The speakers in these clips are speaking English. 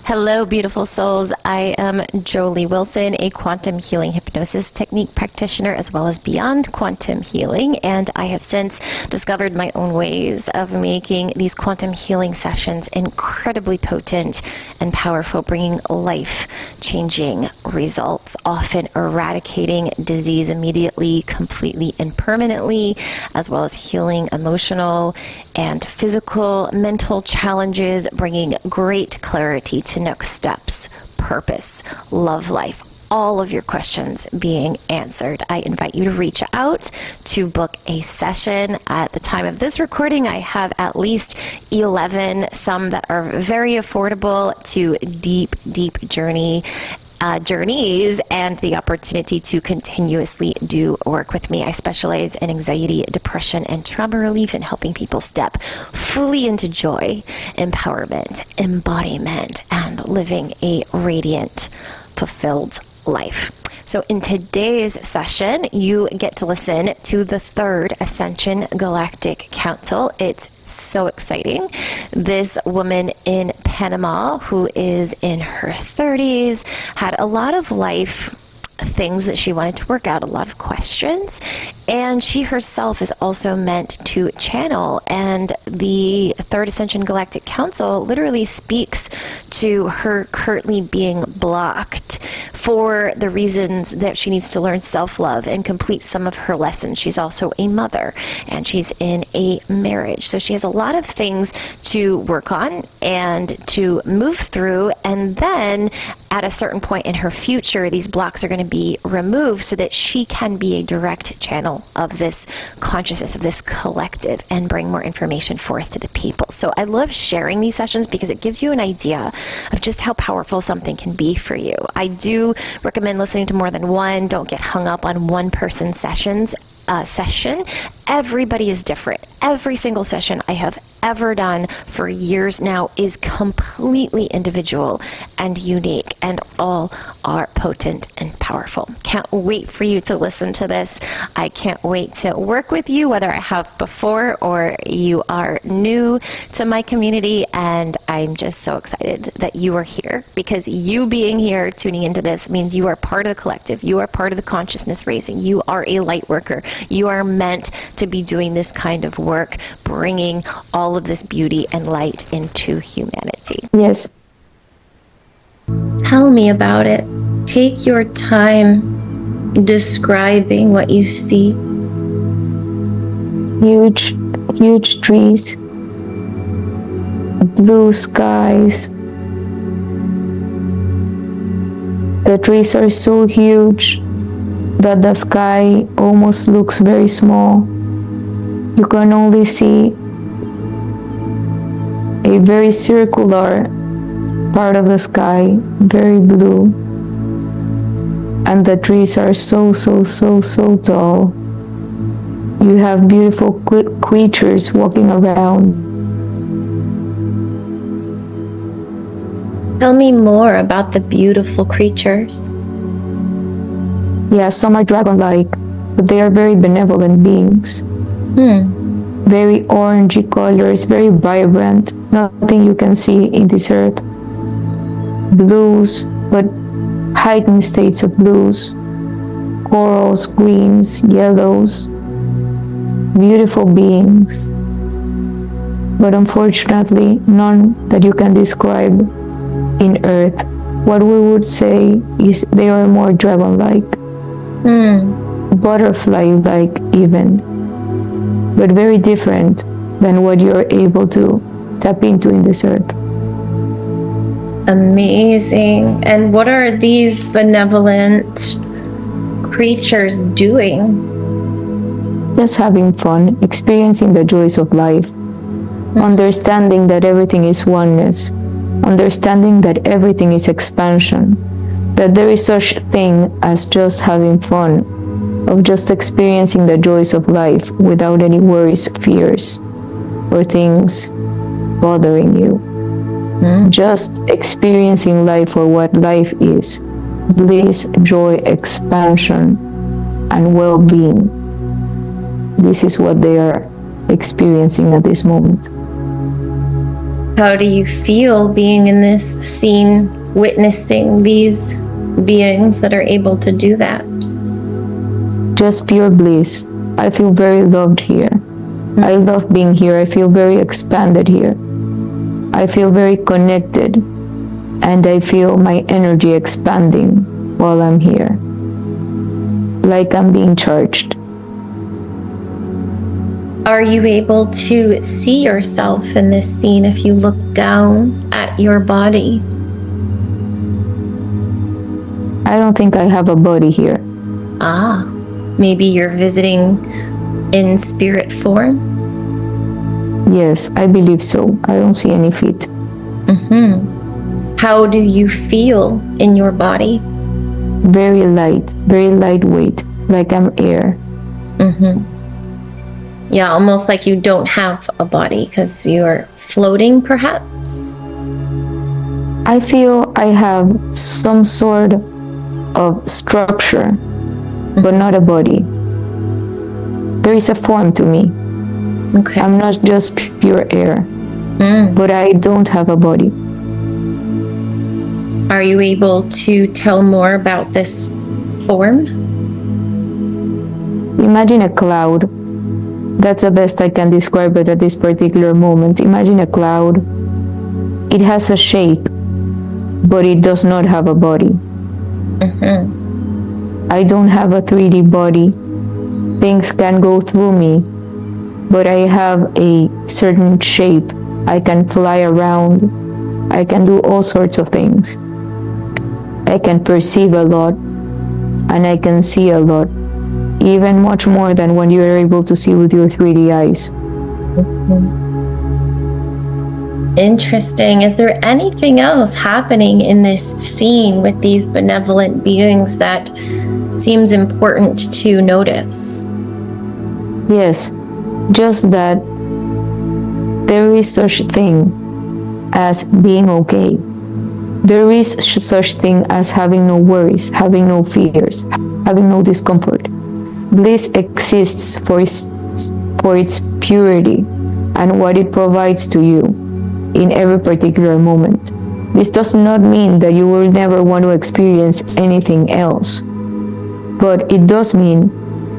Hello, beautiful souls. I am Jolie Wilson, a quantum healing hypnosis technique practitioner, as well as beyond quantum healing. And I have since discovered my own ways of making these quantum healing sessions incredibly potent and powerful, bringing life-changing results, often eradicating disease immediately, completely, and permanently, as well as healing emotional and physical, mental challenges, bringing great clarity to next steps, purpose, love life, all of your questions being answered. I invite you to reach out to book a session. At the time of this recording, I have at least 11, some that are very affordable, to deep journeys and the opportunity to continuously do work with me. I specialize in anxiety, depression, and trauma relief, and helping people step fully into joy, empowerment, embodiment, and living a radiant, fulfilled life. So in today's session, you get to listen to the Third Ascension Galactic Council. It's so exciting. This woman in Panama, who is in her 30s, had a lot of life things that she wanted to work out, a lot of questions, and she herself is also meant to channel. And the Third Ascension Galactic Council literally speaks to her currently being blocked for the reasons that she needs to learn self-love and complete some of her lessons. She's also a mother, and she's in a marriage, so she has a lot of things to work on and to move through. And then at a certain point in her future, these blocks are going to be removed so that she can be a direct channel of this consciousness, of this collective, and bring more information forth to the people. So I love sharing these sessions because it gives you an idea of just how powerful something can be for you. I do recommend listening to more than one. Don't get hung up on one person's session. Everybody is different. Every single session I have ever done for years now is completely individual and unique, and all are potent and powerful. Can't wait for you to listen to this. I can't wait to work with you, whether I have before or you are new to my community. And I'm just so excited that you are here, because you being here, tuning into this, means you are part of the collective. You are part of the consciousness raising. You are a light worker. You are meant to be doing this kind of work, bringing all of this beauty and light into humanity. Yes. Tell me about it. Take your time describing what you see. Huge trees, blue skies. The trees are so huge that the sky almost looks very small. You can only see a very circular part of the sky, very blue. And the trees are so tall. You have beautiful creatures walking around. Tell me more about the beautiful creatures. Yeah, some are dragon-like, but they are very benevolent beings. Very orangey colors, very vibrant. Nothing you can see in this earth. Blues, but heightened states of blues. Corals, greens, yellows. Beautiful beings. But unfortunately, none that you can describe in earth. What we would say is they are more dragon-like. Butterfly-like even, but very different than what you're able to tap into in this earth. Amazing. And what are these benevolent creatures doing? Just having fun, experiencing the joys of life, understanding that everything is oneness, understanding that everything is expansion, that there is such thing as just having fun, of just experiencing the joys of life without any worries, fears, or things bothering you. Just experiencing life for what life is: bliss, joy, expansion, and well-being. This is what they are experiencing at this moment. How do you feel being in this scene, witnessing these beings that are able to do that? Just pure bliss. I feel very loved here. I love being here. I feel very expanded here. I feel very connected, and I feel my energy expanding while I'm here, like I'm being charged. Are you able to see yourself in this scene if you look down at your body? I don't think I have a body here. Ah, maybe you're visiting in spirit form? Yes, I believe so. I don't see any feet. How do you feel in your body? Very light, very lightweight, like I'm air. Yeah, almost like you don't have a body because you're floating, perhaps? I feel I have some sort of structure, but not a body. There is a form to me. Okay. I'm not just pure air, but I don't have a body. Are you able to tell more about this form? Imagine a cloud. That's the best I can describe it at this particular moment. Imagine a cloud. It has a shape, but it does not have a body. I don't have a 3D body. Things can go through me, but I have a certain shape. I can fly around. I can do all sorts of things. I can perceive a lot, and I can see a lot, even much more than what you are able to see with your 3D eyes. Interesting. Is there anything else happening in this scene with these benevolent beings that seems important to notice? Yes, just that there is such thing as being okay. There is such thing as having no worries, having no fears, having no discomfort. Bliss exists for its purity and what it provides to you in every particular moment. This does not mean that you will never want to experience anything else, but it does mean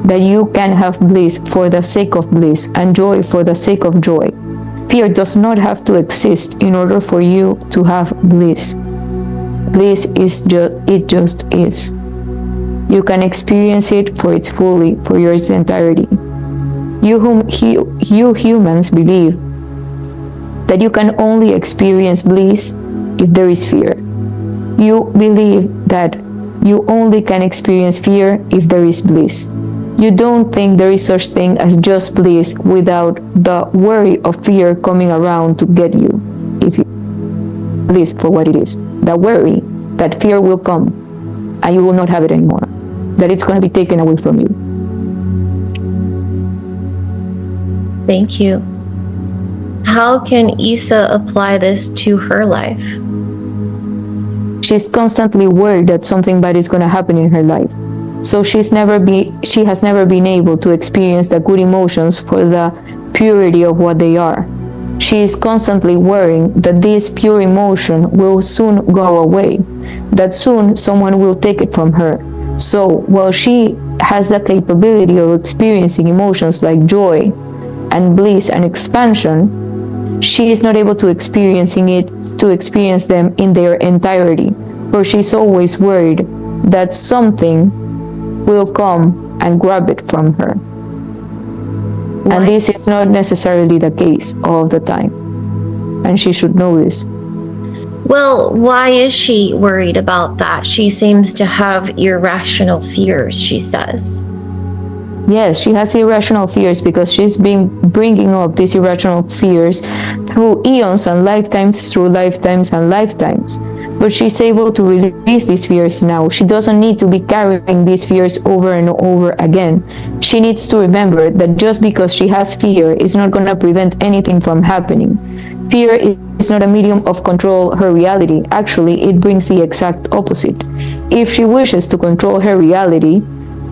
that you can have bliss for the sake of bliss and joy for the sake of joy. Fear does not have to exist in order for you to have bliss. Bliss is just is. You can experience it for its fully, for your entirety. You humans believe that you can only experience bliss if there is fear. You believe that you only can experience fear if there is bliss. You don't think there is such thing as just bliss without the worry of fear coming around to get you. If you bliss for what it is, the worry that fear will come and you will not have it anymore, that it's going to be taken away from you. Thank you. How can Isa apply this to her life? She's constantly worried that something bad is going to happen in her life. So she has never been able to experience the good emotions for the purity of what they are. She is constantly worrying that this pure emotion will soon go away, that soon someone will take it from her. So while she has the capability of experiencing emotions like joy and bliss and expansion, she is not able to experience them in their entirety, for she's always worried that something will come and grab it from her. And this is not necessarily the case all the time, and she should know this. Well, why is she worried about that? She seems to have irrational fears, she says. Yes, she has irrational fears because she's been bringing up these irrational fears through eons and lifetimes, through lifetimes and lifetimes. But she's able to release these fears now. She doesn't need to be carrying these fears over and over again. She needs to remember that just because she has fear is not going to prevent anything from happening. Fear is not a medium of control her reality. Actually, it brings the exact opposite. If she wishes to control her reality,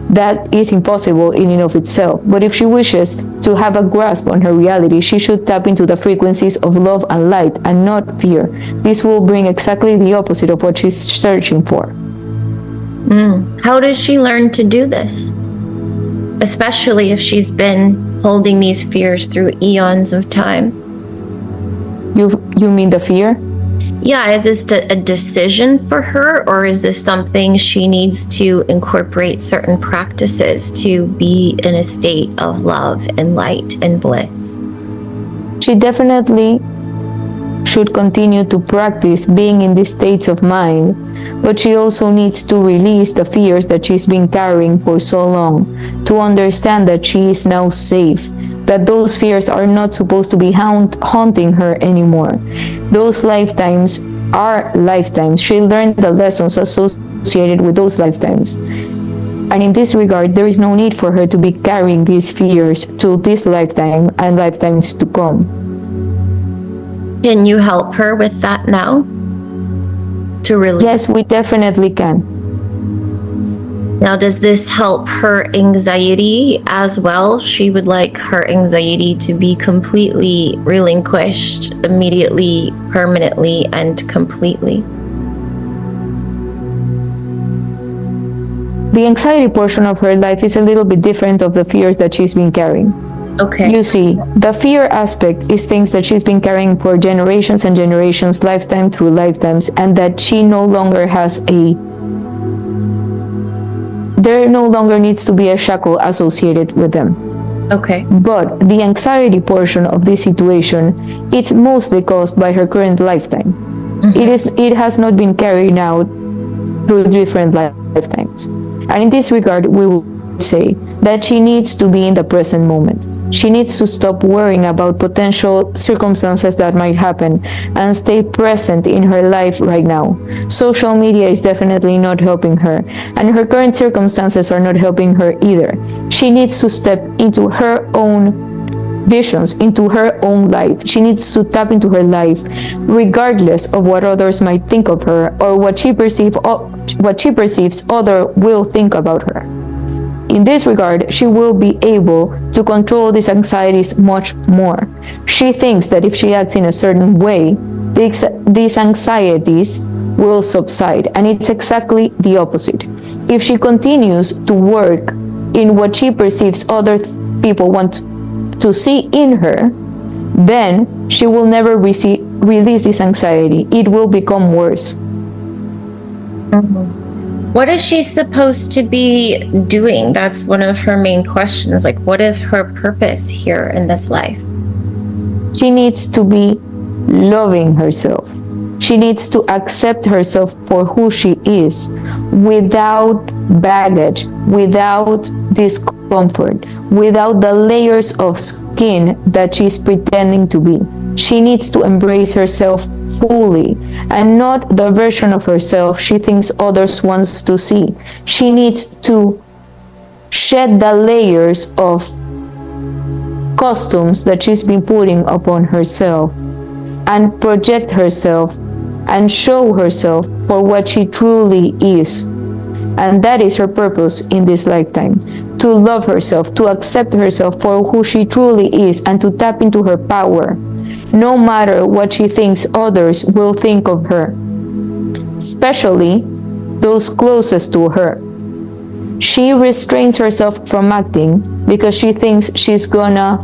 that is impossible in and of itself. But if she wishes to have a grasp on her reality, she should tap into the frequencies of love and light and not fear. This will bring exactly the opposite of what she's searching for. How does she learn to do this? Especially if she's been holding these fears through eons of time. You mean the fear? Yeah, is this a decision for her, or is this something she needs to incorporate certain practices to be in a state of love and light and bliss? She definitely should continue to practice being in these states of mind, but she also needs to release the fears that she's been carrying for so long, to understand that she is now safe, that those fears are not supposed to be haunting her anymore. Those lifetimes are lifetimes. She learned the lessons associated with those lifetimes. And in this regard, there is no need for her to be carrying these fears to this lifetime and lifetimes to come. Can you help her with that now? To release? Yes, we definitely can. Now, does this help her anxiety as well? She would like her anxiety to be completely relinquished immediately, permanently, and completely. The anxiety portion of her life is a little bit different of the fears that she's been carrying. Okay. You see, the fear aspect is things that she's been carrying for generations and generations, lifetime through lifetimes, and that she no longer has there no longer needs to be a shackle associated with them. Okay. But the anxiety portion of this situation, it's mostly caused by her current lifetime. It has not been carried out through different lifetimes. And in this regard, we will say that she needs to be in the present moment. She needs to stop worrying about potential circumstances that might happen and stay present in her life right now. Social media is definitely not helping her, and her current circumstances are not helping her either. She needs to step into her own visions, into her own life. She needs to tap into her life, regardless of what others might think of her or what she perceives others will think about her. In this regard, she will be able to control these anxieties much more. She thinks that if she acts in a certain way, these anxieties will subside, and it's exactly the opposite. If she continues to work in what she perceives other people want to see in her, then she will never release this anxiety. It will become worse. What is she supposed to be doing? That's one of her main questions. Like, what is her purpose here in this life? She needs to be loving herself. She needs to accept herself for who she is, without baggage, without discomfort, without the layers of skin that she's pretending to be. She needs to embrace herself fully, and not the version of herself she thinks others wants to see. She needs to shed the layers of costumes that she's been putting upon herself and project herself and show herself for what she truly is. And that is her purpose in this lifetime: to love herself, to accept herself for who she truly is, and to tap into her power, no matter what she thinks others will think of her, especially those closest to her. She restrains herself from acting because she thinks she's gonna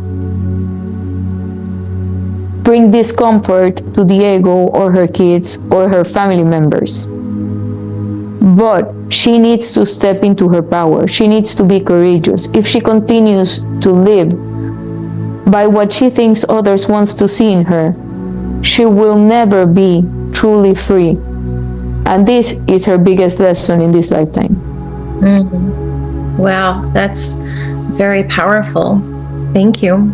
bring discomfort to the ego or her kids or her family members. But she needs to step into her power. She needs to be courageous. If she continues to live by what she thinks others wants to see in her, she will never be truly free. And this is her biggest lesson in this lifetime. Wow, that's very powerful. Thank you.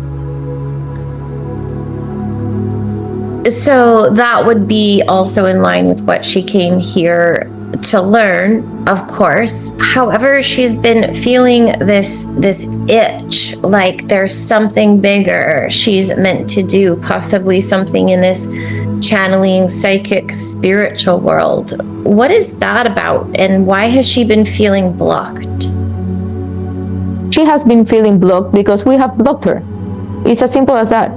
So that would be also in line with what she came here to learn, of course. However, she's been feeling this itch, like there's something bigger she's meant to do, possibly something in this channeling, psychic, spiritual world. What is that about, and why has she been feeling blocked? she has been feeling blocked because we have blocked her. It's as simple as that.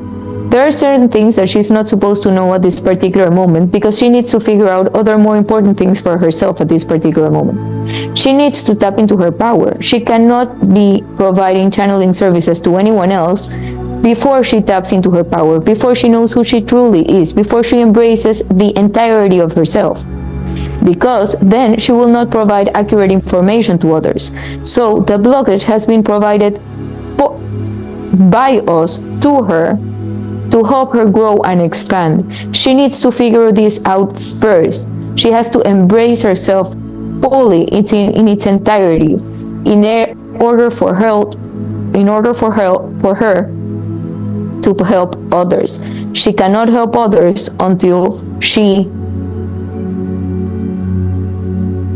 There are certain things that she's not supposed to know at this particular moment because she needs to figure out other more important things for herself at this particular moment. She needs to tap into her power. She cannot be providing channeling services to anyone else before she taps into her power, before she knows who she truly is, before she embraces the entirety of herself. Because then she will not provide accurate information to others. So the blockage has been provided by us to her to help her grow and expand. She needs to figure this out first. She has to embrace herself fully in its entirety in order for her to help others. She cannot help others until she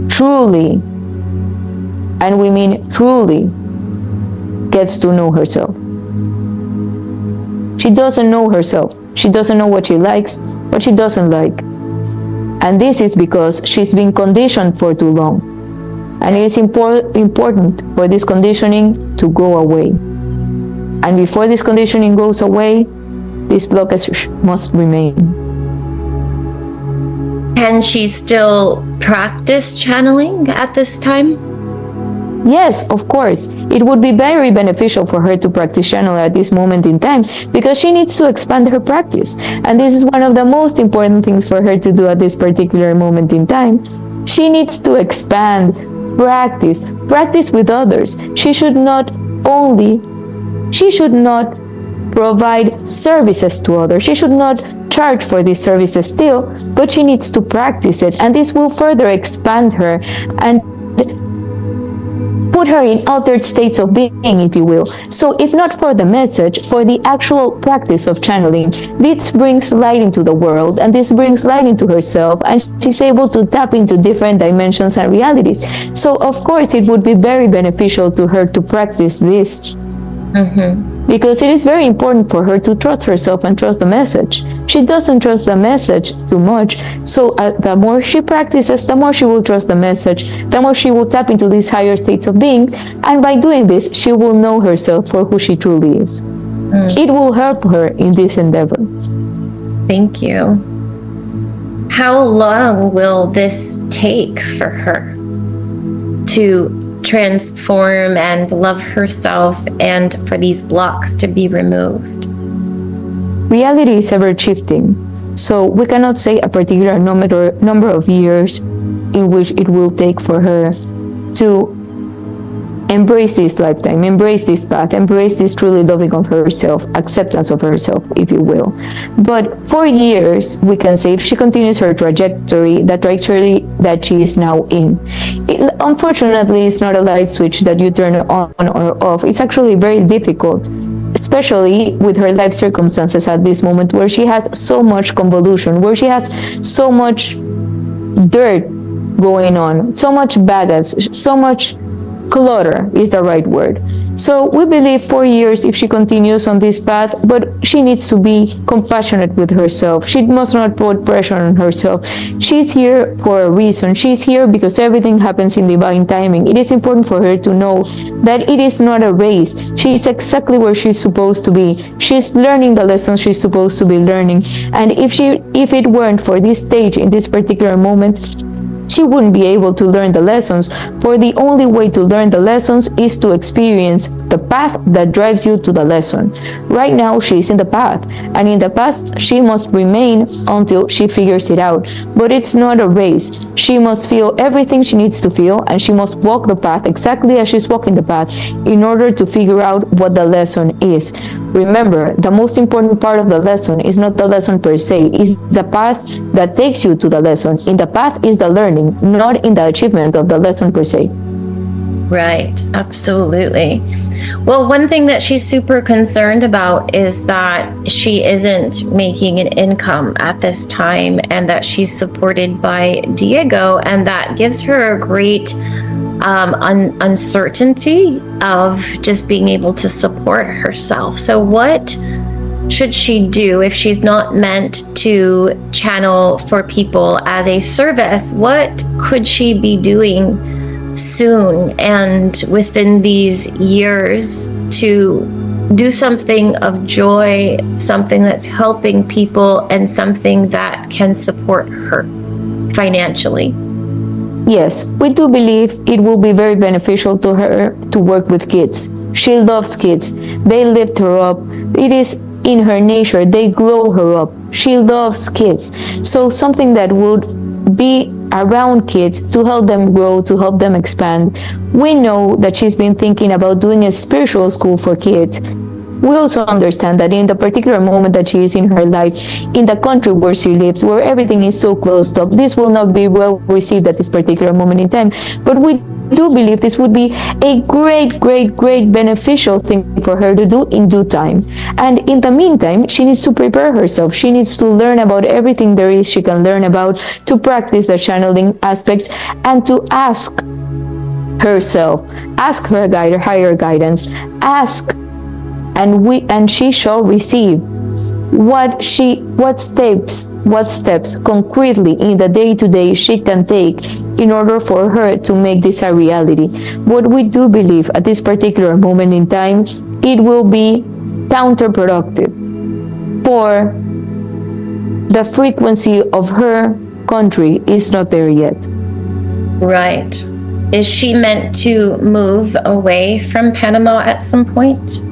truly, and we mean truly, gets to know herself. She doesn't know herself. She doesn't know what she likes, what she doesn't like. And this is because she's been conditioned for too long. And it is important for this conditioning to go away. And before this conditioning goes away, this blockage must remain. Can she still practice channeling at this time? Yes, of course. It would be very beneficial for her to practice channel at this moment in time because she needs to expand her practice. And this is one of the most important things for her to do at this particular moment in time. She needs to expand, practice with others. She should not provide services to others. She should not charge for these services still, but she needs to practice it. And this will further expand her and put her in altered states of being, if you will. So if not for the message, for the actual practice of channeling, this brings light into the world, and this brings light into herself, and she's able to tap into different dimensions and realities. So of course it would be very beneficial to her to practice this. Because it is very important for her to trust herself and trust the message. She doesn't trust the message too much, so the more she practices, the more she will trust the message, the more she will tap into these higher states of being, and by doing this, she will know herself for who she truly is. It will help her in this endeavor. Thank you. How long will this take for her to transform and love herself and for these blocks to be removed? Reality is ever shifting, so we cannot say a particular number of years in which it will take for her to embrace this lifetime, embrace this path, embrace this truly loving of herself, acceptance of herself, if you will. But 4 years, we can say, if she continues her trajectory, the trajectory that she is now in. Unfortunately, it's not a light switch that you turn on or off. It's actually very difficult, especially with her life circumstances at this moment, where she has so much convolution, where she has so much dirt going on, so much baggage, so much clutter is the right word. So we believe 4 years if she continues on this path, but she needs to be compassionate with herself. She must not put pressure on herself. She's here for a reason. She's here because everything happens in divine timing. It is important for her to know that it is not a race. She is exactly where she's supposed to be. She's learning the lessons she's supposed to be learning. And if it weren't for this stage in this particular moment, she wouldn't be able to learn the lessons, for the only way to learn the lessons is to experience the path that drives you to the lesson. Right now, she's in the path, and in the path, she must remain until she figures it out. But it's not a race. She must feel everything she needs to feel, and she must walk the path exactly as she's walking the path in order to figure out what the lesson is. Remember, the most important part of the lesson is not the lesson per se, it's the path that takes you to the lesson. In the path is the learning, not in the achievement of the lesson per se. Right, absolutely. Well, one thing that she's super concerned about is that she isn't making an income at this time, and that she's supported by Diego, and that gives her a great uncertainty of just being able to support herself. So what should she do if she's not meant to channel for people as a service? What could she be doing soon and within these years to do something of joy, something that's helping people, and something that can support her financially. Yes, we do believe it will be very beneficial to her to work with kids. She loves kids. They lift her up. It is in her nature. They grow her up. She loves kids. So something that would be around kids to help them grow, to help them expand. We know that she's been thinking about doing a spiritual school for kids. We also understand that in the particular moment that she is in her life, in the country where she lives, where everything is so closed up, this will not be well received at this particular moment in time. But we do believe this would be a great beneficial thing for her to do in due time. And in the meantime, she needs to prepare herself. She needs to learn about everything there is she can learn about, to practice the channeling aspect, and to ask herself, ask her guide, higher guidance, ask, and she shall receive what steps concretely in the day-to-day she can take in order for her to make this a reality. What we do believe at this particular moment in time, it will be counterproductive, for the frequency of her country is not there yet. Right. Is she meant to move away from Panama at some point?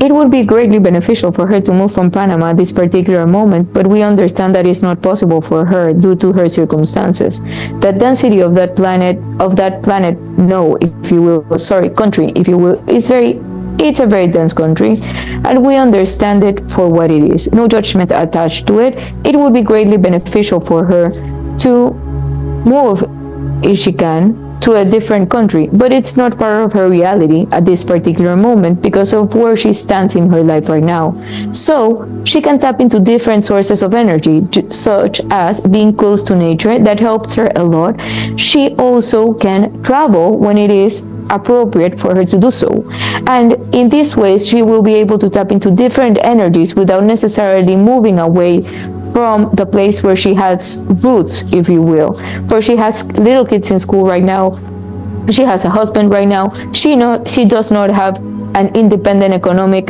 It would be greatly beneficial for her to move from Panama at this particular moment, but we understand that it's not possible for her due to her circumstances. The density of that planet, country, if you will, it's a very dense country, and we understand it for what it is. No judgment attached to it. It would be greatly beneficial for her to move, if she can, to a different country, but it's not part of her reality at this particular moment because of where she stands in her life right now. So she can tap into different sources of energy, such as being close to nature. That helps her a lot. She also can travel when it is appropriate for her to do so, and in this way she will be able to tap into different energies without necessarily moving away from the place where she has roots, if you will. For she has little kids in school right now, she has a husband right now, she does not have an independent economic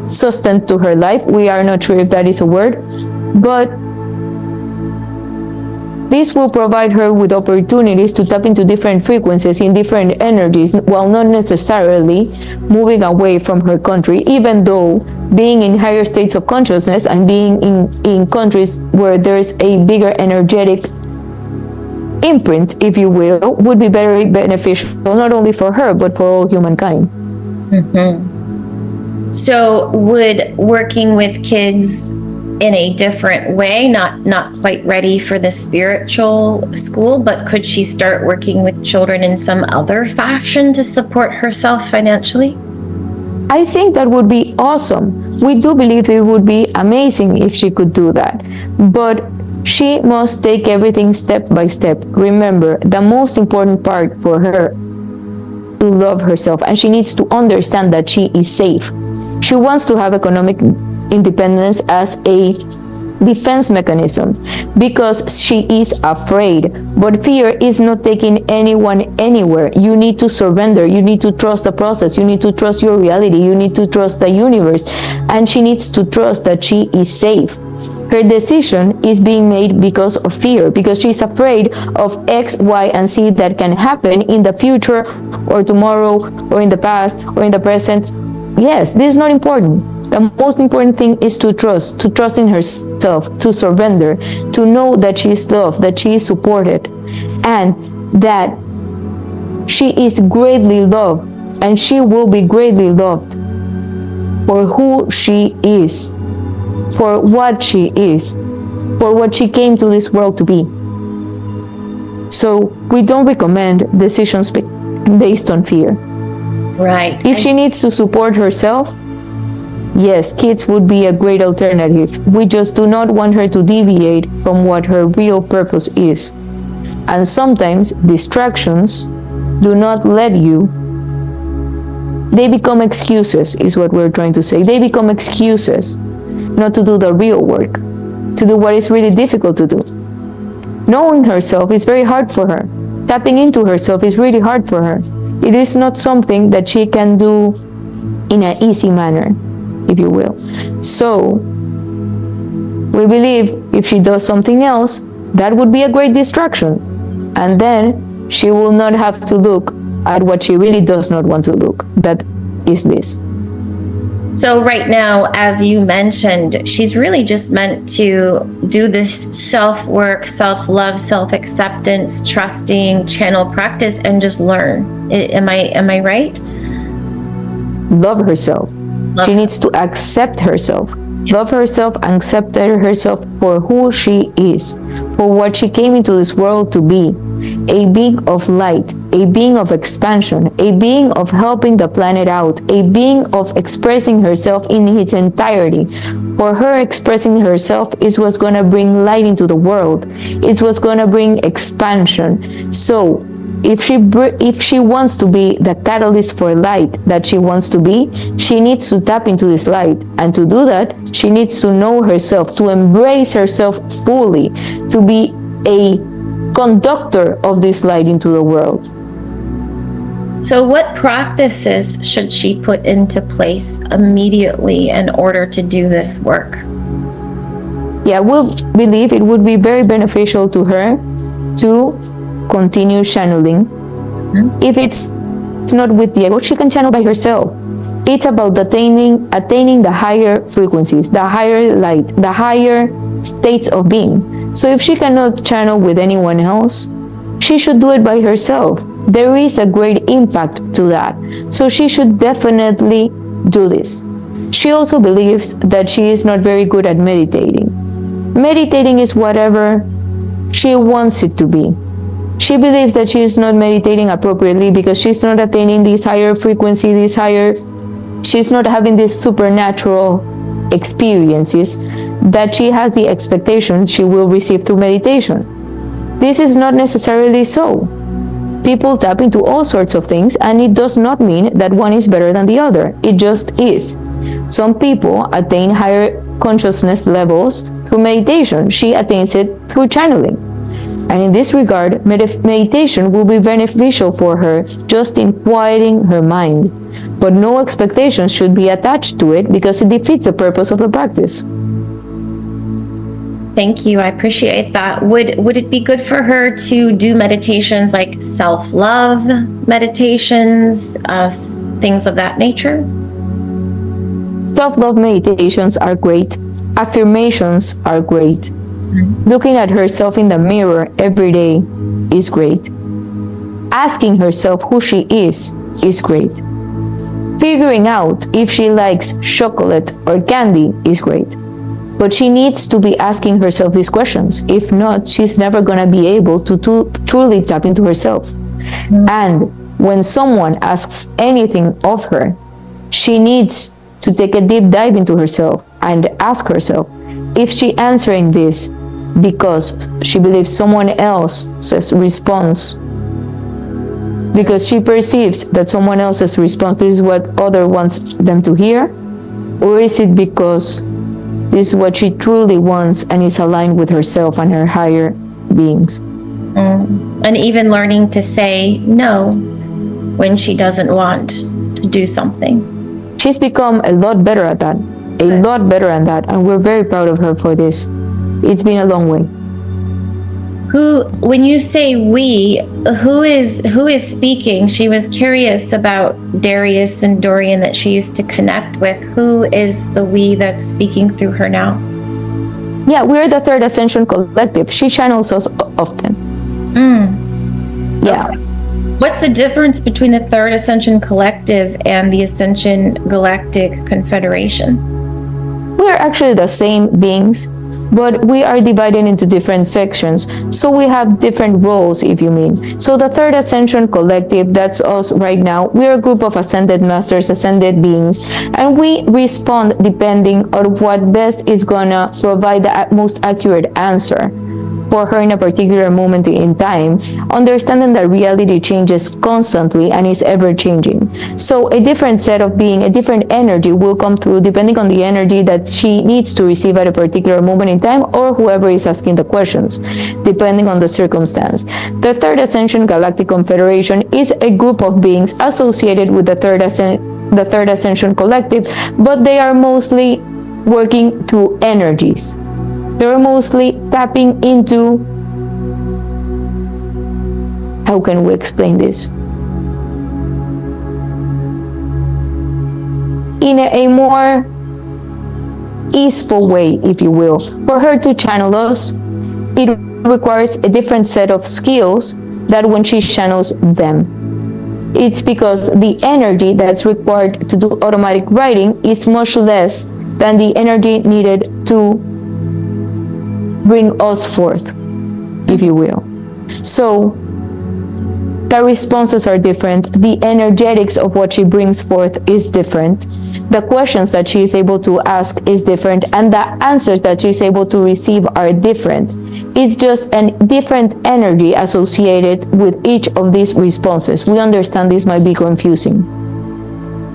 sustenance to her life. We are not sure if that is a word, but this will provide her with opportunities to tap into different frequencies in different energies, while not necessarily moving away from her country, even though being in higher states of consciousness and being in countries where there is a bigger energetic imprint, if you will, would be very beneficial, not only for her, but for all humankind. Mm-hmm. So would working with kids in a different way, not quite ready for the spiritual school, but could she start working with children in some other fashion to support herself financially? I think that would be awesome. We do believe it would be amazing if she could do that, but she must take everything step by step. Remember, the most important part for her to love herself, and she needs to understand that she is safe. She wants to have economic independence as a defense mechanism because she is afraid, but fear is not taking anyone anywhere. You need to surrender. You need to trust the process. You need to trust your reality. You need to trust the universe, and she needs to trust that she is safe. Her decision is being made because of fear, because she's afraid of X, Y, and Z that can happen in the future or tomorrow or in the past or in the present. Yes, this is not important. The most important thing is to trust in herself, to surrender, to know that she is loved, that she is supported, and that she is greatly loved, and she will be greatly loved for who she is, for what she is, for what she came to this world to be. So we don't recommend decisions based on fear. Right. If she needs to support herself, yes, kids would be a great alternative. We just do not want her to deviate from what her real purpose is. And sometimes distractions do not let you. They become excuses, is what we're trying to say. They become excuses not to do the real work, to do what is really difficult to do. Knowing herself is very hard for her. tapping into herself is really hard for her. It is not something that she can do in an easy manner, if you will. So we believe if she does something else, that would be a great distraction. And then she will not have to look at what she really does not want to look. That is this. So right now, as you mentioned, she's really just meant to do this self-work, self-love, self-acceptance, trusting, channel practice, and just learn. Am I right? Love herself. She needs to accept herself. Yes. Love herself and accept herself for who she is, for what she came into this world to be. A being of light, a being of expansion, a being of helping the planet out, a being of expressing herself in its entirety. For her, expressing herself is what's going to bring light into the world. It's what's going to bring expansion. So if she wants to be the catalyst for light that she wants to be, she needs to tap into this light. And to do that, she needs to know herself, to embrace herself fully, to be a conductor of this light into the world. So what practices should she put into place immediately in order to do this work? Yeah, we believe it would be very beneficial to her to continue channeling. Mm-hmm. If it's not with Diego, she can channel by herself. It's about attaining the higher frequencies, the higher light, the higher states of being. So if she cannot channel with anyone else, she should do it by herself. There is a great impact to that. So she should definitely do this. She also believes that she is not very good at meditating. Meditating is whatever she wants it to be. She believes that she is not meditating appropriately because she's not attaining this higher frequency, she's not having these supernatural experiences that she has the expectation she will receive through meditation. This is not necessarily so. People tap into all sorts of things, and it does not mean that one is better than the other. It just is. Some people attain higher consciousness levels through meditation. She attains it through channeling. And in this regard, meditation will be beneficial for her just in quieting her mind. But no expectations should be attached to it because it defeats the purpose of the practice. Thank you. I appreciate that. Would it be good for her to do meditations like self-love meditations, things of that nature? Self-love meditations are great. Affirmations are great. Mm-hmm. Looking at herself in the mirror every day is great. Asking herself who she is great. Figuring out if she likes chocolate or candy is great. But she needs to be asking herself these questions. If not, she's never going to be able to truly tap into herself. Mm-hmm. And when someone asks anything of her, she needs to take a deep dive into herself and ask herself if she answering this because she believes someone else's response, because she perceives that someone else's response, this is what other wants them to hear, or is it because this is what she truly wants and is aligned with herself and her higher beings. And even learning to say no when she doesn't want to do something. She's become a lot better at that, lot better at that, and we're very proud of her for this. It's been a long way. When you say we, who is speaking? She was curious about Darius and Dorian that she used to connect with. Who is the we that's speaking through her now? Yeah, we're the Third Ascension Collective. She channels us often. Yeah. Okay. What's the difference between the Third Ascension Collective and the Ascension Galactic Confederation? We are actually the same beings, but we are divided into different sections. So we have different roles, if you mean. So the Third Ascension Collective, that's us right now. We are a group of ascended masters, ascended beings, and we respond depending on what best is gonna provide the most accurate answer. for her in a particular moment in time, understanding that reality changes constantly and is ever changing. So a different set of being, a different energy will come through depending on the energy that she needs to receive at a particular moment in time, or whoever is asking the questions, depending on the circumstance. The Third Ascension Galactic Confederation is a group of beings associated with the Third Ascension Collective, but they are mostly working through energies. They're mostly tapping into, how can we explain this? In a more easeful way, if you will. For her to channel us, it requires a different set of skills than when she channels them. It's because the energy that's required to do automatic writing is much less than the energy needed to bring us forth, if you will. So the responses are different, the energetics of what she brings forth is different, the questions that she is able to ask is different, and the answers that she is able to receive are different. It's just a different energy associated with each of these responses. We understand this might be confusing.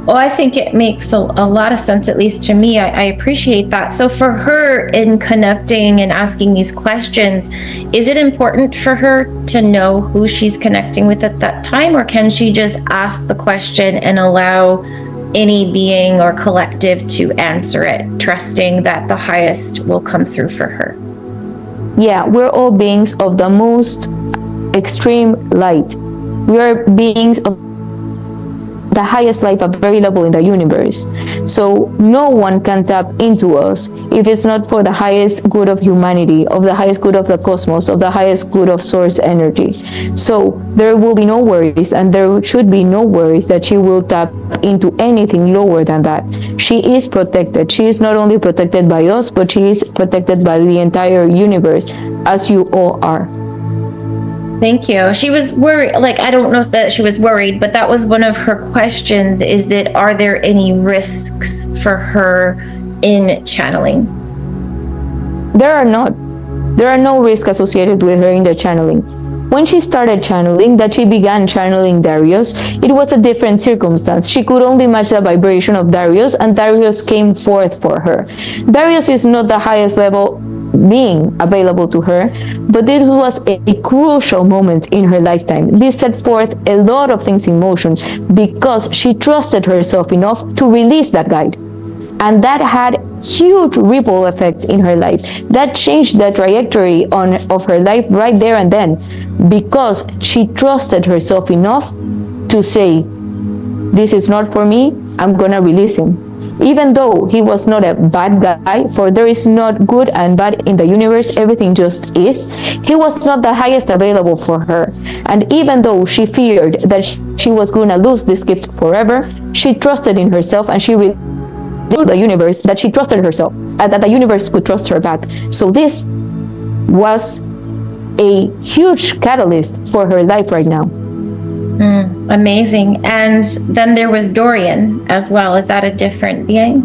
Well, I think it makes a lot of sense, at least to me. I appreciate that. So for her, in connecting and asking these questions, is it important for her to know who she's connecting with at that time, or can she just ask the question and allow any being or collective to answer it, trusting that the highest will come through for her? Yeah, we're all beings of the most extreme light. We are beings of the highest life available in the universe. So no one can tap into us if it's not for the highest good of humanity, of the highest good of the cosmos, of the highest good of source energy. So there will be no worries, and there should be no worries that she will tap into anything lower than that. She is protected. She is not only protected by us, but she is protected by the entire universe, as you all are. Thank you. She was worried, like, I don't know if that she was worried, but that was one of her questions, is that are there any risks for her in channeling? There are not. There are no risks associated with her in the channeling. When she started channeling, that she began channeling Darius, it was a different circumstance. She could only match the vibration of Darius, and Darius came forth for her. Darius is not the highest level being available to her, but this was a crucial moment in her lifetime. This set forth a lot of things in motion because she trusted herself enough to release that guide. And that had huge ripple effects in her life. That changed the trajectory of her life right there and then, because she trusted herself enough to say, this is not for me, I'm gonna release him. Even though he was not a bad guy, for there is not good and bad in the universe, everything just is, he was not the highest available for her. And even though she feared that she was gonna lose this gift forever, she trusted in herself, and she told the universe that she trusted herself, and that the universe could trust her back. So this was a huge catalyst for her life right now. Amazing. And then there was Dorian as well. Is that a different being?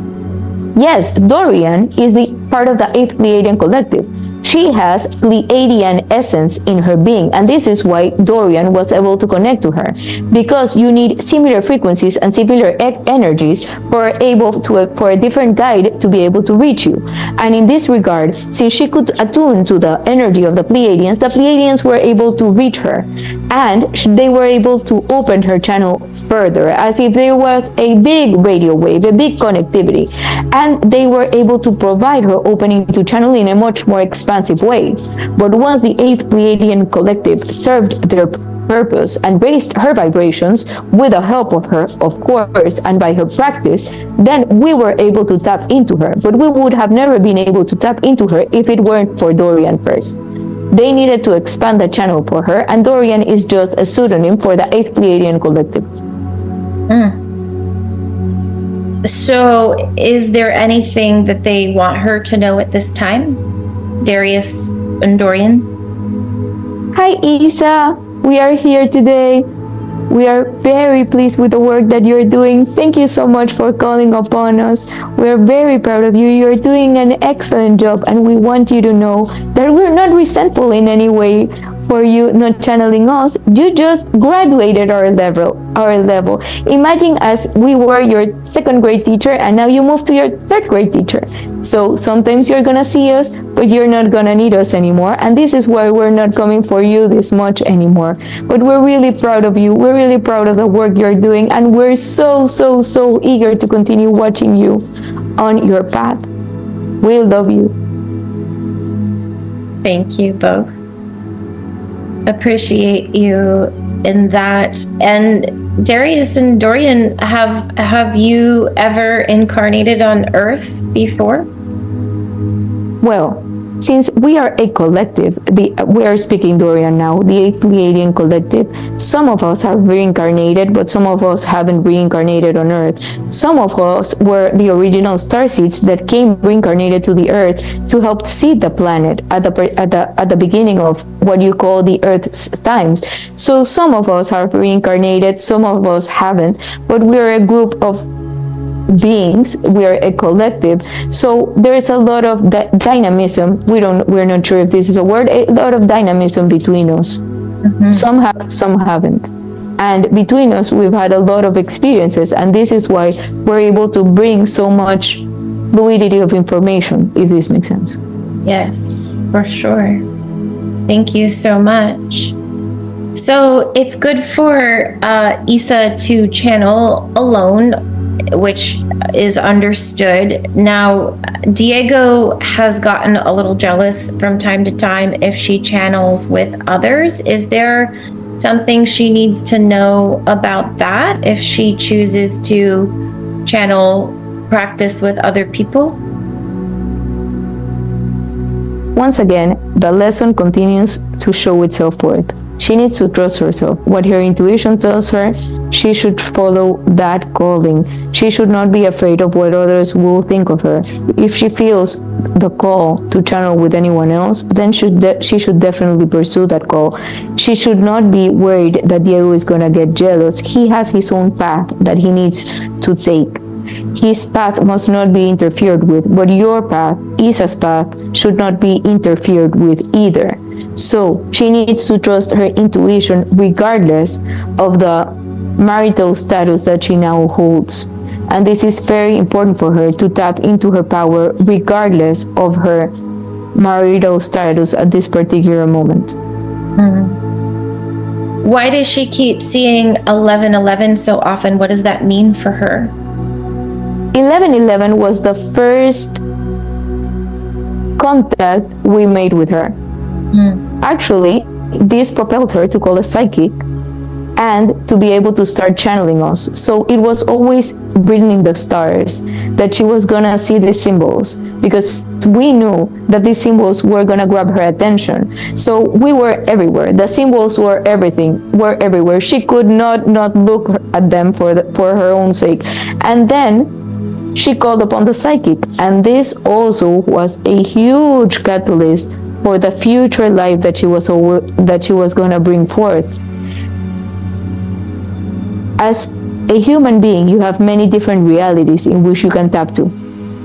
Yes, Dorian is the part of the 8th Pleiadian collective. She has Pleiadian essence in her being, and this is why Dorian was able to connect to her, because you need similar frequencies and similar energies for a different guide to be able to reach you. And in this regard, since she could attune to the energy of the Pleiadians were able to reach her, and they were able to open her channel further, as if there was a big radio wave, a big connectivity, and they were able to provide her opening to channel in a much more expansive way. But once the 8th Pleiadian collective served their purpose and raised her vibrations with the help of her, of course, and by her practice, then we were able to tap into her. But we would have never been able to tap into her if it weren't for Dorian first. They needed to expand the channel for her, and Dorian is just a pseudonym for the 8th Pleiadian collective. So is there anything that they want her to know at this time? Darius and Dorian? Hi, Isa. We are here today. We are very pleased with the work that you're doing. Thank you so much for calling upon us. We're very proud of you. You're doing an excellent job, and we want you to know that we're not resentful in any way for you not channeling us. You just graduated our level. Imagine as we were your second grade teacher, and now you move to your third grade teacher. So sometimes you're gonna see us, but you're not gonna need us anymore. And this is why we're not coming for you this much anymore. But we're really proud of you. We're really proud of the work you're doing, and we're so eager to continue watching you on your path. We love you. Thank you both. Appreciate you in that. And Darius and Dorian, have you ever incarnated on Earth before? Well, since we are a collective, we are speaking Dorian now, the Pleiadian collective, some of us have reincarnated, but some of us haven't reincarnated on Earth. Some of us were the original starseeds that came reincarnated to the Earth to help seed the planet at the beginning of what you call the Earth's times. So some of us have reincarnated, some of us haven't, but we're a group of beings, we're a collective, so there is a lot of dynamism. We're not sure if this is a word, a lot of dynamism between us. Some have, some haven't, and between us we've had a lot of experiences, and this is why we're able to bring so much fluidity of information, if this makes sense. Yes, for sure. Thank you so much. So it's good for Isa to channel alone, which is understood. Now, Diego has gotten a little jealous from time to time if she channels with others. Is there something she needs to know about that if she chooses to practice with other people? Once again, the lesson continues to show itself forth. She needs to trust herself. What her intuition tells her, she should follow that calling. She should not be afraid of what others will think of her. If she feels the call to channel with anyone else, then she should definitely pursue that call. She should not be worried that Diego is going to get jealous. He has his own path that he needs to take. His path must not be interfered with, but your path, Isa's path, should not be interfered with either. So she needs to trust her intuition regardless of the marital status that she now holds. And this is very important for her, to tap into her power regardless of her marital status at this particular moment. Why does she keep seeing 1111 so often? What does that mean for her? 1111 was the first contact we made with her. Actually, this propelled her to call a psychic and to be able to start channeling us. So it was always written in the stars that she was gonna see these symbols, because we knew that these symbols were gonna grab her attention. So we were everywhere. The symbols were everywhere. She could not look at them for her own sake. And then she called upon the psychic, and this also was a huge catalyst for the future life that she was going to bring forth. As a human being, you have many different realities in which you can tap to.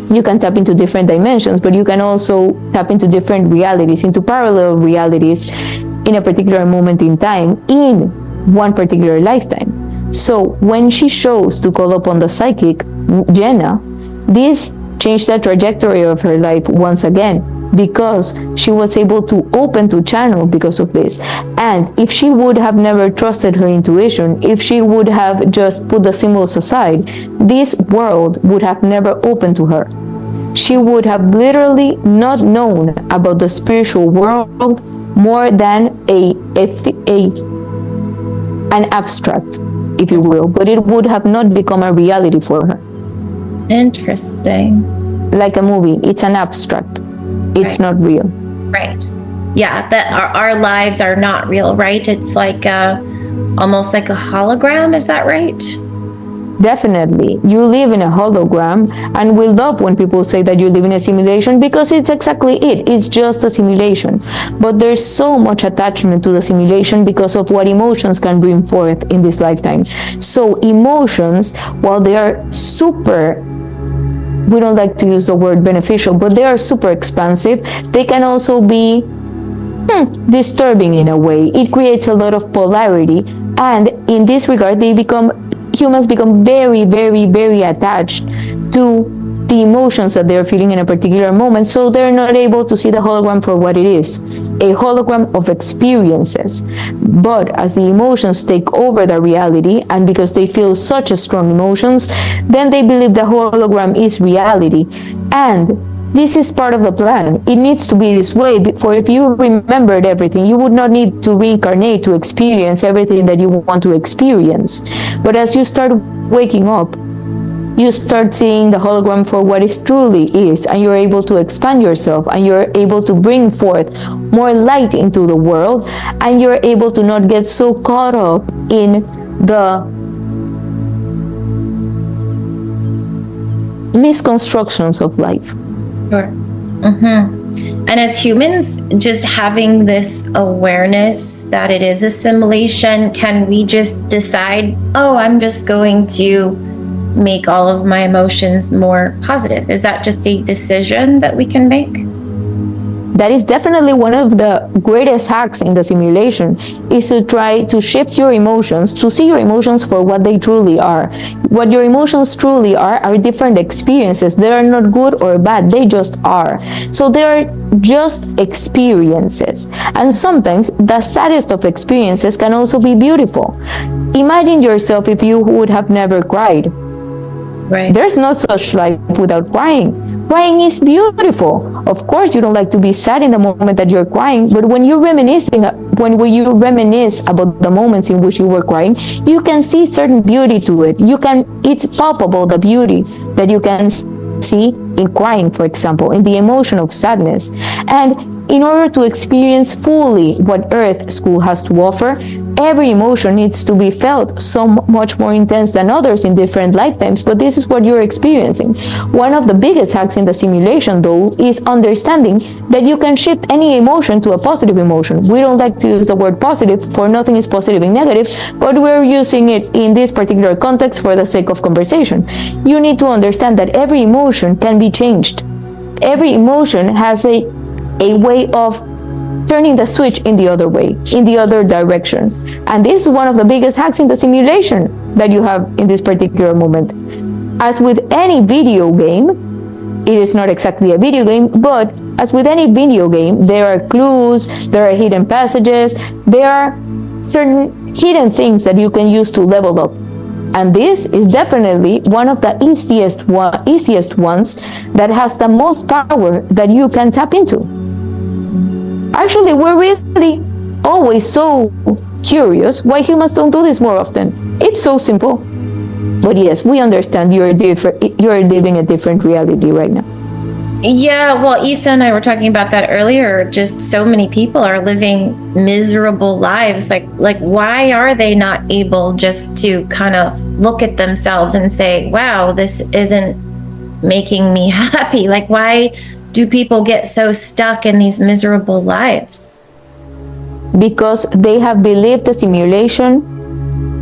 You can tap into different dimensions, but you can also tap into different realities, into parallel realities in a particular moment in time, in one particular lifetime. So when she chose to call upon the psychic, Jenna, this changed the trajectory of her life once again, because she was able to open to channel because of this. And if she would have never trusted her intuition, if she would have just put the symbols aside, this world would have never opened to her. She would have literally not known about the spiritual world more than an abstract, if you will, but it would have not become a reality for her. Interesting. Like a movie, it's an abstract. It's not real. Right. Yeah, that our lives are not real, right? It's like almost like a hologram, is that right? Definitely. You live in a hologram, and we love when people say that you live in a simulation because it's exactly it. It's just a simulation. But there's so much attachment to the simulation because of what emotions can bring forth in this lifetime. So emotions, while they are super, we don't like to use the word beneficial, but they are super expansive, they can also be disturbing in a way. It creates a lot of polarity, and in this regard, humans become very, very, very attached to the emotions that they're feeling in a particular moment, so they're not able to see the hologram for what it is, a hologram of experiences. But as the emotions take over the reality, and because they feel such a strong emotions, then they believe the hologram is reality. And this is part of the plan. It needs to be this way, for if you remembered everything, you would not need to reincarnate to experience everything that you want to experience. But as you start waking up, you start seeing the hologram for what it truly is, and you're able to expand yourself, and you're able to bring forth more light into the world, and you're able to not get so caught up in the misconstructions of life. Sure. And as humans, just having this awareness that it is a simulation, can we just decide, oh, I'm just going to make all of my emotions more positive? Is that just a decision that we can make? That is definitely one of the greatest hacks in the simulation, is to try to shift your emotions, to see your emotions for what they truly are. What your emotions truly are different experiences. They are not good or bad, they just are. So they are just experiences. And sometimes the saddest of experiences can also be beautiful. Imagine yourself if you would have never cried. Right. There's no such life without crying. Crying is beautiful. Of course, you don't like to be sad in the moment that you're crying, but when you reminisce about the moments in which you were crying, you can see certain beauty to it. It's palpable, the beauty that you can see in crying, for example, in the emotion of sadness. And in order to experience fully what Earth School has to offer, every emotion needs to be felt so much more intense than others in different lifetimes, but this is what you're experiencing. One of the biggest hacks in the simulation, though, is understanding that you can shift any emotion to a positive emotion. We don't like to use the word positive, for nothing is positive and negative, but we're using it in this particular context for the sake of conversation. You need to understand that every emotion can be changed. Every emotion has a way of turning the switch in the other way, in the other direction. And this is one of the biggest hacks in the simulation that you have in this particular moment. As with any video game, it is not exactly a video game, but as with any video game, there are clues, there are hidden passages, there are certain hidden things that you can use to level up. And this is definitely one of the easiest ones that has the most power that you can tap into. Actually, we're really always so curious why humans don't do this more often. It's so simple. But yes, we understand you're living a different reality right now. Yeah, well, Isa and I were talking about that earlier. Just so many people are living miserable lives. Like why are they not able just to kind of look at themselves and say, wow, this isn't making me happy? Like, why do people get so stuck in these miserable lives? Because they have believed the simulation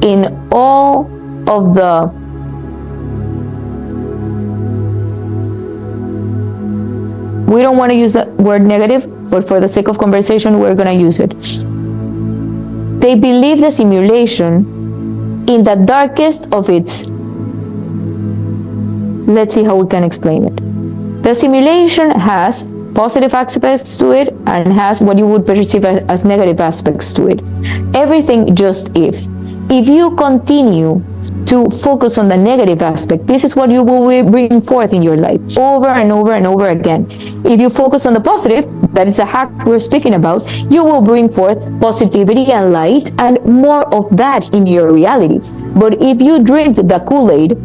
in all of the we don't want to use the word negative, but for the sake of conversation, we're going to use it. They believe the simulation in the darkest of its. Let's see how we can explain it. The simulation has positive aspects to it and has what you would perceive as negative aspects to it. Everything just is. If you continue to focus on the negative aspect, this is what you will bring forth in your life over and over and over again. If you focus on the positive, that is the hack we're speaking about, you will bring forth positivity and light and more of that in your reality. But if you drink the Kool-Aid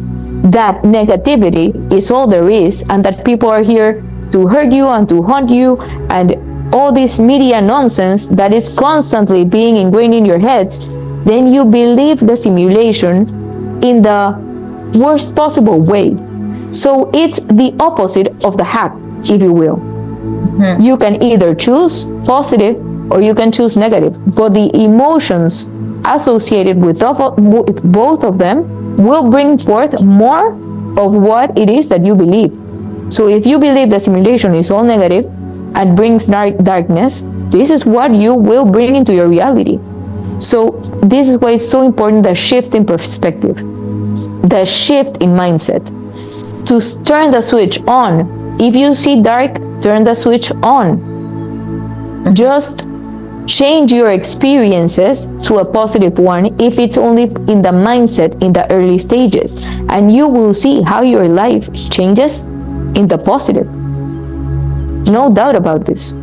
that negativity is all there is, and that people are here to hurt you and to haunt you, and all this media nonsense that is constantly being ingrained in your heads, then you believe the simulation in the worst possible way. So it's the opposite of the hack, if you will. You can either choose positive or you can choose negative, but the emotions associated with both of them will bring forth more of what it is that you believe. So if you believe the simulation is all negative and brings darkness, this is what you will bring into your reality. So this is why it's so important, the shift in perspective, the shift in mindset. To turn the switch on. If you see dark, turn the switch on. Just change your experiences to a positive one if it's only in the mindset in the early stages. And you will see how your life changes in the positive. No doubt about this.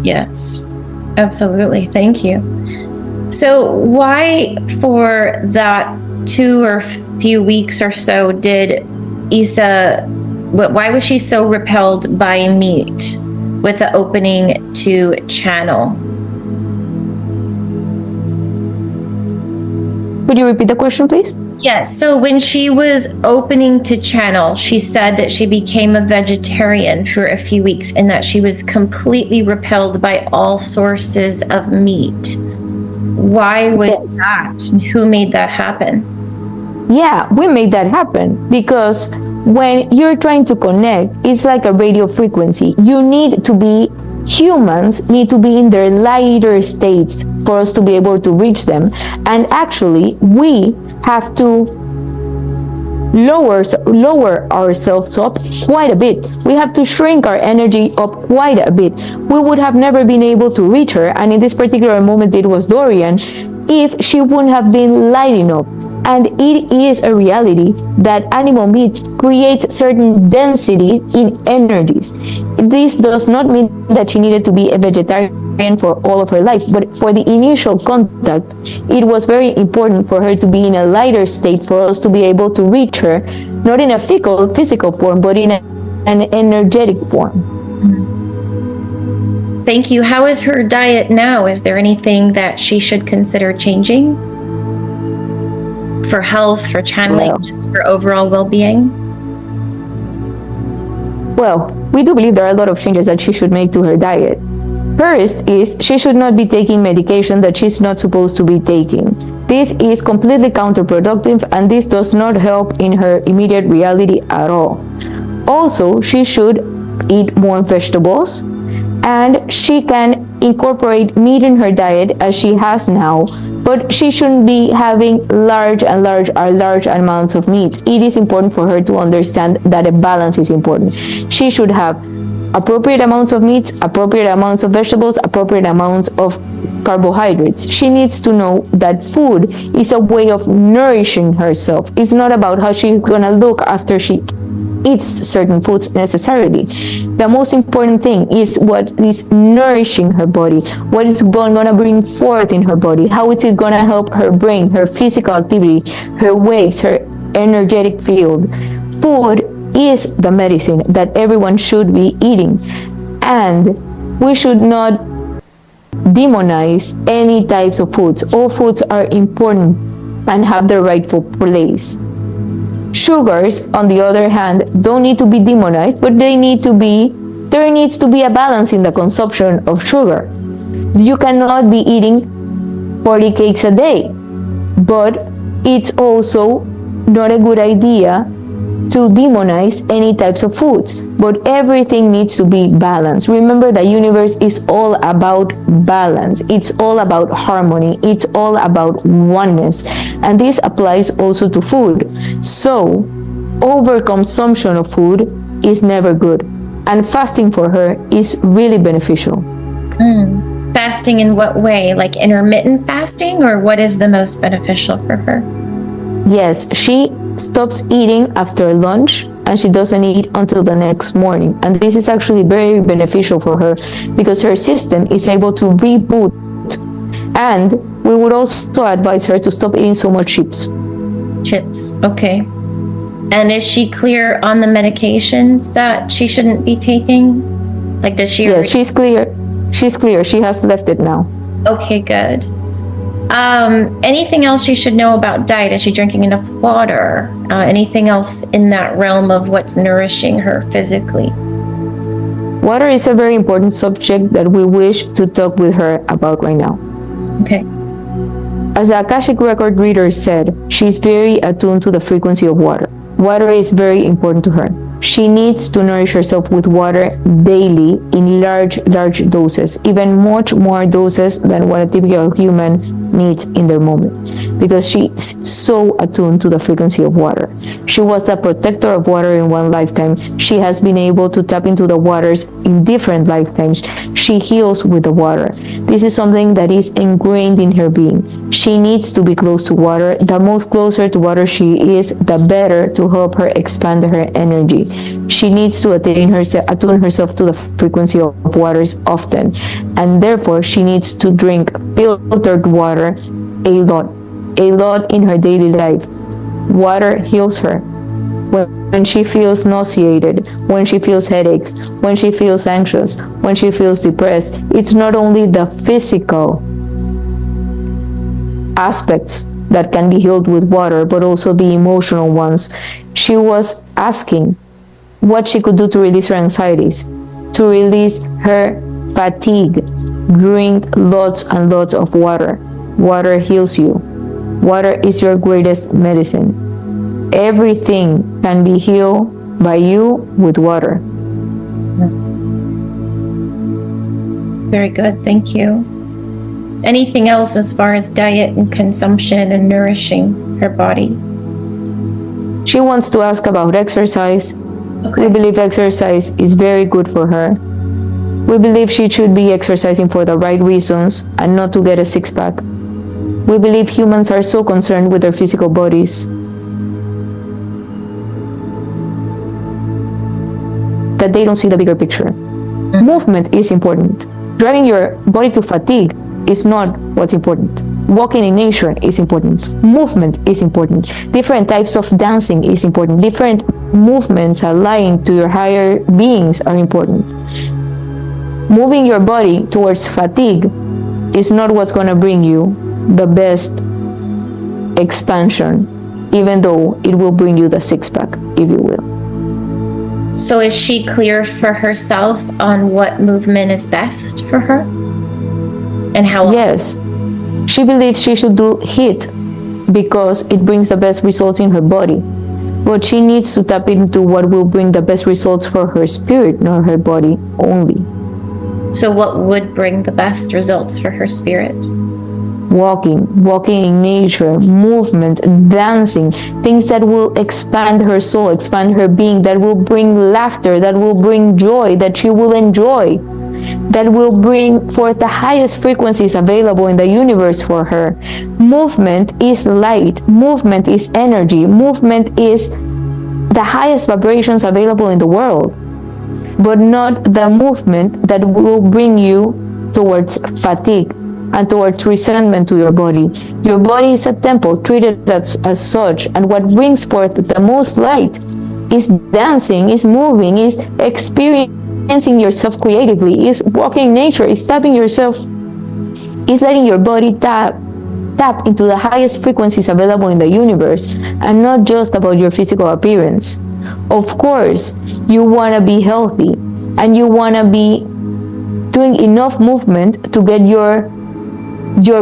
Yes, absolutely. Thank you. So why for that 2 or few weeks or so did Isa, why was she so repelled by meat with the opening to channel? Could you repeat the question, please? Yes. So when she was opening to channel, she said that she became a vegetarian for a few weeks and that she was completely repelled by all sources of meat. Why was that? Who made that happen? Yeah, we made that happen because when you're trying to connect, it's like a radio frequency. Humans need to be in their lighter states for us to be able to reach them. And actually, we have to lower ourselves up quite a bit. We have to shrink our energy up quite a bit. We would have never been able to reach her, and in this particular moment it was Dorian, if she wouldn't have been light enough. And it is a reality that animal meat creates certain density in energies. This does not mean that she needed to be a vegetarian for all of her life, but for the initial contact, it was very important for her to be in a lighter state for us to be able to reach her, not in a physical form, but in an energetic form. Thank you. How is her diet now? Is there anything that she should consider changing? For health, for channeling, just for overall well-being? Well, we do believe there are a lot of changes that she should make to her diet. First is she should not be taking medication that she's not supposed to be taking. This is completely counterproductive and this does not help in her immediate reality at all. Also, she should eat more vegetables and she can incorporate meat in her diet as she has now, but she shouldn't be having large amounts of meat. It is important for her to understand that a balance is important. She should have appropriate amounts of meats, appropriate amounts of vegetables, appropriate amounts of carbohydrates. She needs to know that food is a way of nourishing herself. It's not about how she's gonna look after she eats certain foods necessarily. The most important thing is what is nourishing her body, what is gonna bring forth in her body, how is it gonna help her brain, her physical activity, her waves, her energetic field. Food is the medicine that everyone should be eating, and we should not demonize any types of foods. All foods are important and have their rightful place. Sugars, on the other hand, don't need to be demonized, but there needs to be a balance in the consumption of sugar. You cannot be eating 40 cakes a day, but it's also not a good idea to demonize any types of foods, but everything needs to be balanced. Remember, the universe is all about balance. It's all about harmony. It's all about oneness. And this applies also to food. So, overconsumption of food is never good. And fasting for her is really beneficial. Fasting in what way? Like intermittent fasting, or what is the most beneficial for her? Yes, she stops eating after lunch and she doesn't eat until the next morning. And this is actually very beneficial for her because her system is able to reboot. And we would also advise her to stop eating so much chips. Chips, okay. And is she clear on the medications that she shouldn't be taking? Like, does she? Yes, she's clear. She's clear. She has left it now. Okay, good. Anything else she should know about diet? Is she drinking enough water? Anything else in that realm of what's nourishing her physically? Water is a very important subject that we wish to talk with her about right now. Okay. As the Akashic record reader said, she's very attuned to the frequency of water. Water is very important to her. She needs to nourish herself with water daily in large doses, even much more doses than what a typical human needs in their moment, because she's so attuned to the frequency of water. She was the protector of water in one lifetime. She has been able to tap into the waters in different lifetimes. She heals with the water. This is something that is ingrained in her being. She needs to be close to water. The most closer to water she is, the better to help her expand her energy. She needs to attune herself to the frequency of waters often, and therefore she needs to drink filtered water a lot in her daily life. Water heals her. When she feels nauseated, when she feels headaches, when she feels anxious, when she feels depressed, it's not only the physical aspects that can be healed with water, but also the emotional ones. She was asking what she could do to release her anxieties, to release her fatigue. Drink lots and lots of water. Water heals you. Water is your greatest medicine. Everything can be healed by you with water. Very good, thank you. Anything else as far as diet and consumption and nourishing her body? She wants to ask about exercise. Okay. We believe exercise is very good for her. We believe she should be exercising for the right reasons and not to get a six-pack. We believe humans are so concerned with their physical bodies that they don't see the bigger picture. Movement is important. Driving your body to fatigue is not what's important. Walking in nature is important. Movement is important. Different types of dancing is important. Different movements aligned to your higher beings are important. Moving your body towards fatigue is not what's going to bring you the best expansion, even though it will bring you the six-pack, if you will. So is she clear for herself on what movement is best for her? And how? Yes. She believes she should do HIIT because it brings the best results in her body. But she needs to tap into what will bring the best results for her spirit, not her body only. So what would bring the best results for her spirit? Walking in nature, movement, dancing, things that will expand her soul, expand her being, that will bring laughter, that will bring joy, that she will enjoy, that will bring forth the highest frequencies available in the universe for her. Movement is light, movement is energy, movement is the highest vibrations available in the world, but not the movement that will bring you towards fatigue and towards resentment to your body. Your body is a temple, treated as such, and what brings forth the most light is dancing, is moving, is experiencing yourself creatively, is walking in nature, is tapping yourself, is letting your body tap into the highest frequencies available in the universe, and not just about your physical appearance. Of course, you want to be healthy, and you want to be doing enough movement to get your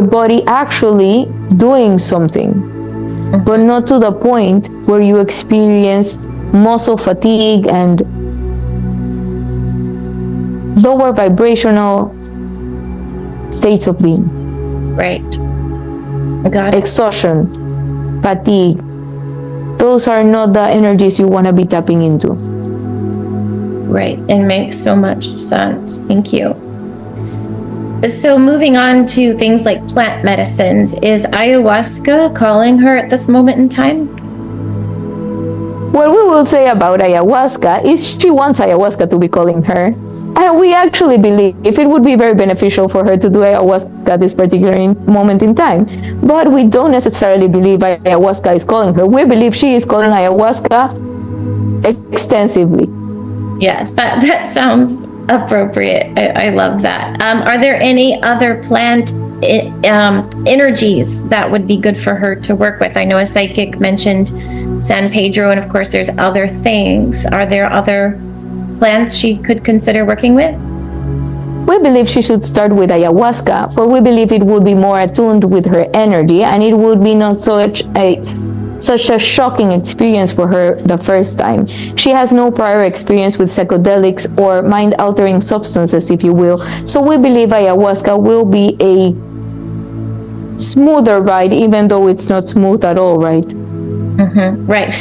body actually doing something, but not to the point where you experience muscle fatigue and lower vibrational states of being. Right. Got it. Exhaustion, fatigue, those are not the energies you want to be tapping into. Right. It makes so much sense. Thank you. So moving on to things like plant medicines, is ayahuasca calling her at this moment in time? What we will say about ayahuasca is she wants ayahuasca to be calling her. And we actually believe it would be very beneficial for her to do ayahuasca at this particular moment in time. But we don't necessarily believe ayahuasca is calling her. We believe she is calling ayahuasca extensively. Yes, that sounds appropriate. I love that. Are there any other plant energies that would be good for her to work with? I know a psychic mentioned San Pedro, and of course there's other things. Are there other plants she could consider working with? We believe she should start with ayahuasca, for we believe it would be more attuned with her energy, and it would be not such a shocking experience for her the first time. She has no prior experience with psychedelics or mind-altering substances, if you will. So we believe ayahuasca will be a smoother ride, even though it's not smooth at all, right? Mm-hmm. Right.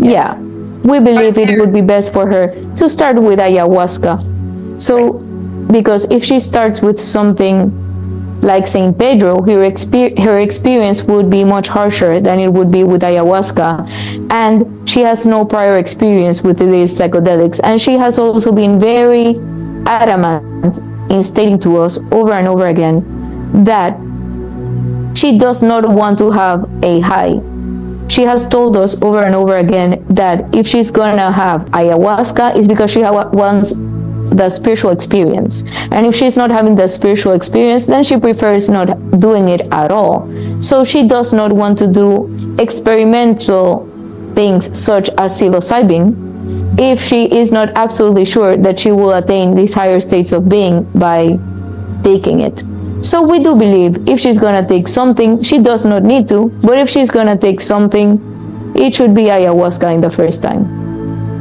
Yeah. We believe it would be best for her to start with ayahuasca. So, because if she starts with something like St. Pedro, her experience would be much harsher than it would be with ayahuasca. And she has no prior experience with these psychedelics. And she has also been very adamant in stating to us over and over again that she does not want to have a high. She has told us over and over again that if she's gonna have ayahuasca, it's because she wants the spiritual experience. And if she's not having the spiritual experience, then she prefers not doing it at all. So she does not want to do experimental things such as psilocybin if she is not absolutely sure that she will attain these higher states of being by taking it. So we do believe if she's gonna take something, she does not need to, but if she's gonna take something, it should be ayahuasca in the first time.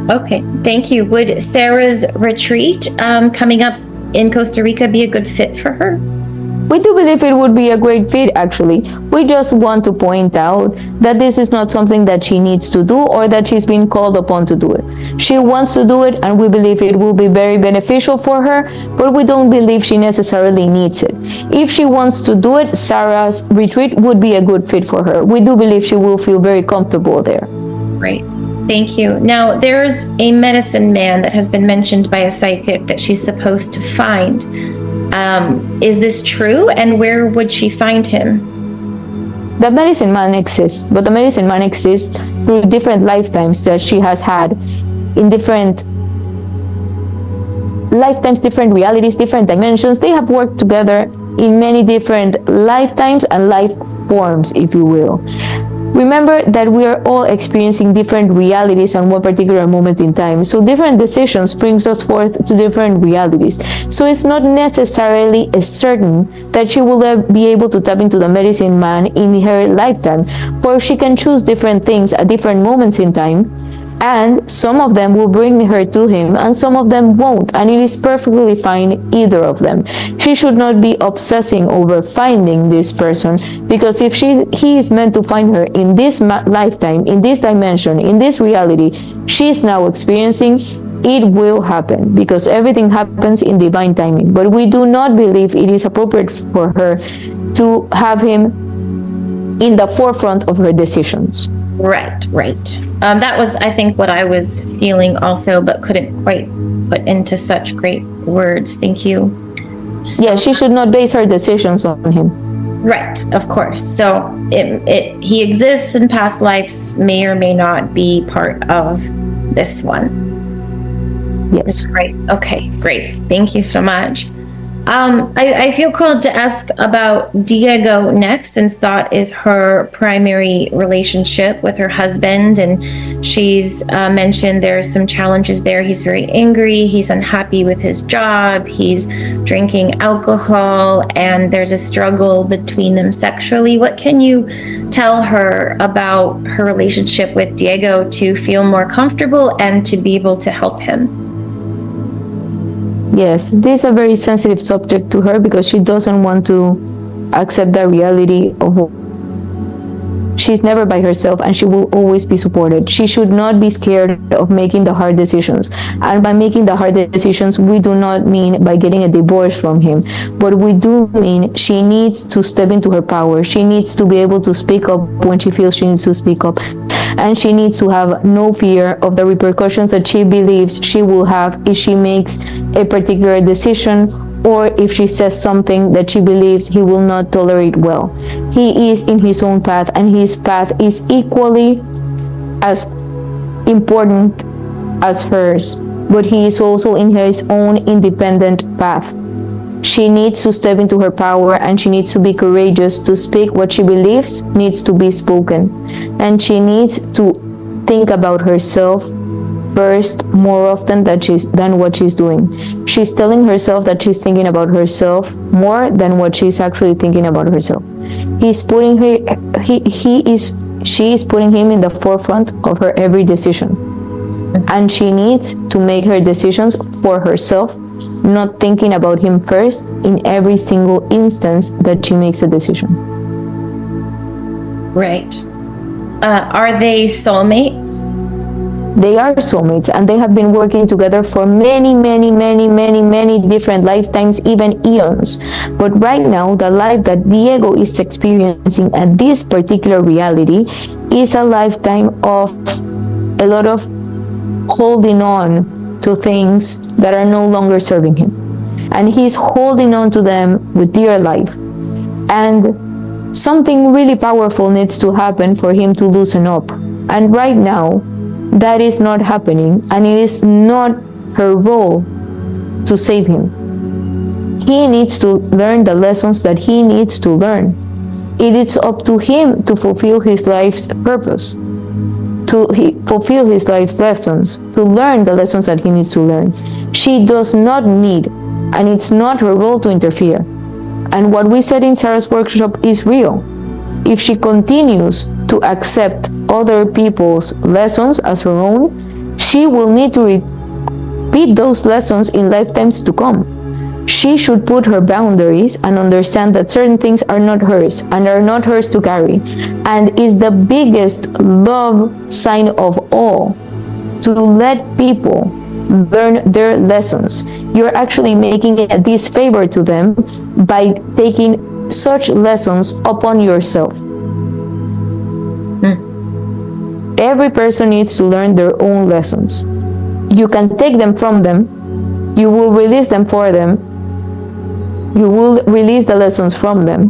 Okay, thank you. Would Sarah's retreat coming up in Costa Rica be a good fit for her? We do believe it would be a great fit, actually. We just want to point out that this is not something that she needs to do or that she's been called upon to do it. She wants to do it, and we believe it will be very beneficial for her, but we don't believe she necessarily needs it. If she wants to do it, Sarah's retreat would be a good fit for her. We do believe she will feel very comfortable there. Great. Thank you. Now, there's a medicine man that has been mentioned by a psychic that she's supposed to find. Is this true? And where would she find him? The medicine man exists, but the medicine man exists through different lifetimes that she has had in different lifetimes, different realities, different dimensions. They have worked together in many different lifetimes and life forms, if you will. Remember that we are all experiencing different realities at one particular moment in time. So different decisions brings us forth to different realities. So it's not necessarily certain that she will be able to tap into the medicine man in her lifetime, for she can choose different things at different moments in time. And some of them will bring her to him, and some of them won't, and it is perfectly fine, either of them. She should not be obsessing over finding this person, because if he is meant to find her in this lifetime, in this dimension, in this reality she is now experiencing, it will happen, because everything happens in divine timing. But we do not believe it is appropriate for her to have him in the forefront of her decisions. Right. That was, I think, what I was feeling also, but couldn't quite put into such great words. Thank you. Yeah, she should not base her decisions on him. Right, of course. So he exists in past lives, may or may not be part of this one. Yes. Right. Okay, great. Thank you so much. I feel called to ask about Diego next, since that is her primary relationship with her husband, and she's mentioned there's some challenges there. He's very angry, he's unhappy with his job, he's drinking alcohol, and there's a struggle between them sexually. What can you tell her about her relationship with Diego to feel more comfortable and to be able to help him? Yes, this is a very sensitive subject to her, because she doesn't want to accept the reality of she's never by herself, and she will always be supported. She should not be scared of making the hard decisions. And by making the hard decisions, we do not mean by getting a divorce from him, but we do mean she needs to step into her power. She needs to be able to speak up when she feels she needs to speak up. And she needs to have no fear of the repercussions that she believes she will have if she makes a particular decision, or if she says something that she believes he will not tolerate well. He is in his own path, and his path is equally as important as hers, but he is also in his own independent path. She needs to step into her power, and she needs to be courageous to speak what she believes needs to be spoken. And she needs to think about herself first more often than what she's doing. She's telling herself that she's thinking about herself more than what she's actually thinking about herself. She is putting him in the forefront of her every decision. And she needs to make her decisions for herself, not thinking about him first in every single instance that she makes a decision. Right. Are they soulmates? They are soulmates, and they have been working together for many different lifetimes, even eons. But right now, the life that Diego is experiencing at this particular reality is a lifetime of a lot of holding on to things that are no longer serving him. And he's holding on to them with dear life. And something really powerful needs to happen for him to loosen up. And right now, that is not happening, and it is not her role to save him. He needs to learn the lessons that he needs to learn. It is up to him to fulfill his life's purpose, to fulfill his life's lessons, to learn the lessons that he needs to learn. She does not need, and it's not her role to interfere. And what we said in Sarah's workshop is real. If she continues to accept other people's lessons as her own, she will need to repeat those lessons in lifetimes to come. She should put her boundaries and understand that certain things are not hers and are not hers to carry, and is the biggest love sign of all to let people learn their lessons. You're actually making a disfavor to them by taking such lessons upon yourself. Every person needs to learn their own lessons. You can take them from them, you will release them for them, you will release the lessons from them,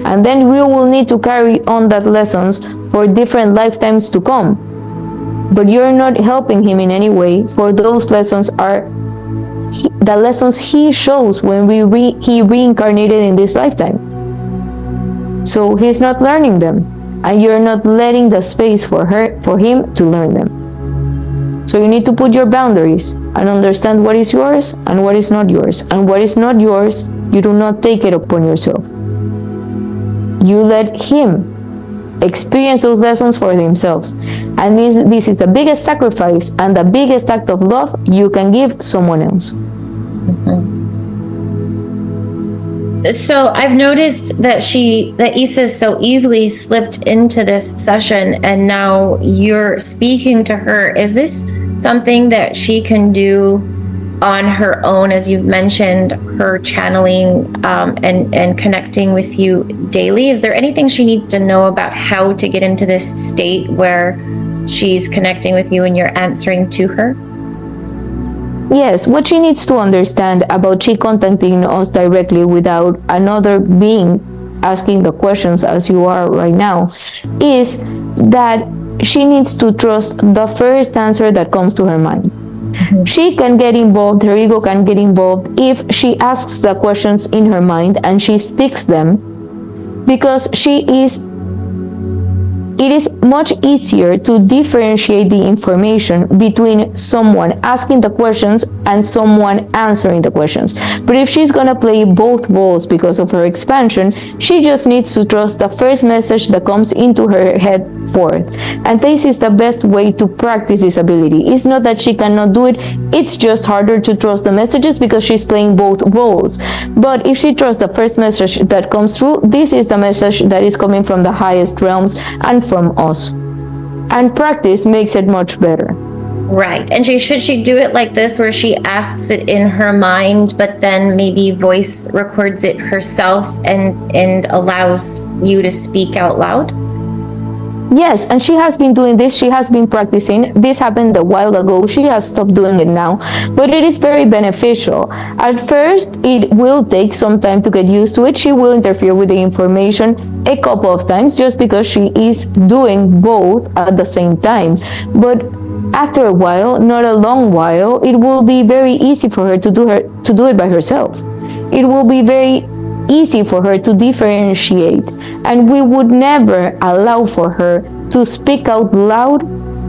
and then we will need to carry on that lessons for different lifetimes to come. But you're not helping him in any way, for those lessons are the lessons he shows when he reincarnated in this lifetime. So he's not learning them, and you're not letting the space for him to learn them. So you need to put your boundaries and understand what is yours and what is not yours. And what is not yours, you do not take it upon yourself. You let him experience those lessons for themselves. And this is the biggest sacrifice and the biggest act of love you can give someone else. So I've noticed that Issa's so easily slipped into this session, and now you're speaking to her. Is this something that she can do on her own, as you've mentioned, her channeling and connecting with you daily? Is there anything she needs to know about how to get into this state where she's connecting with you and you're answering to her? Yes, what she needs to understand about she contacting us directly without another being asking the questions as you are right now is that she needs to trust the first answer that comes to her mind. She can get involved, her ego can get involved if she asks the questions in her mind and she speaks them, because it is much easier to differentiate the information between someone asking the questions and someone answering the questions. But if she's gonna play both roles because of her expansion, she just needs to trust the first message that comes into her head forth. And this is the best way to practice this ability. It's not that she cannot do it, it's just harder to trust the messages because she's playing both roles. But if she trusts the first message that comes through, this is the message that is coming from the highest realms and from us. And practice makes it much better. Right. And should she do it like this, where she asks it in her mind, but then maybe voice records it herself and allows you to speak out loud? Yes, and she has been doing this. She has been practicing. This happened a while ago. She has stopped doing it now, but it is very beneficial. At first, it will take some time to get used to it. She will interfere with the information a couple of times just because she is doing both at the same time. But after a while, not a long while, it will be very easy for her to do it by herself. it will be very easy for her to differentiate, and we would never allow for her to speak out loud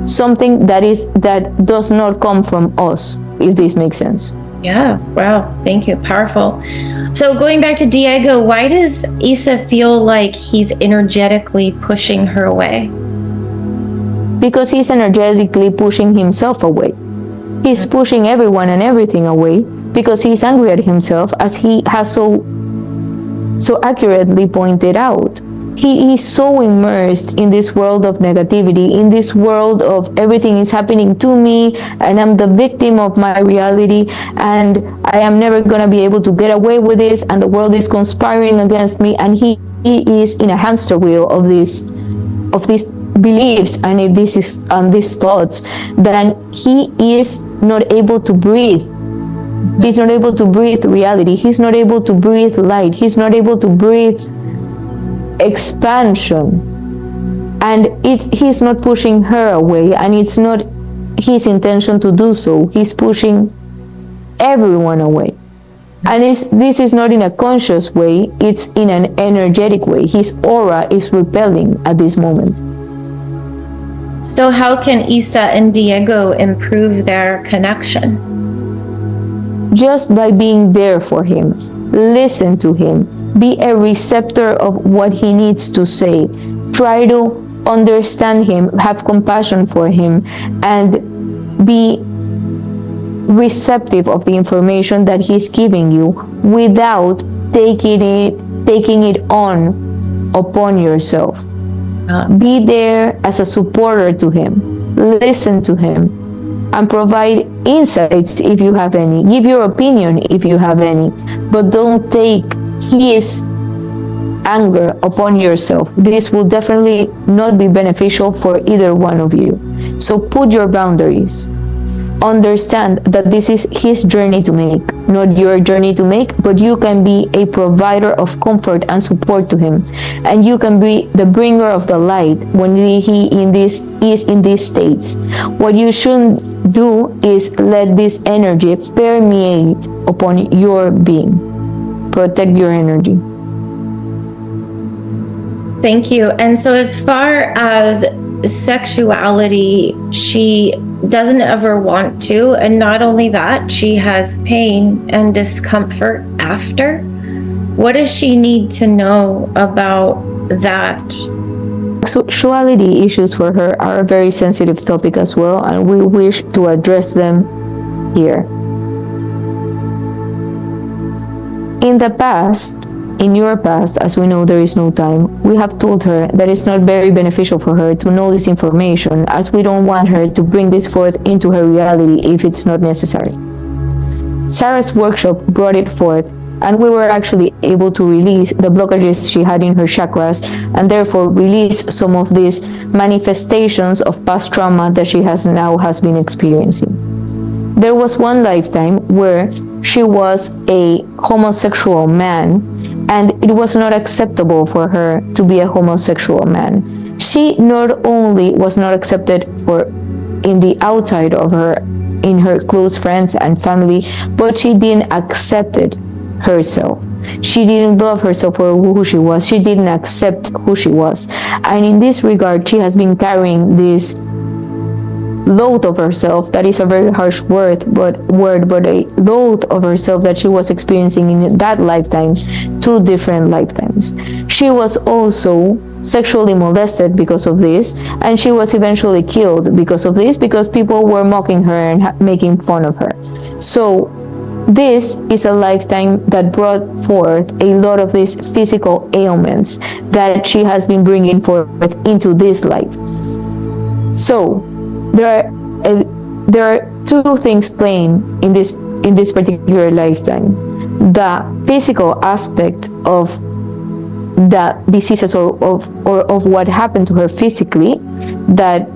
something that does not come from us, if this makes sense. Yeah, wow, thank you, powerful. So going back to Diego, why does Isa feel like he's energetically pushing her away? Because he's energetically pushing himself away. He's pushing everyone and everything away because he's angry at himself, as he has so accurately pointed out. He is so immersed in this world of negativity, in this world of everything is happening to me and I'm the victim of my reality and I am never going to be able to get away with this and the world is conspiring against me, and he is in a hamster wheel of these beliefs and these thoughts, that he is not able to breathe. He's not able to breathe reality. He's not able to breathe light. He's not able to breathe expansion. And he's not pushing her away, and it's not his intention to do so. He's pushing everyone away. And this is not in a conscious way, it's in an energetic way. His aura is repelling at this moment. So how can Isa and Diego improve their connection? Just by being there for him, listen to him, be a receptor of what he needs to say, try to understand him, have compassion for him, and be receptive of the information that he's giving you without taking it on upon yourself. Be there as a supporter to him, listen to him, and provide insights if you have any. Give your opinion if you have any, but don't take his anger upon yourself. This will definitely not be beneficial for either one of you. So put your boundaries. Understand that this is his journey to make, not your journey to make, but you can be a provider of comfort and support to him, and you can be the bringer of the light when he is in these states. What you shouldn't do is let this energy permeate upon your being. Protect your energy. Thank you. And so as far as sexuality, she doesn't ever want to, and not only that, she has pain and discomfort after. What does she need to know about that? Sexuality issues for her are a very sensitive topic as well, and we wish to address them here. In the past, in your past, as we know there is no time, we have told her that it's not very beneficial for her to know this information, as we don't want her to bring this forth into her reality if it's not necessary. Sarah's workshop brought it forth, and we were actually able to release the blockages she had in her chakras, and therefore release some of these manifestations of past trauma that she has been experiencing. There was one lifetime where she was a homosexual man, and it was not acceptable for her to be a homosexual man. She not only was not accepted in the outside of her, in her close friends and family, but she didn't accept it herself. She didn't love herself for who she was. She didn't accept who she was. And in this regard, she has been carrying this loath of herself, that is a very harsh word, but a loath of herself that she was experiencing in that lifetime, 2 different lifetimes. She was also sexually molested because of this, and she was eventually killed because of this, because people were mocking her and making fun of her. So this is a lifetime that brought forth a lot of these physical ailments that she has been bringing forth into this life. So there are 2 things playing in this particular lifetime: the physical aspect of the diseases or of what happened to her physically, that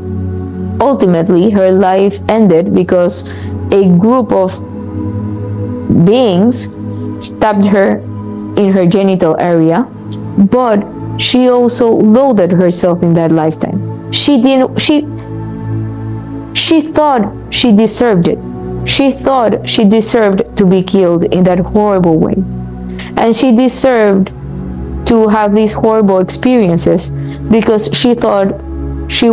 ultimately her life ended because a group of beings stabbed her in her genital area. But she also loathed herself in that lifetime. She thought she deserved it. She thought she deserved to be killed in that horrible way. and she deserved to have these horrible experiences because she thought she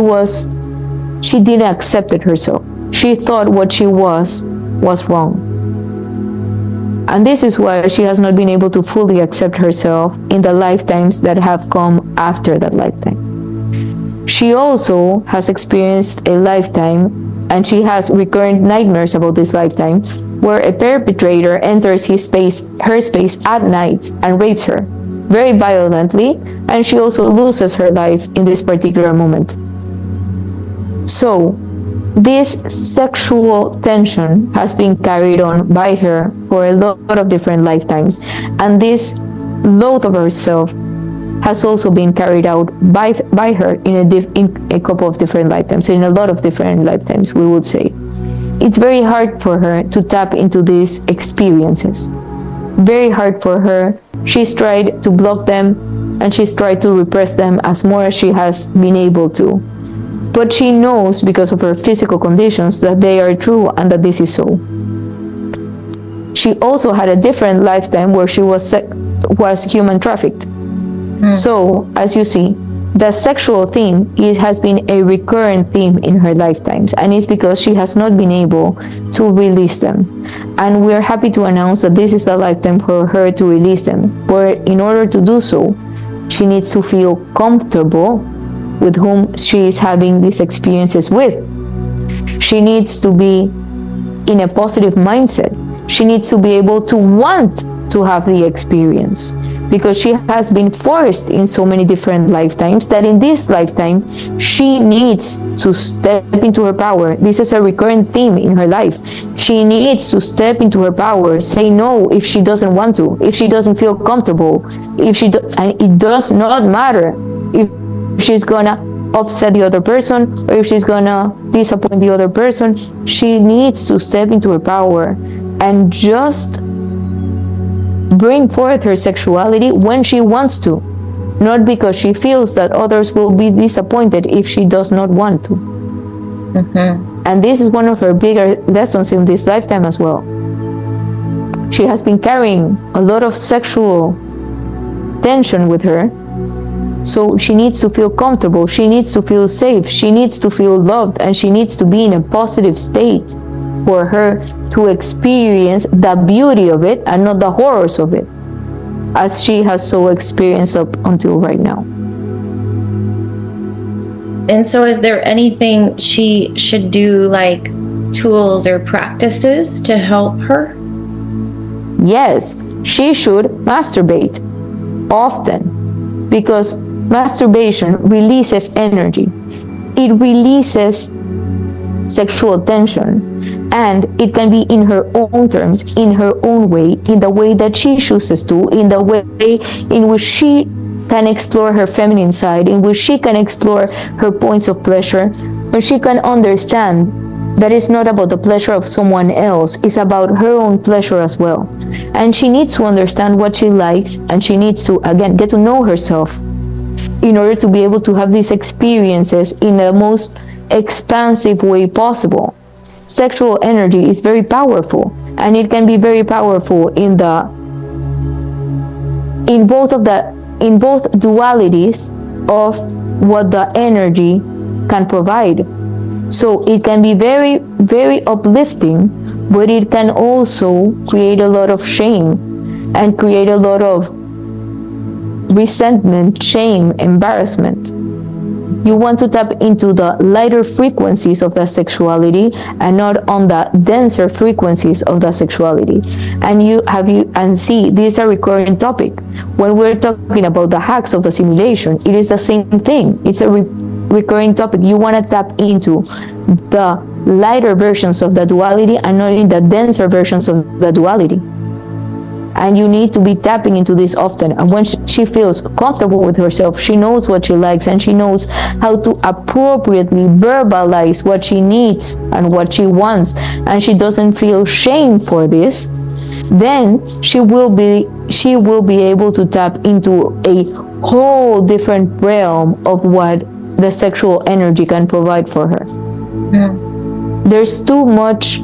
didn't accept it herself. She thought what she was wrong. And this is why she has not been able to fully accept herself in the lifetimes that have come after that lifetime. She also has experienced a lifetime, and she has recurrent nightmares about this lifetime, where a perpetrator enters her space at night and rapes her very violently, and she also loses her life in this particular moment. So, this sexual tension has been carried on by her for a lot of different lifetimes, and this loath of herself has also been carried out by her in a couple of different lifetimes, in a lot of different lifetimes, we would say. It's very hard for her to tap into these experiences. Very hard for her. She's tried to block them, and she's tried to repress them as more as she has been able to. But she knows, because of her physical conditions, that they are true and that this is so. She also had a different lifetime where she was human trafficked. So, as you see, the sexual theme has been a recurrent theme in her lifetimes, and it's because she has not been able to release them. And we're happy to announce that this is the lifetime for her to release them. But in order to do so, she needs to feel comfortable with whom she is having these experiences with. She needs to be in a positive mindset. She needs to be able to want to have the experience, because she has been forced in so many different lifetimes that in this lifetime she needs to step into her power. This is a recurrent theme in her life. She needs to step into her power, say no if she doesn't want to, if she doesn't feel comfortable, and it does not matter if she's gonna upset the other person or if she's gonna disappoint the other person. She needs to step into her power and just bring forth her sexuality when she wants to, not because she feels that others will be disappointed if she does not want to. And this is one of her bigger lessons in this lifetime as well. She has been carrying a lot of sexual tension with her, so she needs to feel comfortable, she needs to feel safe, she needs to feel loved, and she needs to be in a positive state for her to experience the beauty of it and not the horrors of it, as she has so experienced up until right now. And so is there anything she should do, like tools or practices to help her? Yes, she should masturbate often, because masturbation releases energy. It releases sexual tension, and it can be in her own terms, in her own way, in the way that she chooses to, in the way in which she can explore her feminine side, in which she can explore her points of pleasure, where she can understand that it's not about the pleasure of someone else, it's about her own pleasure as well. And she needs to understand what she likes, and she needs to, again, get to know herself in order to be able to have these experiences in the most expansive way possible. Sexual energy is very powerful, and it can be very powerful in both dualities of what the energy can provide. So it can be very, very uplifting, but it can also create a lot of shame and create a lot of resentment, shame, embarrassment. You want to tap into the lighter frequencies of the sexuality and not on the denser frequencies of the sexuality. And see, this is a recurring topic. When we're talking about the hacks of the simulation, it is the same thing. It's a recurring topic. You want to tap into the lighter versions of the duality and not in the denser versions of the duality. And you need to be tapping into this often. And when she feels comfortable with herself, she knows what she likes, and she knows how to appropriately verbalize what she needs and what she wants, and she doesn't feel shame for this, then she will be able to tap into a whole different realm of what the sexual energy can provide for her. There's too much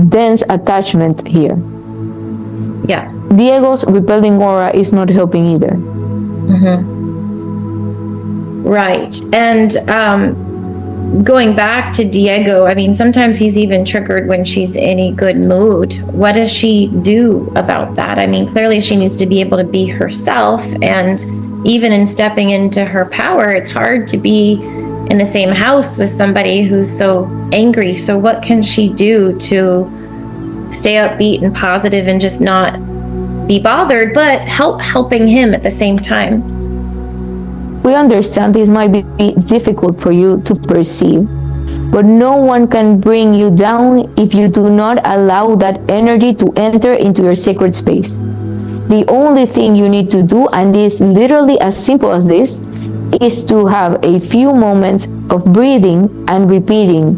dense attachment here. Yeah. Diego's repelling aura is not helping either. Right. And going back to Diego, I mean, sometimes he's even triggered when she's in a good mood. What does she do about that? I mean, clearly she needs to be able to be herself. And even in stepping into her power, it's hard to be in the same house with somebody who's so angry. So what can she do to stay upbeat and positive and just not be bothered, but helping him at the same time? We understand this might be difficult for you to perceive, but no one can bring you down if you do not allow that energy to enter into your sacred space. The only thing you need to do, and it's literally as simple as this, is to have a few moments of breathing and repeating,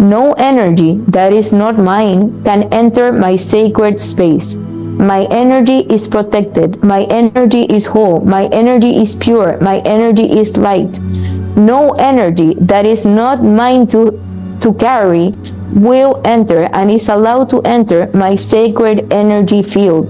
"No energy that is not mine can enter my sacred space. My energy is protected. My energy is whole. My energy is pure. My energy is light. No energy that is not mine to carry will enter and is allowed to enter my sacred energy field."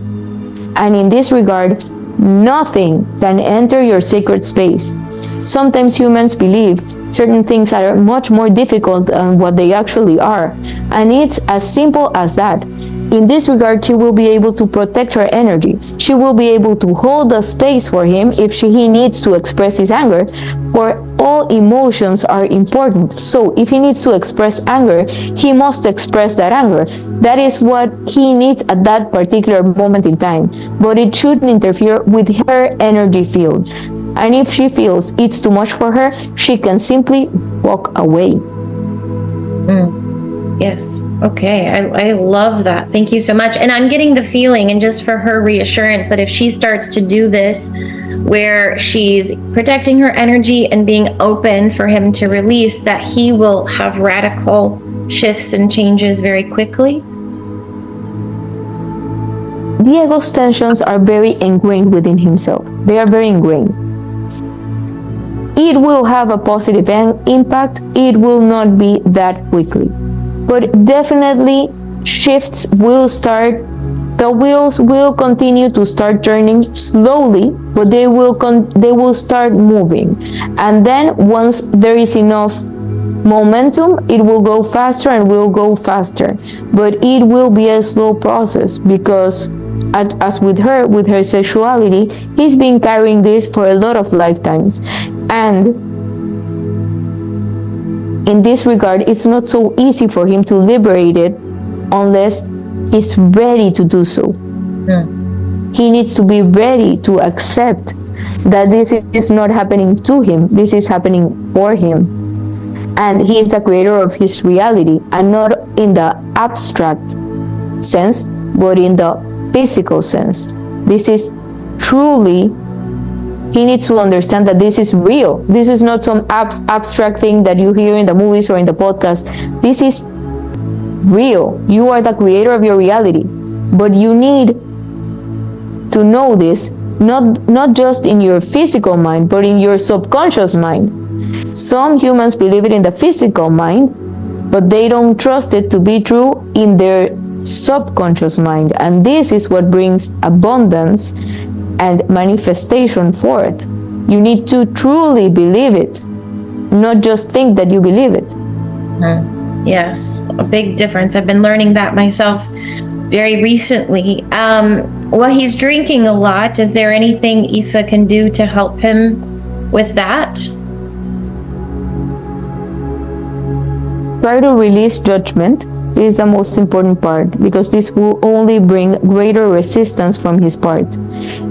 And in this regard, nothing can enter your sacred space. Sometimes humans believe certain things are much more difficult than what they actually are. And it's as simple as that. In this regard, she will be able to protect her energy. She will be able to hold the space for him if he needs to express his anger, for all emotions are important. So if he needs to express anger, he must express that anger. That is what he needs at that particular moment in time. But it shouldn't interfere with her energy field. And if she feels it's too much for her, she can simply walk away. Yes. Okay. I love that. Thank you so much. And I'm getting the feeling, and just for her reassurance, that if she starts to do this, where she's protecting her energy and being open for him to release, that he will have radical shifts and changes very quickly. Diego's tensions are very ingrained within himself. They are very ingrained. It will have a positive impact. It will not be that quickly. But definitely shifts will start. The wheels will continue to start turning slowly, but they will start moving. And then once there is enough momentum, it will go faster and will go faster. But it will be a slow process because, as with her sexuality, he's been carrying this for a lot of lifetimes. And in this regard, it's not so easy for him to liberate it unless he's ready to do so. He needs to be ready to accept that this is not happening to him, this is happening for him. And he is the creator of his reality, and not in the abstract sense, but in the physical sense. This is truly, he needs to understand that this is real. This is not some abstract thing that you hear in the movies or in the podcast. This is real. You are the creator of your reality. But you need to know this, not just in your physical mind, but in your subconscious mind. Some humans believe it in the physical mind, but they don't trust it to be true in their subconscious mind. And this is what brings abundance and manifestation for it. You need to truly believe it, not just think that you believe it. Yes, a big difference. I've been learning that myself very recently. Well, he's drinking a lot. Is there anything Isa can do to help him with that? Try to release judgment. This is the most important part, because this will only bring greater resistance from his part.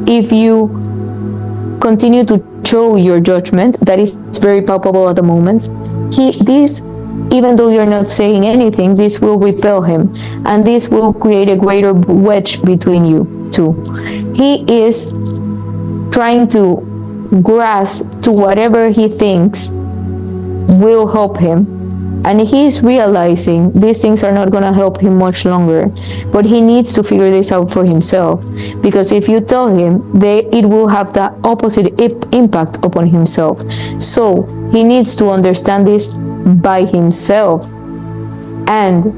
If you continue to show your judgment, that is very palpable at the moment, even though you're not saying anything, this will repel him, and this will create a greater wedge between you two. He is trying to grasp to whatever he thinks will help him. And he's realizing these things are not going to help him much longer. But he needs to figure this out for himself. Because if you tell him, it will have the opposite impact upon himself. So he needs to understand this by himself. And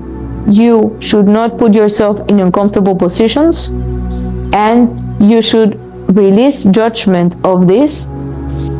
you should not put yourself in uncomfortable positions, and you should release judgment of this.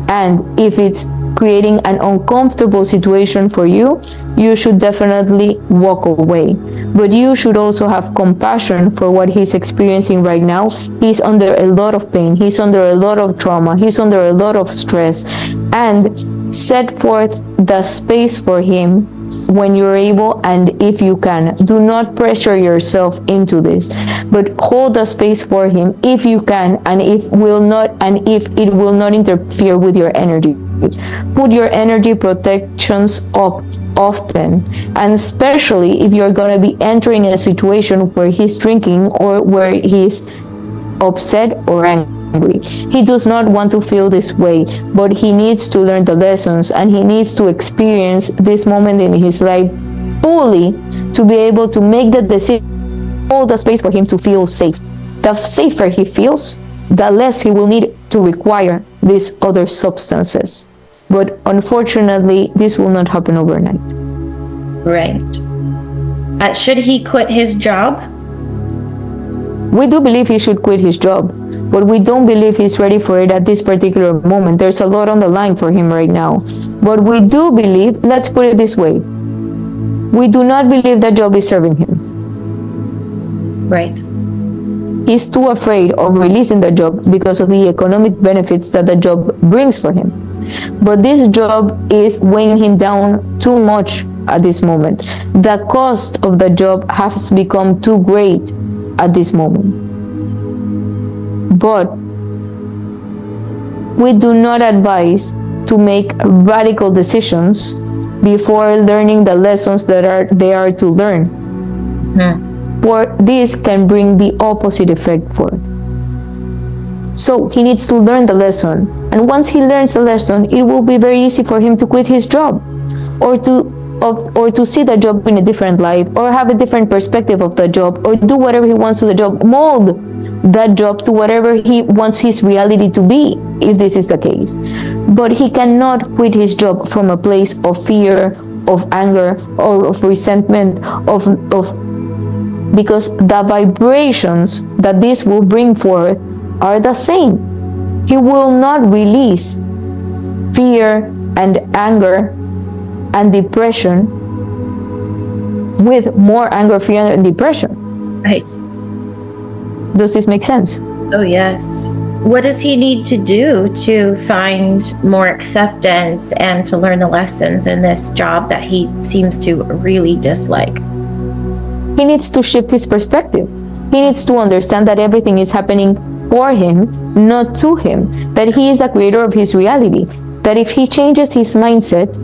And if it's creating an uncomfortable situation for you, you should definitely walk away. But you should also have compassion for what he's experiencing right now. He's under a lot of pain, he's under a lot of trauma, he's under a lot of stress, and set forth the space for him when you're able, and if you can. Do not pressure yourself into this, but hold the space for him if you can, and if it will not interfere with your energy. Put your energy protections up often, and especially if you're going to be entering a situation where he's drinking or where he's upset or angry. He does not want to feel this way, but he needs to learn the lessons, and he needs to experience this moment in his life fully to be able to make the decision. Hold the space for him to feel safe. The safer he feels, the less he will need to require these other substances. But unfortunately, this will not happen overnight. Right. Should he quit his job? We do believe he should quit his job, but we don't believe he's ready for it at this particular moment. There's a lot on the line for him right now. But we do believe, let's put it this way, we do not believe that job is serving him. Right. He's too afraid of releasing the job because of the economic benefits that the job brings for him. But this job is weighing him down too much at this moment. The cost of the job has become too great at this moment. But we do not advise to make radical decisions before learning the lessons that they are to learn. For this can bring the opposite effect for it. So he needs to learn the lesson, and once he learns the lesson, it will be very easy for him to quit his job, or to see the job in a different light, or have a different perspective of the job, or do whatever he wants to the job, mold that job to whatever he wants his reality to be, if this is the case. But he cannot quit his job from a place of fear, of anger, or of resentment, because the vibrations that this will bring forth are the same. He will not release fear and anger and depression with more anger, fear, and depression. Right. Does this make sense? Oh, yes. What does he need to do to find more acceptance and to learn the lessons in this job that he seems to really dislike? He needs to shift his perspective. He needs to understand that everything is happening for him, not to him. That he is the creator of his reality. That if he changes his mindset,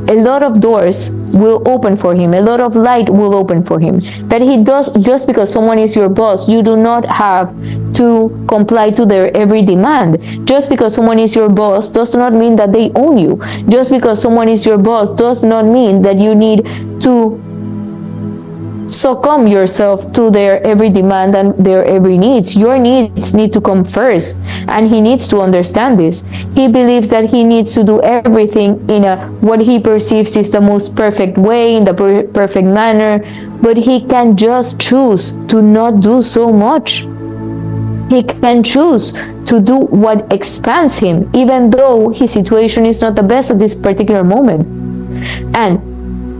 a lot of doors will open for him. A lot of light will open for him. That he does, just because someone is your boss, you do not have to comply to their every demand. Just because someone is your boss does not mean that they own you. Just because someone is your boss does not mean that you need to succumb yourself to their every demand and their every needs. Your needs need to come first, and he needs to understand this. He believes that he needs to do everything in what he perceives is the most perfect way, in the perfect manner, but he can just choose to not do so much. He can choose to do what expands him, even though his situation is not the best at this particular moment. And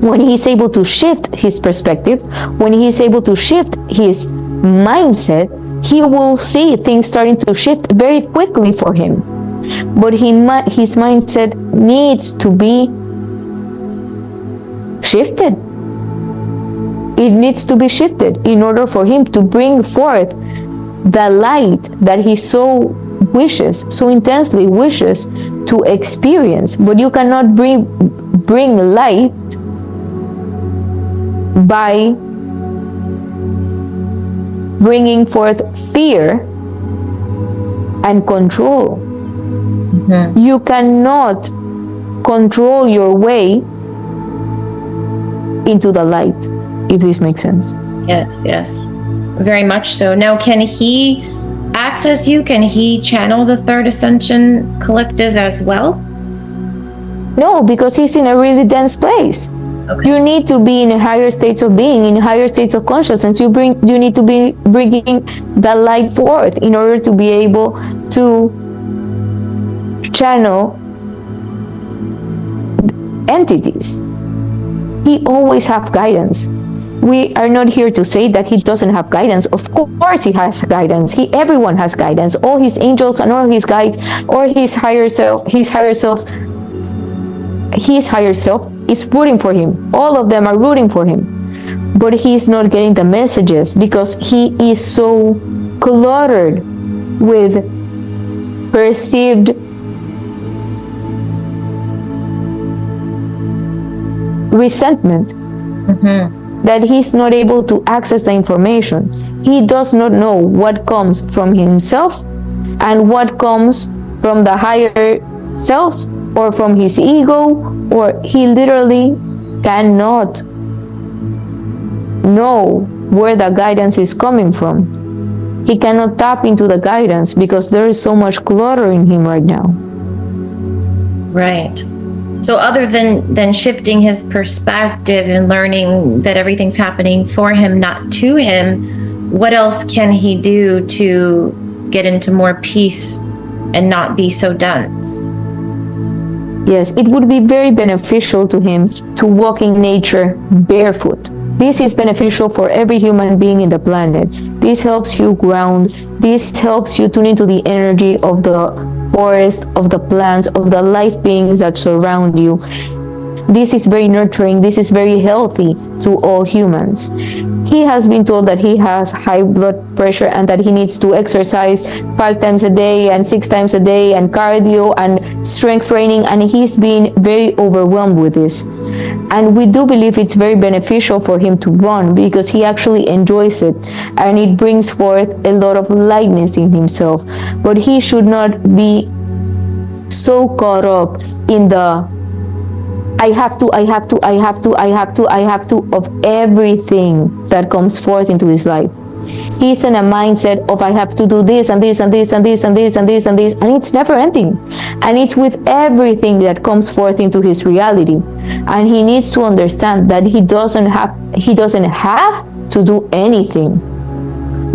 when he's able to shift his perspective, when he's able to shift his mindset, he will see things starting to shift very quickly for him. But his mindset needs to be shifted. It needs to be shifted in order for him to bring forth the light that he so intensely wishes to experience. But you cannot bring light by bringing forth fear and control. You cannot control your way into the light, if this makes sense. Yes, very much so. Now, can he access you? Can he channel the Third Ascension Collective as well? No, because he's in a really dense place. Okay. You need to be in higher states of being, in higher states of consciousness. You need to be bringing that light forth in order to be able to channel entities. He always have guidance. We are not here to say that he doesn't have guidance. Of course he has guidance. Everyone has guidance. All his angels and all his guides, or his higher self is rooting for him. All of them are rooting for him. But he is not getting the messages because he is so cluttered with perceived resentment, that he's not able to access the information. He does not know what comes from himself and what comes from the higher selves or from his ego, or he literally cannot know where the guidance is coming from. He cannot tap into the guidance because there is so much clutter in him right now. Right. So other than shifting his perspective and learning that everything's happening for him, not to him, what else can he do to get into more peace and not be so dense? Yes, it would be very beneficial to him to walk in nature barefoot. This is beneficial for every human being in the planet. This helps you ground. This helps you tune into the energy of the forest, of the plants, of the life beings that surround you. This is very nurturing. This is very healthy to all humans. He has been told that he has high blood pressure and that he needs to exercise 5 times a day and 6 times a day and cardio and strength training, and he's been very overwhelmed with this. And we do believe it's very beneficial for him to run because he actually enjoys it and it brings forth a lot of lightness in himself. But he should not be so caught up in the I have to of everything that comes forth into his life. He's in a mindset of I have to do this and this and this and this and this and this and this, and it's never ending. And it's with everything that comes forth into his reality. And he needs to understand that he doesn't have to do anything.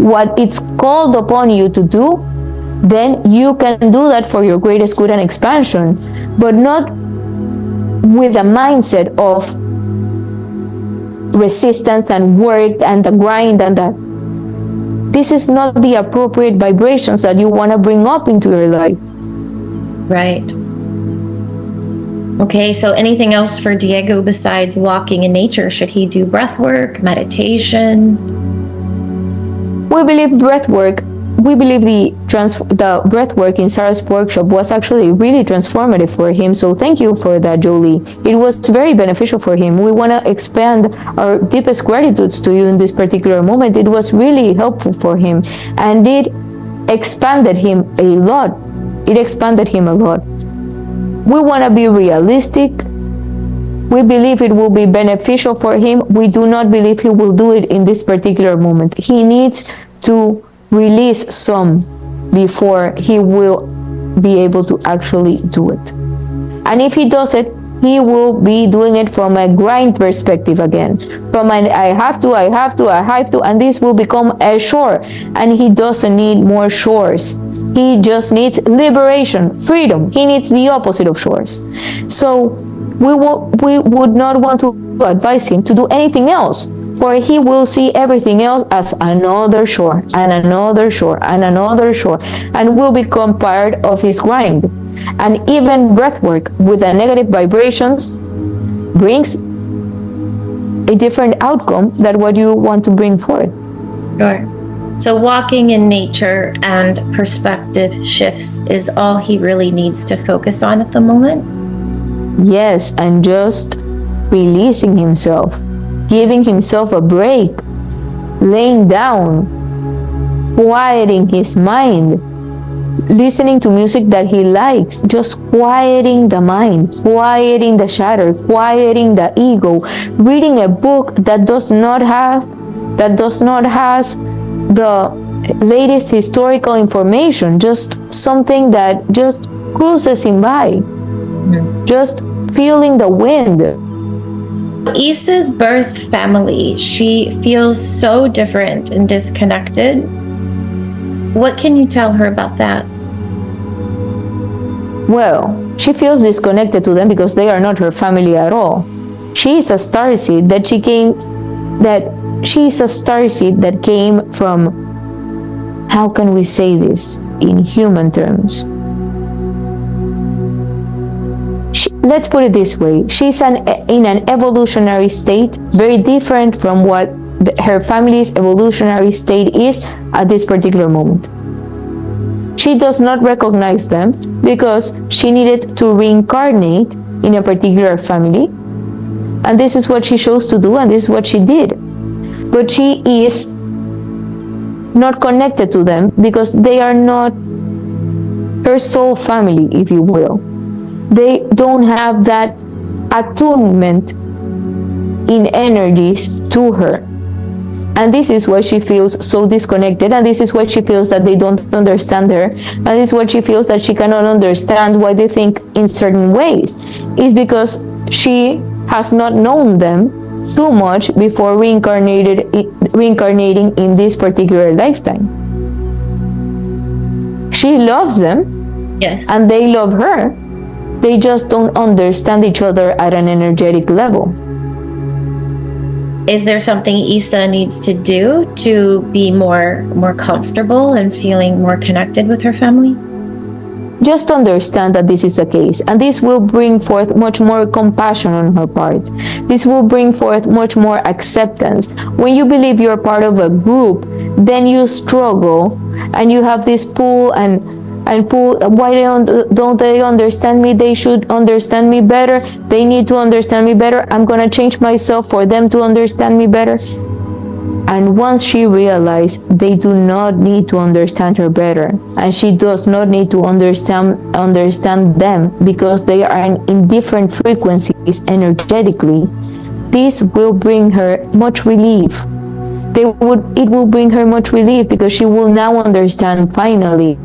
What it's called upon you to do, then you can do that for your greatest good and expansion, but not with a mindset of resistance and work and the grind and that. This is not the appropriate vibrations that you want to bring up into your life. Right. Okay, so anything else for Diego besides walking in nature? Should he do breath work, meditation? We believe breath work. We believe the breath work in Sarah's workshop was actually really transformative for him. So thank you for that, Jolie. It was very beneficial for him. We want to expand our deepest gratitudes to you in this particular moment. It was really helpful for him, and it expanded him a lot. It expanded him a lot. We want to be realistic. We believe it will be beneficial for him. We do not believe he will do it in this particular moment. He needs to release some before he will be able to actually do it. And if he does it, he will be doing it from a grind perspective again. From an I have to, and this will become a chore. And he doesn't need more chores. He just needs liberation, freedom. He needs the opposite of chores. So we would not want to advise him to do anything else, for he will see everything else as another chore and another chore and another chore, and will become part of his grind. And even breath work with the negative vibrations brings a different outcome than what you want to bring forth. Sure. So walking in nature and perspective shifts is all he really needs to focus on at the moment? Yes, and just releasing himself, giving himself a break, laying down, quieting his mind, listening to music that he likes, just quieting the mind, quieting the shadow, quieting the ego, reading a book that does not have the latest historical information, just something that just cruises him by, just feeling the wind, Issa's birth family, she feels so different and disconnected. What can you tell her about that? Well, she feels disconnected to them because they are not her family at all. She is a starseed that came from, how can we say this in human terms? Let's put it this way. She's in an evolutionary state very different from what her family's evolutionary state is at this particular moment. She does not recognize them because she needed to reincarnate in a particular family. And this is what she chose to do, and this is what she did. But she is not connected to them because they are not her soul family, if you will. They don't have that attunement in energies to her. And this is why she feels so disconnected, and this is why she feels that they don't understand her, and this is why she feels that she cannot understand why they think in certain ways. It's because she has not known them too much before reincarnating in this particular lifetime. She loves them, yes, and they love her. They just don't understand each other at an energetic level. Is there something Issa needs to do to be more comfortable and feeling more connected with her family? Just understand that this is the case, and this will bring forth much more compassion on her part. This will bring forth much more acceptance. When you believe you're part of a group, then you struggle and you have this pull and pull. Why don't they understand me? They should understand me better. They need to understand me better. I'm gonna change myself for them to understand me better. And once she realized they do not need to understand her better, and she does not need to understand them because they are in different frequencies energetically, this will bring her much relief. It will bring her much relief because she will now understand finally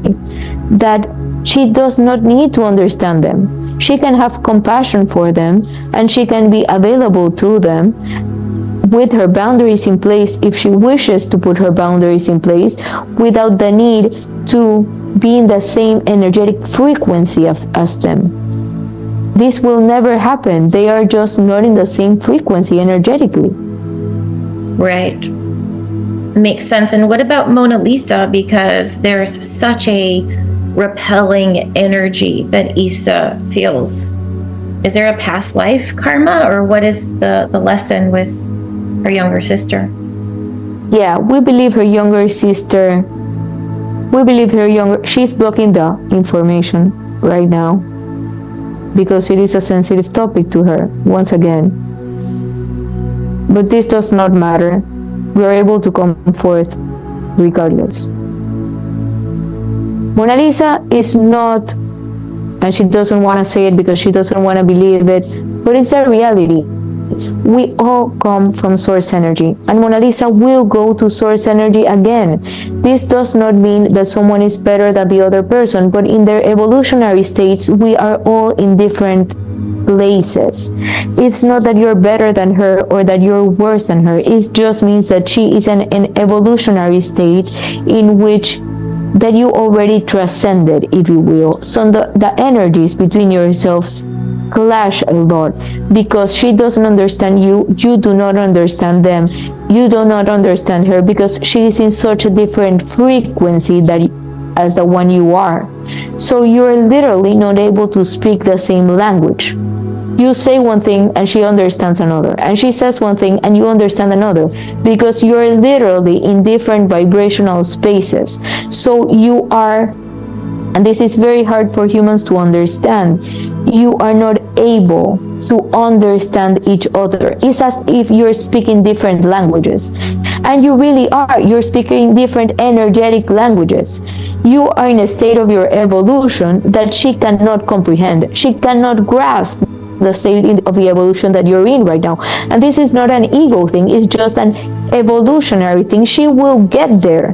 that she does not need to understand them. She can have compassion for them, and she can be available to them with her boundaries in place if she wishes to put her boundaries in place without the need to be in the same energetic frequency as them. This will never happen. They are just not in the same frequency energetically. Right. Makes sense. And what about Mona Lisa? Because there's such a repelling energy that Issa feels. Is there a past life karma, or what is the lesson with her younger sister? Yeah, we believe her younger sister, she's blocking the information right now because it is a sensitive topic to her, once again. But this does not matter. We are able to come forth regardless. Mona Lisa is not, and she doesn't want to say it because she doesn't want to believe it, but it's a reality. We all come from source energy, and Mona Lisa will go to source energy again. This does not mean that someone is better than the other person, but in their evolutionary states, we are all in different places. It's not that you're better than her or that you're worse than her. It just means that she is in an evolutionary state in which that you already transcended, if you will. So the energies between yourselves clash a lot because she doesn't understand you, you do not understand them, you do not understand her because she is in such a different frequency as the one you are. So you're literally not able to speak the same language. You say one thing and she understands another, and she says one thing and you understand another, because you're literally in different vibrational spaces. So you are, and this is very hard for humans to understand, you are not able to understand each other. It's as if you're speaking different languages. And you really are. You're speaking different energetic languages. You are in a state of your evolution that she cannot comprehend. She cannot grasp the state of the evolution that you're in right now. And this is not an ego thing. It's just an evolutionary thing. She will get there.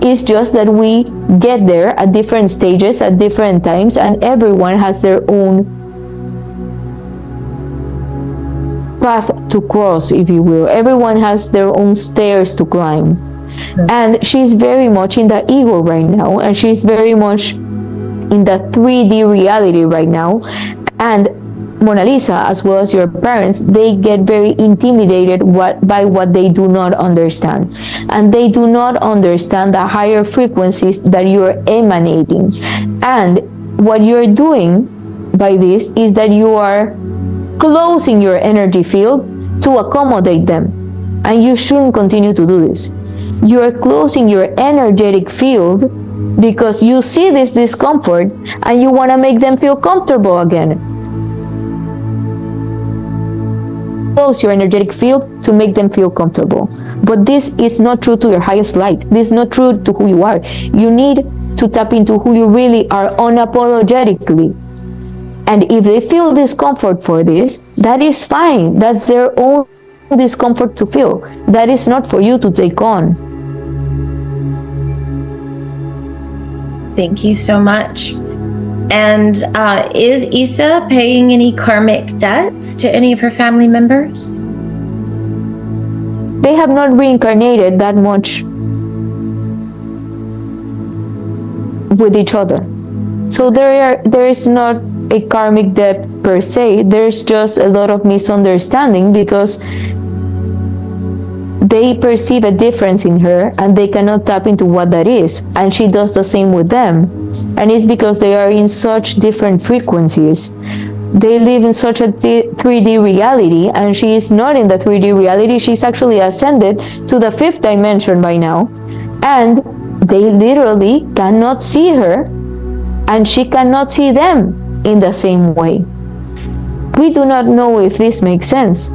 It's just that we get there at different stages, at different times, and everyone has their own path to cross, if you will. Everyone has their own stairs to climb. And she's very much in the ego right now, and she's very much in the 3D reality right now. And Mona Lisa, as well as your parents, they get very intimidated by what they do not understand. And they do not understand the higher frequencies that you're emanating. And what you're doing by this is that you are closing your energy field to accommodate them. And you shouldn't continue to do this. You are closing your energetic field because you see this discomfort and you want to make them feel comfortable again. Close your energetic field to make them feel comfortable. But this is not true to your highest light. This is not true to who you are. You need to tap into who you really are unapologetically. And if they feel discomfort for this, that is fine. That's their own discomfort to feel. That is not for you to take on. Thank you so much. And is Issa paying any karmic debts to any of her family members? They have not reincarnated that much with each other. So there is not a karmic debt per se. There's just a lot of misunderstanding because they perceive a difference in her and they cannot tap into what that is. And she does the same with them. And it's because they are in such different frequencies. They live in such a 3D reality, and she is not in the 3D reality. She's actually ascended to the 5th dimension by now. And they literally cannot see her, and she cannot see them in the same way. We do not know if this makes sense.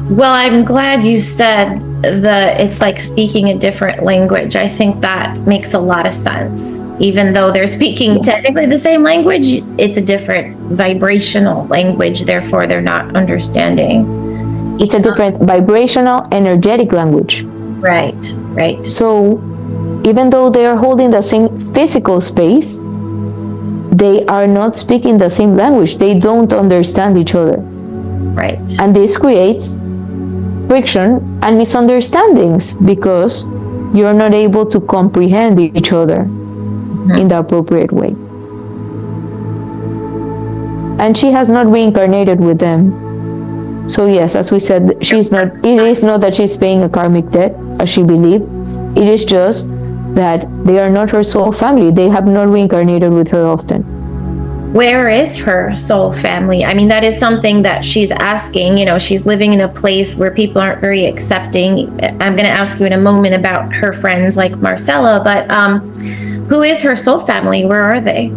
Well, I'm glad you said it's like speaking a different language. I think that makes a lot of sense. Even though they're speaking technically the same language, it's a different vibrational language, therefore they're not understanding. It's a different vibrational, energetic language. Right. So even though they are holding the same physical space, they are not speaking the same language. They don't understand each other. Right. And this creates friction and misunderstandings because you're not able to comprehend each other in the appropriate way. And she has not reincarnated with them. So yes, as we said, it is not that she's paying a karmic debt, as she believed. It is just that they are not her soul family. They have not reincarnated with her often. Where is her soul family? I mean, that is something that she's asking. She's living in a place where people aren't very accepting. I'm going to ask you in a moment about her friends like Marcella, but who is her soul family? Where are they?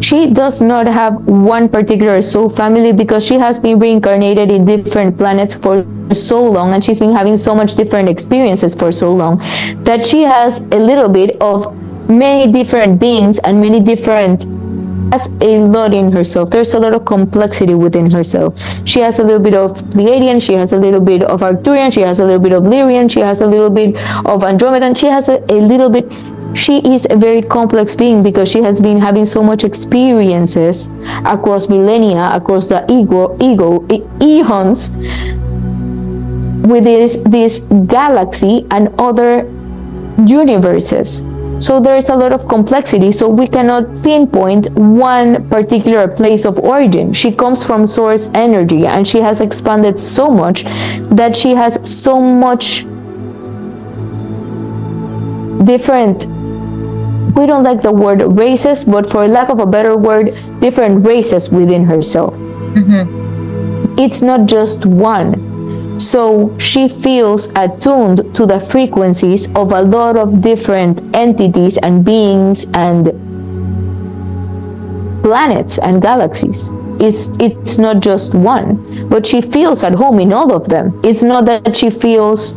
She does not have one particular soul family because she has been reincarnated in different planets for so long, and she's been having so much different experiences for so long that she has a little bit of many different beings and many different has a lot in herself. There's a lot of complexity within herself. She has a little bit of Pleiadian, she has a little bit of Arcturian, she has a little bit of Lyrian, she has a little bit of Andromedan, she has a little bit. She is a very complex being because she has been having so much experiences across millennia, across the eons, with this galaxy and other universes. So there is a lot of complexity, so we cannot pinpoint one particular place of origin. She comes from source energy, and she has expanded so much that she has so much different, we don't like the word races, but for lack of a better word, different races within herself. It's not just one. So she feels attuned to the frequencies of a lot of different entities and beings and planets and galaxies. It's not just one, but she feels at home in all of them. It's not that she feels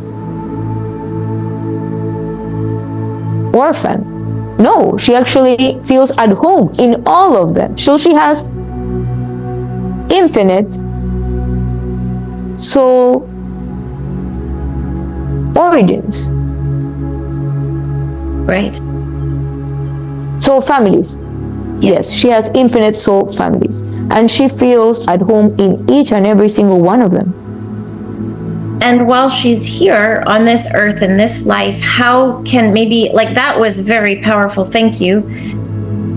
orphan. No, she actually feels at home in all of them. So she has infinite soul origins. Right. Soul families. Yes, she has infinite soul families, and she feels at home in each and every single one of them. And while she's here on this earth in this life, how can maybe, like, that was very powerful, thank you.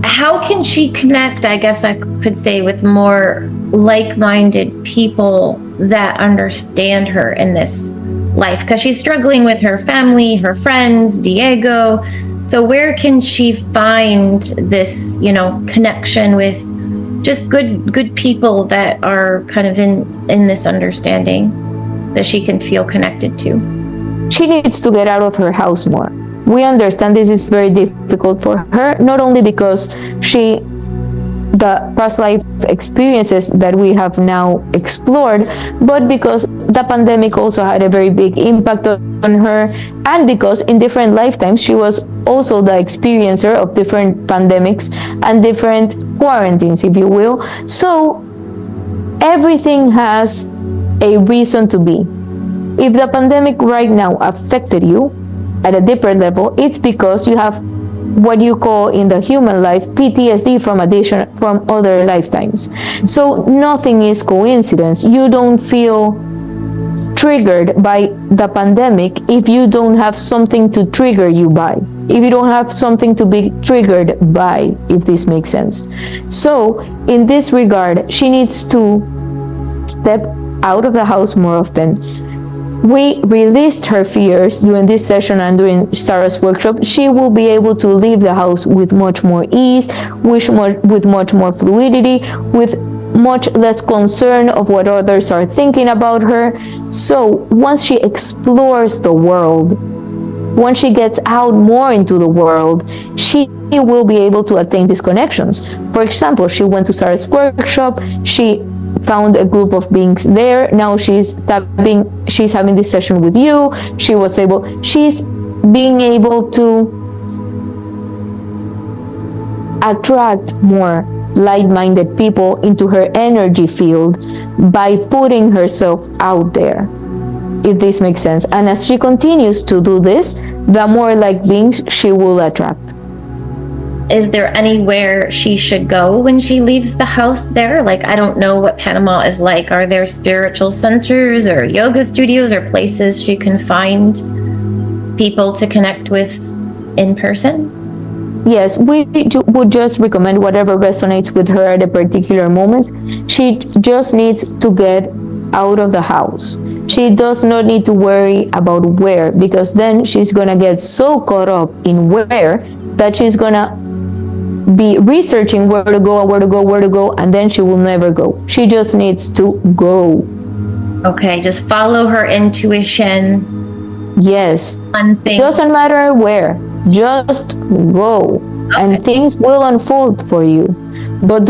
How can she connect, I guess I could say, with more like-minded people that understand her in this life? Because she's struggling with her family, her friends, Diego. So where can she find this, connection with just good people that are kind of in this understanding that she can feel connected to? She needs to get out of her house more. We understand this is very difficult for her, not only because the past life experiences that we have now explored, but because the pandemic also had a very big impact on her, and because in different lifetimes she was also the experiencer of different pandemics and different quarantines, if you will. So everything has a reason to be. If the pandemic right now affected you at a deeper level, it's because you have what you call in the human life PTSD from other lifetimes. So nothing is coincidence. You don't feel triggered by the pandemic if you don't have something to trigger you by, if you don't have something to be triggered by, if this makes sense. So in this regard, she needs to step out of the house more often. We released her fears during this session and during Sarah's workshop. She will be able to leave the house with much more ease, with much more fluidity, with much less concern of what others are thinking about her. So once she explores the world, once she gets out more into the world, she will be able to attain these connections. For example, she went to Sarah's workshop, she found a group of beings there. Now she's having this session with you. She's being able to attract more like-minded people into her energy field by putting herself out there, if this makes sense. And as she continues to do this, the more like beings she will attract. Is there anywhere she should go when she leaves the house there? Like, I don't know what Panama is like. Are there spiritual centers or yoga studios or places she can find people to connect with in person? Yes, we would just recommend whatever resonates with her at a particular moment. She just needs to get out of the house. She does not need to worry about where, because then she's gonna get so caught up in where that she's gonna be researching where to go, and then she will never go. She just needs to go. Okay, just follow her intuition. Yes. It doesn't matter where. Just go. Okay. And things will unfold for you. But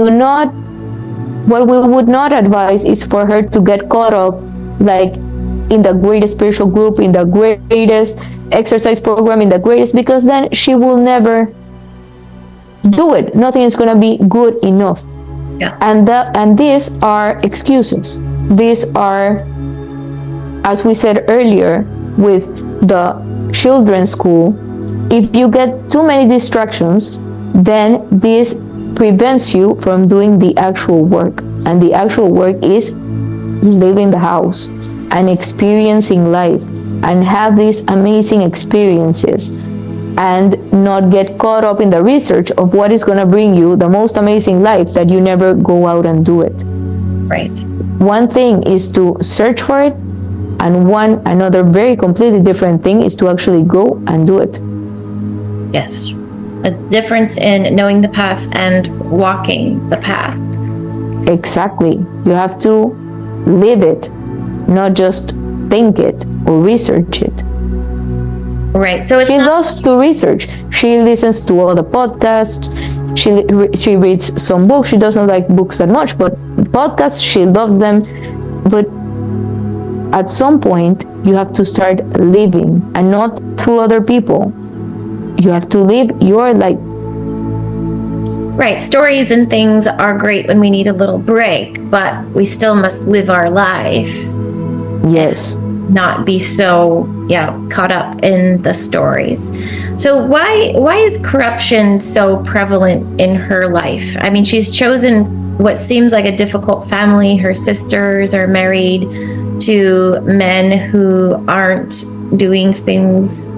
what we would not advise is for her to get caught up like in the greatest spiritual group, in the greatest exercise program, in the greatest, because then she will never do it. Nothing is going to be good enough. Yeah. And these are excuses. These are, as we said earlier with the children's school, if you get too many distractions, then this prevents you from doing the actual work. And the actual work is leaving the house and experiencing life and have these amazing experiences, and not get caught up in the research of what is going to bring you the most amazing life that you never go out and do it. Right. One thing is to search for it, and another very completely different thing is to actually go and do it. Yes. A difference in knowing the path and walking the path. Exactly. You have to live it, not just think it or research it. Right. So she loves to research. She listens to all the podcasts. She reads some books. She doesn't like books that much, but podcasts, she loves them. But at some point, you have to start living, and not through other people. You have to live your life. Right. Stories and things are great when we need a little break, but we still must live our life. Yes. not be so caught up in the stories. So why is corruption so prevalent in her life? I mean, she's chosen what seems like a difficult family. Her sisters are married to men who aren't doing things,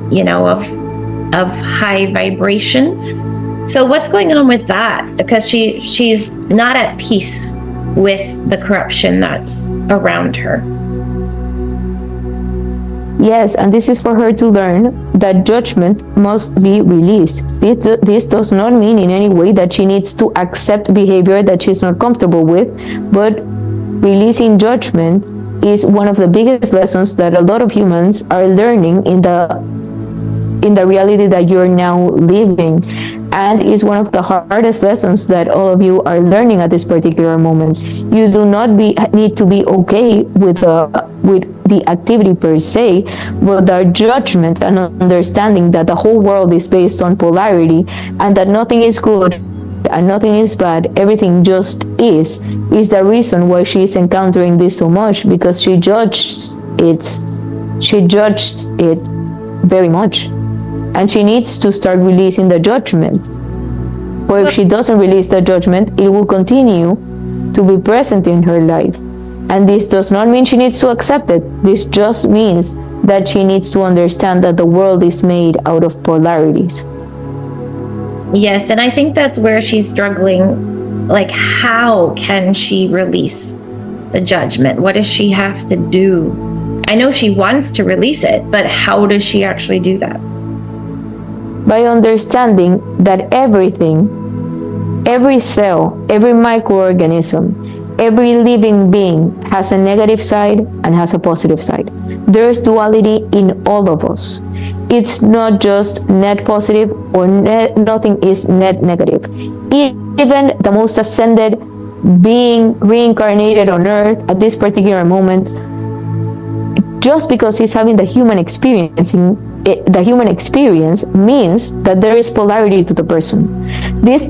of high vibration. So what's going on with that? Because she's not at peace with the corruption that's around her. Yes, and this is for her to learn that judgment must be released. This does not mean in any way that she needs to accept behavior that she's not comfortable with, but releasing judgment is one of the biggest lessons that a lot of humans are learning in the reality that you're now living, and is one of the hardest lessons that all of you are learning at this particular moment. You do not need to be okay with the activity per se, but the judgment and understanding that the whole world is based on polarity, and that nothing is good and nothing is bad, everything just is the reason why she is encountering this so much, because she judges it very much. And she needs to start releasing the judgment. For if she doesn't release the judgment, it will continue to be present in her life. And this does not mean she needs to accept it. This just means that she needs to understand that the world is made out of polarities. Yes, and I think that's where she's struggling. Like, how can she release the judgment? What does she have to do? I know she wants to release it, but how does she actually do that? By understanding that everything, every cell, every microorganism, every living being has a negative side and has a positive side. There's duality in all of us. It's not just net positive or nothing is net negative. Even the most ascended being reincarnated on earth at this particular moment, just because he's having the human experience means that there is polarity to the person. This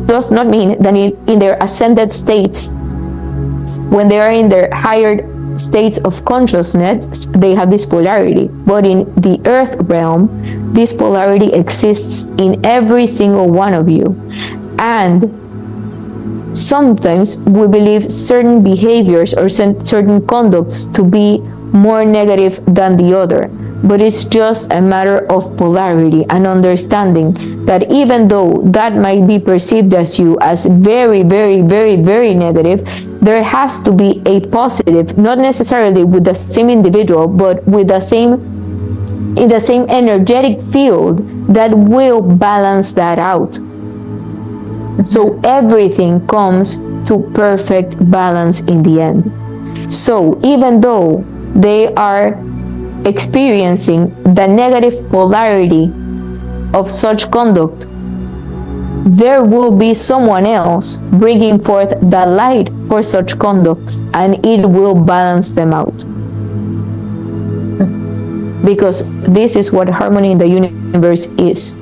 does not mean that in their ascended states, when they are in their higher states of consciousness, they have this polarity. But in the earth realm, this polarity exists in every single one of you. And sometimes we believe certain behaviors or certain conducts to be more negative than the other. But it's just a matter of polarity and understanding that even though that might be perceived as you as very, very, very, very negative, there has to be a positive, not necessarily with the same individual, but with the same, in the same energetic field that will balance that out. So everything comes to perfect balance in the end. So even though they are experiencing the negative polarity of such conduct, there will be someone else bringing forth the light for such conduct, and it will balance them out. Because this is what harmony in the universe is.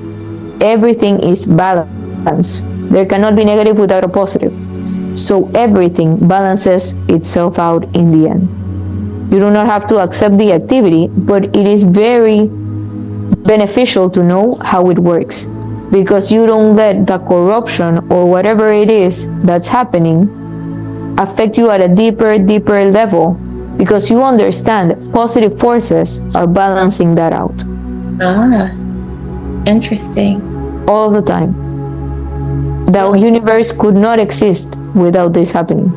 Everything is balance. There cannot be negative without a positive. So everything balances itself out in the end. You do not have to accept the activity, but it is very beneficial to know how it works, because you don't let the corruption or whatever it is that's happening affect you at a deeper level, because you understand positive forces are balancing that out. Ah, interesting. All the time. The universe could not exist without this happening.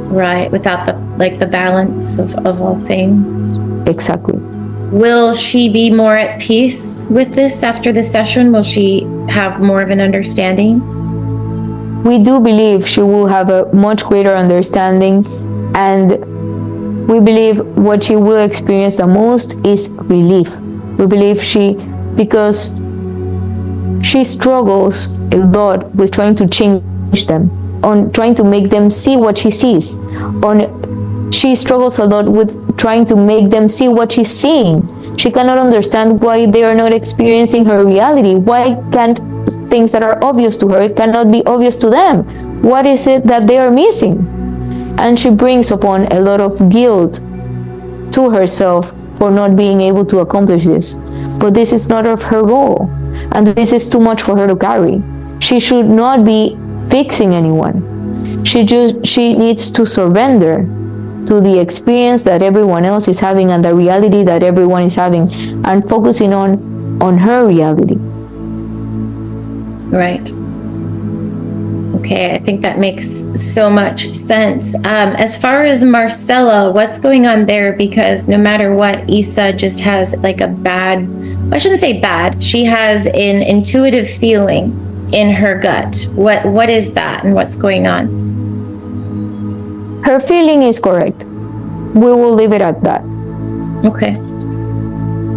Right, without the balance of all things. Exactly. Will she be more at peace with this after the session? Will she have more of an understanding? We do believe she will have a much greater understanding, and we believe what she will experience the most is relief. We believe because she struggles a lot with trying to change them, on trying to make them see what she sees. She struggles a lot with trying to make them see what she's seeing. She cannot understand why they are not experiencing her reality. Why can't things that are obvious to her cannot be obvious to them? What is it that they are missing? And she brings upon a lot of guilt to herself for not being able to accomplish this. But this is not of her role, and this is too much for her to carry. She should not be fixing anyone. She needs to surrender to the experience that everyone else is having and the reality that everyone is having, and focusing on her reality. Right. Okay, I think that makes so much sense. As far as Marcella, what's going on there? Because no matter what, Isa just has like a bad, I shouldn't say bad, she has an intuitive feeling in her gut. What is that and what's going on? Her feeling is correct. We will leave it at that. Okay.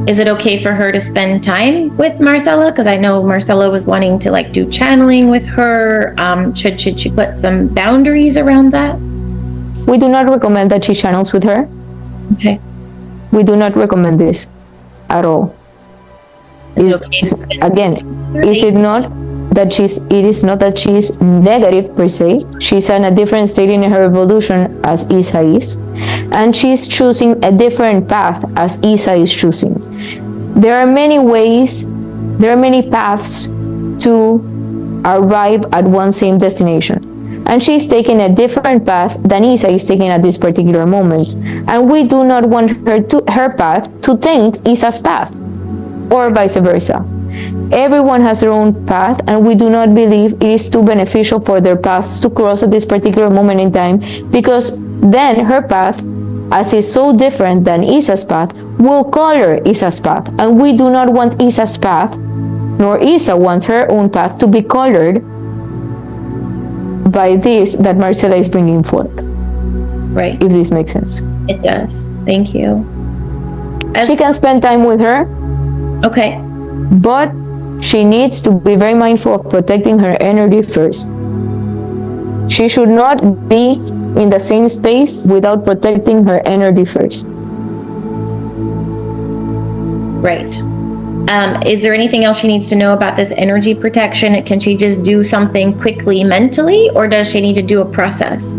Is it okay for her to spend time with Marcella? Because I know Marcella was wanting to like do channeling with her. Should she put some boundaries around that? We do not recommend that she channels with her. Okay. We do not recommend this at all. Is it okay to spend again, is it not that it is not that she is negative per se. She's in a different state in her evolution as Isa is, and she's choosing a different path as Isa is choosing. There are many ways, there are many paths to arrive at one same destination, and she's taking a different path than Isa is taking at this particular moment, and we do not want her path to taint Isa's path, or vice versa. Everyone has their own path, and we do not believe it is too beneficial for their paths to cross at this particular moment in time, because then her path, as is so different than Isa's path, will color Isa's path, and we do not want Isa's path, nor Isa wants her own path to be colored by this that Marcella is bringing forth. Right. If this makes sense. It does. Thank you. She can spend time with her. Okay. But she needs to be very mindful of protecting her energy first. She should not be in the same space without protecting her energy first. Right. Is there anything else she needs to know about this energy protection? Can she just do something quickly mentally, or does she need to do a process?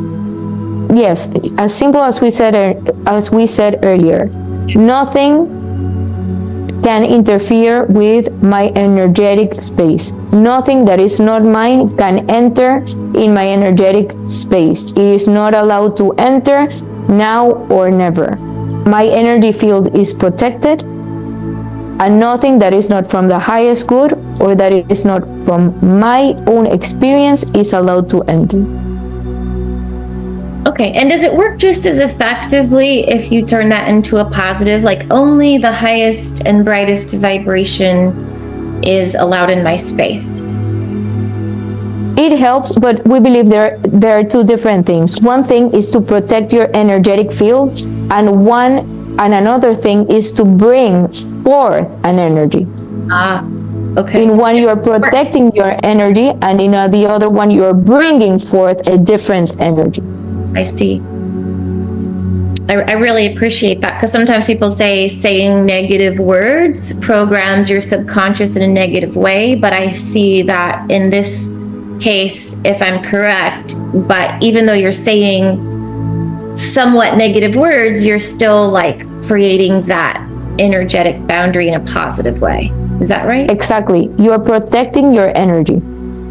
Yes, as simple as we said earlier, nothing can interfere with my energetic space. Nothing that is not mine can enter in my energetic space. It is not allowed to enter now or never. My energy field is protected, and nothing that is not from the highest good or that is not from my own experience is allowed to enter. Okay, and does it work just as effectively if you turn that into a positive, like only the highest and brightest vibration is allowed in my space? It helps, but we believe there are two different things. One thing is to protect your energetic field, and another thing is to bring forth an energy. Okay. In one, you are protecting your energy, and in the other one, you are bringing forth a different energy. I see. I really appreciate that, because sometimes people say saying negative words programs your subconscious in a negative way, but I see that in this case, if I'm correct, but even though you're saying somewhat negative words, you're still like creating that energetic boundary in a positive way. Is that right? Exactly. You are protecting your energy.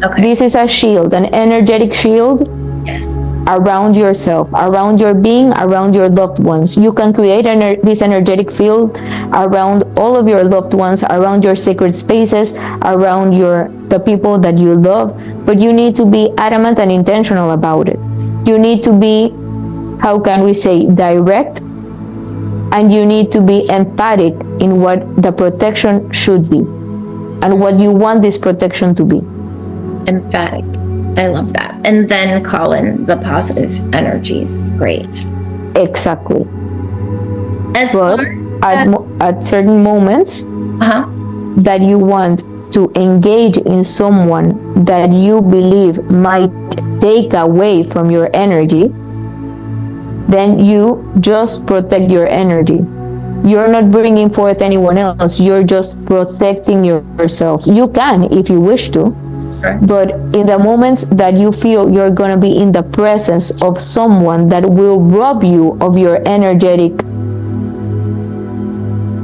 Okay. This is a shield, an energetic shield. Yes. Around yourself, around your being, around your loved ones. You can create this energetic field around all of your loved ones, around your sacred spaces, around the people that you love, but you need to be adamant and intentional about it. You need to be, how can we say, direct, and you need to be emphatic in what the protection should be and what you want this protection to be. Emphatic. I love that. And then call in the positive energies. Great. Exactly. But at certain moments that you want to engage in someone that you believe might take away from your energy, then you just protect your energy. You're not bringing forth anyone else. You're just protecting yourself. You can if you wish to. But in the moments that you feel you're going to be in the presence of someone that will rob you of your energetic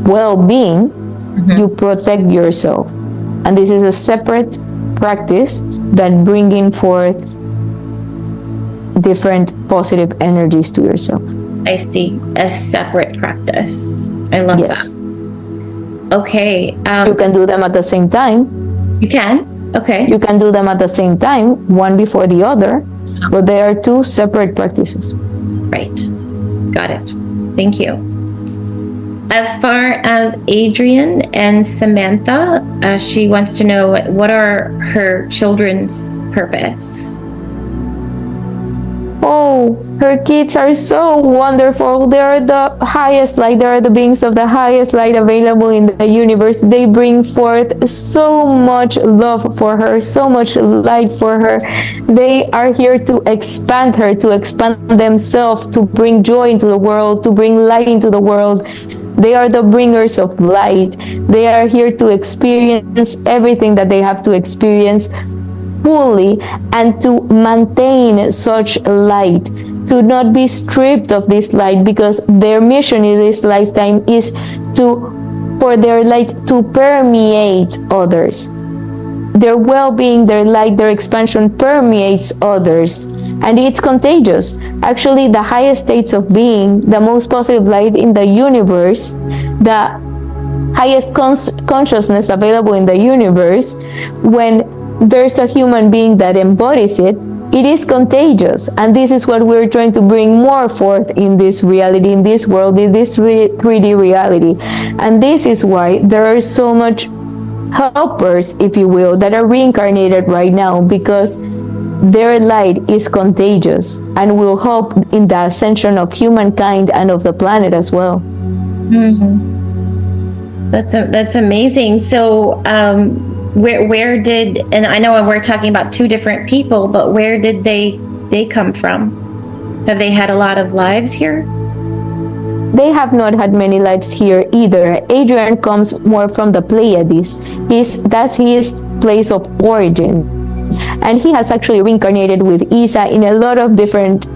well-being, you protect yourself. And this is a separate practice than bringing forth different positive energies to yourself. I see. A separate practice. I love Yes. that. Okay. You can do them at the same time. You can? Okay. You can do them at the same time, one before the other, but they are two separate practices. Right. Got it. Thank you. As far as Adrian and Samantha, she wants to know, what are her children's purpose? Oh, her kids are so wonderful. They are the highest light. They are the beings of the highest light available in the universe. They bring forth so much love for her, so much light for her. They are here to expand her, to expand themselves, to bring joy into the world, to bring light into the world. They are the bringers of light. They are here to experience everything that they have to experience fully, and to maintain such light, to not be stripped of this light, because their mission in this lifetime is for their light to permeate others. Their well-being, their light, their expansion permeates others, and it's contagious. Actually, the highest states of being, the most positive light in the universe, the highest consciousness available in the universe, when there's a human being that embodies it, it is contagious. And this is what we're trying to bring more forth in this reality, in this world, in this 3D reality. And this is why there are so much helpers, if you will, that are reincarnated right now, because their light is contagious and will help in the ascension of humankind and of the planet as well. That's amazing. So, where did, and I know we're talking about two different people, but where did they come from? Have they had a lot of lives here? They have not had many lives here either. Adrian comes more from the Pleiades. That's his place of origin. And he has actually reincarnated with Isa in a lot of different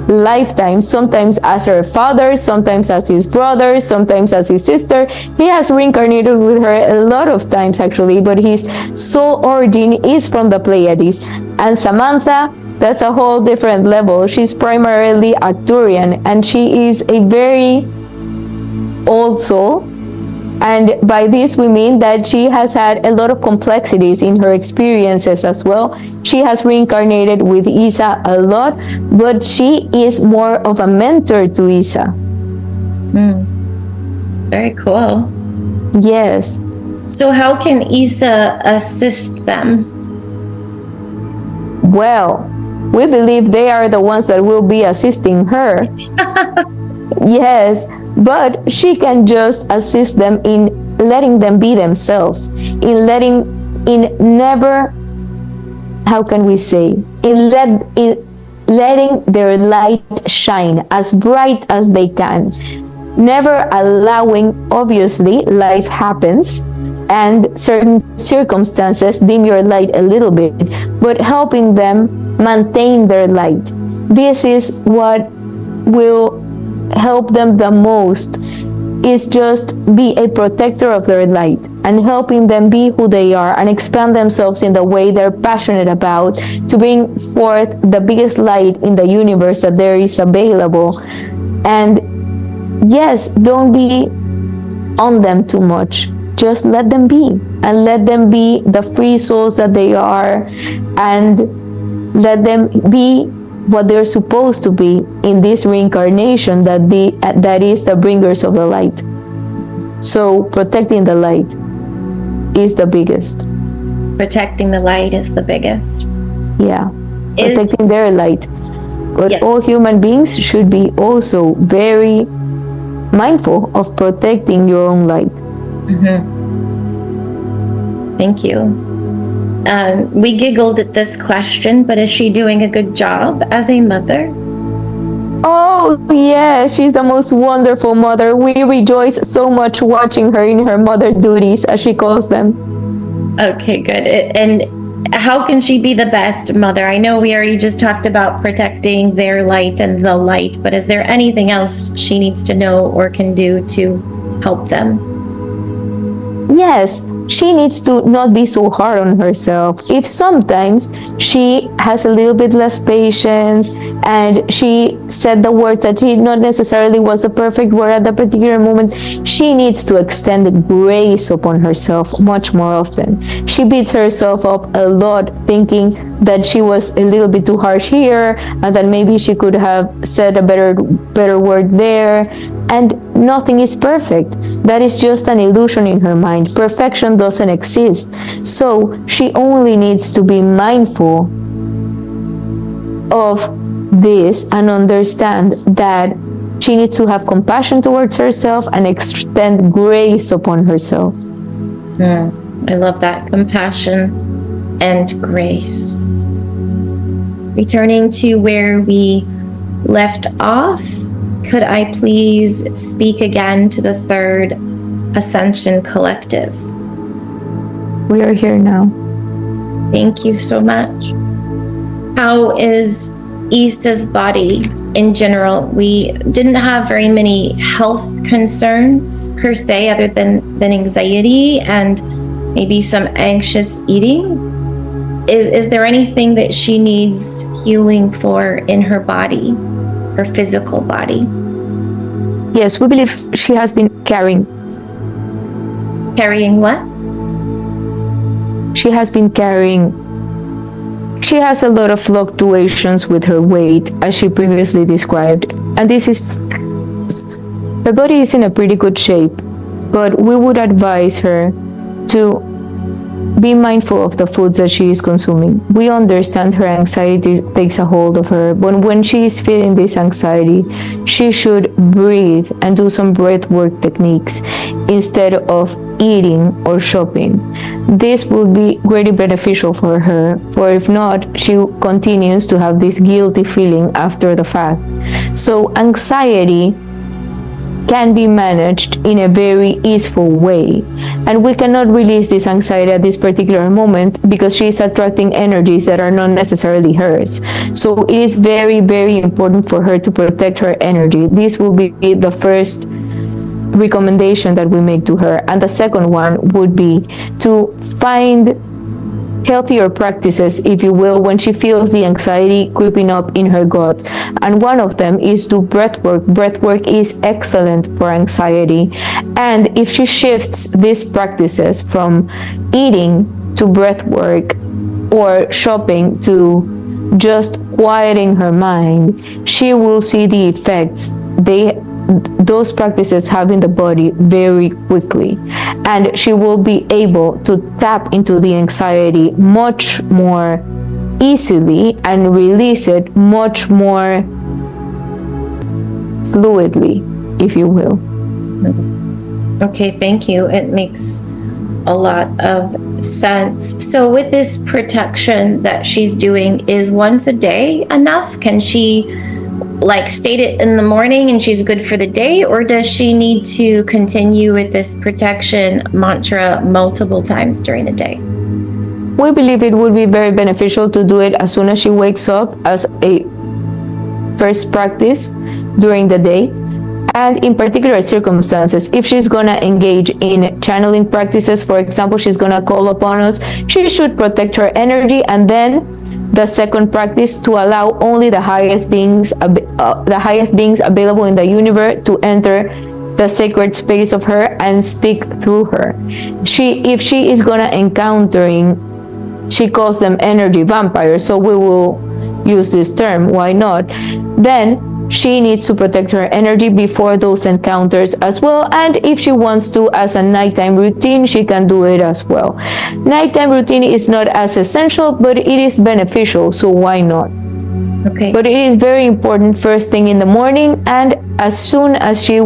lifetimes, sometimes as her father, sometimes as his brother, sometimes as his sister. He has reincarnated with her a lot of times actually, but his soul origin is from the Pleiades. And Samantha, that's a whole different level. She's primarily Arcturian, and she is a very old soul. And by this we mean that she has had a lot of complexities in her experiences as well. She has reincarnated with Isa a lot, but she is more of a mentor to Isa. Very cool. Yes. So how can Isa assist them? Well, we believe they are the ones that will be assisting her. Yes, but she can just assist them in letting them be themselves, in never, how can we say, in letting their light shine as bright as they can, never allowing, obviously, life happens and certain circumstances dim your light a little bit, but helping them maintain their light. This is what will help them the most, is just be a protector of their light and helping them be who they are and expand themselves in the way they're passionate about, to bring forth the biggest light in the universe that there is available. And yes, don't be on them too much. Just let them be, and let them be the free souls that they are, and let them be what they're supposed to be in this reincarnation, that is the bringers of the light. So protecting the light is the biggest. Protecting the light is the biggest. Yeah, protecting their light. But yes, all human beings should be also very mindful of protecting your own light. Thank you. We giggled at this question, but is she doing a good job as a mother? Oh, yeah, she's the most wonderful mother. We rejoice so much watching her in her mother duties, as she calls them. Okay, good. And how can she be the best mother? I know we already just talked about protecting their light and the light, but is there anything else she needs to know or can do to help them? yes, she needs to not be so hard on herself. If sometimes she has a little bit less patience and she said the words that she not necessarily was the perfect word at the particular moment, she needs to extend the grace upon herself much more often. She beats herself up a lot thinking that she was a little bit too harsh here and that maybe she could have said a better word there, and nothing is perfect. That is just an illusion in her mind. Perfection doesn't exist. So she only needs to be mindful of this and understand that she needs to have compassion towards herself and extend grace upon herself. I love that. Compassion and grace. Returning to where we left off, could I please speak again to the Third Ascension Collective? We are here now. Thank you so much. How is Issa's body in general? We didn't have very many health concerns per se, other than anxiety and maybe some anxious eating. Is there anything that she needs healing for in her body, her physical body? Yes, we believe she has been carrying. Carrying what? She has been carrying. She has a lot of fluctuations with her weight, as she previously described. And this is, her body is in a pretty good shape, but we would advise her to be mindful of the foods that she is consuming. We understand her anxiety takes a hold of her, but when she is feeling this anxiety, she should breathe and do some breath work techniques instead of eating or shopping. This will be greatly beneficial for her, for if not, she continues to have this guilty feeling after the fact. So anxiety can be managed in a very easeful way, and we cannot release this anxiety at this particular moment because she is attracting energies that are not necessarily hers. So it is very, very important for her to protect her energy. This will be the first recommendation that we make to her, and the second one would be to find healthier practices, if you will, when she feels the anxiety creeping up in her gut. And one of them is do breath work. Breath work is excellent for anxiety. And if she shifts these practices from eating to breath work or shopping to just quieting her mind, she will see the effects those practices have in the body very quickly, and she will be able to tap into the anxiety much more easily and release it much more fluidly, if you will. Okay, thank you. It makes a lot of sense. So with this protection that she's doing, is once a day enough? Can she state it in the morning and she's good for the day, or does she need to continue with this protection mantra multiple times during the day? We believe it would be very beneficial to do it as soon as she wakes up as a first practice during the day. And in particular circumstances, if she's gonna engage in channeling practices, for example, she's gonna call upon us, she should protect her energy, and then the second practice to allow only the highest beings available in the universe to enter the sacred space of her and speak through her. If she is gonna encountering, she calls them energy vampires, so we will use this term, why not? Then she needs to protect her energy before those encounters as well. And if she wants to, as a nighttime routine, she can do it as well. Nighttime routine is not as essential, but it is beneficial, so why not? Okay. But it is very important first thing in the morning, and as soon as she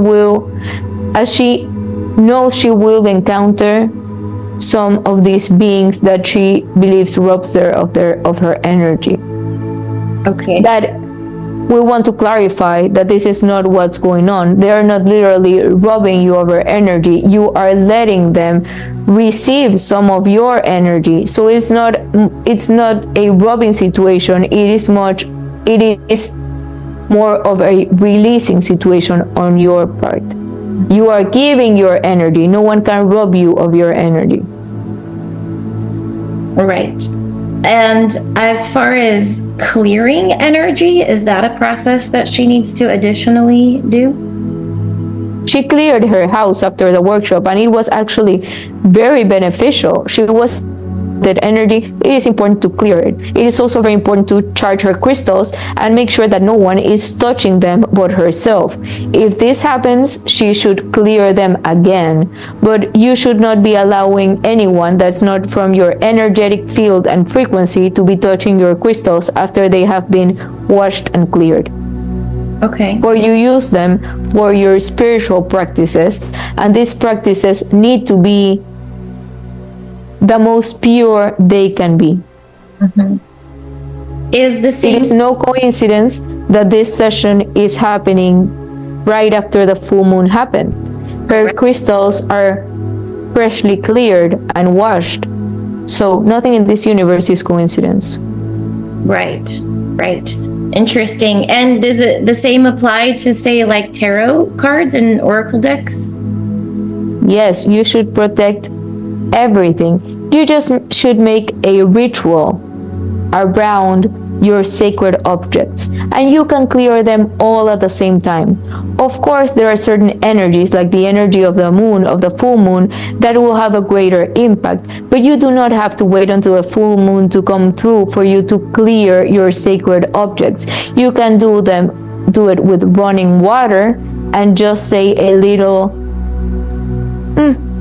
knows she will encounter some of these beings that she believes robs her of her energy. Okay. That we want to clarify that this is not what's going on. They are not literally robbing you of your energy. You are letting them receive some of your energy. So it's not a robbing situation. It is more of a releasing situation on your part. You are giving your energy. No one can rob you of your energy. Right. And as far as clearing energy, is that a process that she needs to additionally do? She cleared her house after the workshop, and it was actually very beneficial. She was that energy. It is important to clear it. It is also very important to charge her crystals and make sure that no one is touching them but herself. If this happens, she should clear them again, but you should not be allowing anyone that's not from your energetic field and frequency to be touching your crystals after they have been washed and cleared. Okay. Or you use them for your spiritual practices, and these practices need to be the most pure they can be. Is the same? It is no coincidence that this session is happening right after the full moon happened. Her crystals are freshly cleared and washed, so nothing in this universe is coincidence. Right. Interesting. And does it the same apply to, say, like tarot cards and oracle decks? Yes, you should protect everything. You just should make a ritual around your sacred objects, and you can clear them all at the same time. Of course, there are certain energies, like the energy of the moon, of the full moon, that will have a greater impact, but you do not have to wait until a full moon to come through for you to clear your sacred objects. You can do it with running water and just say a little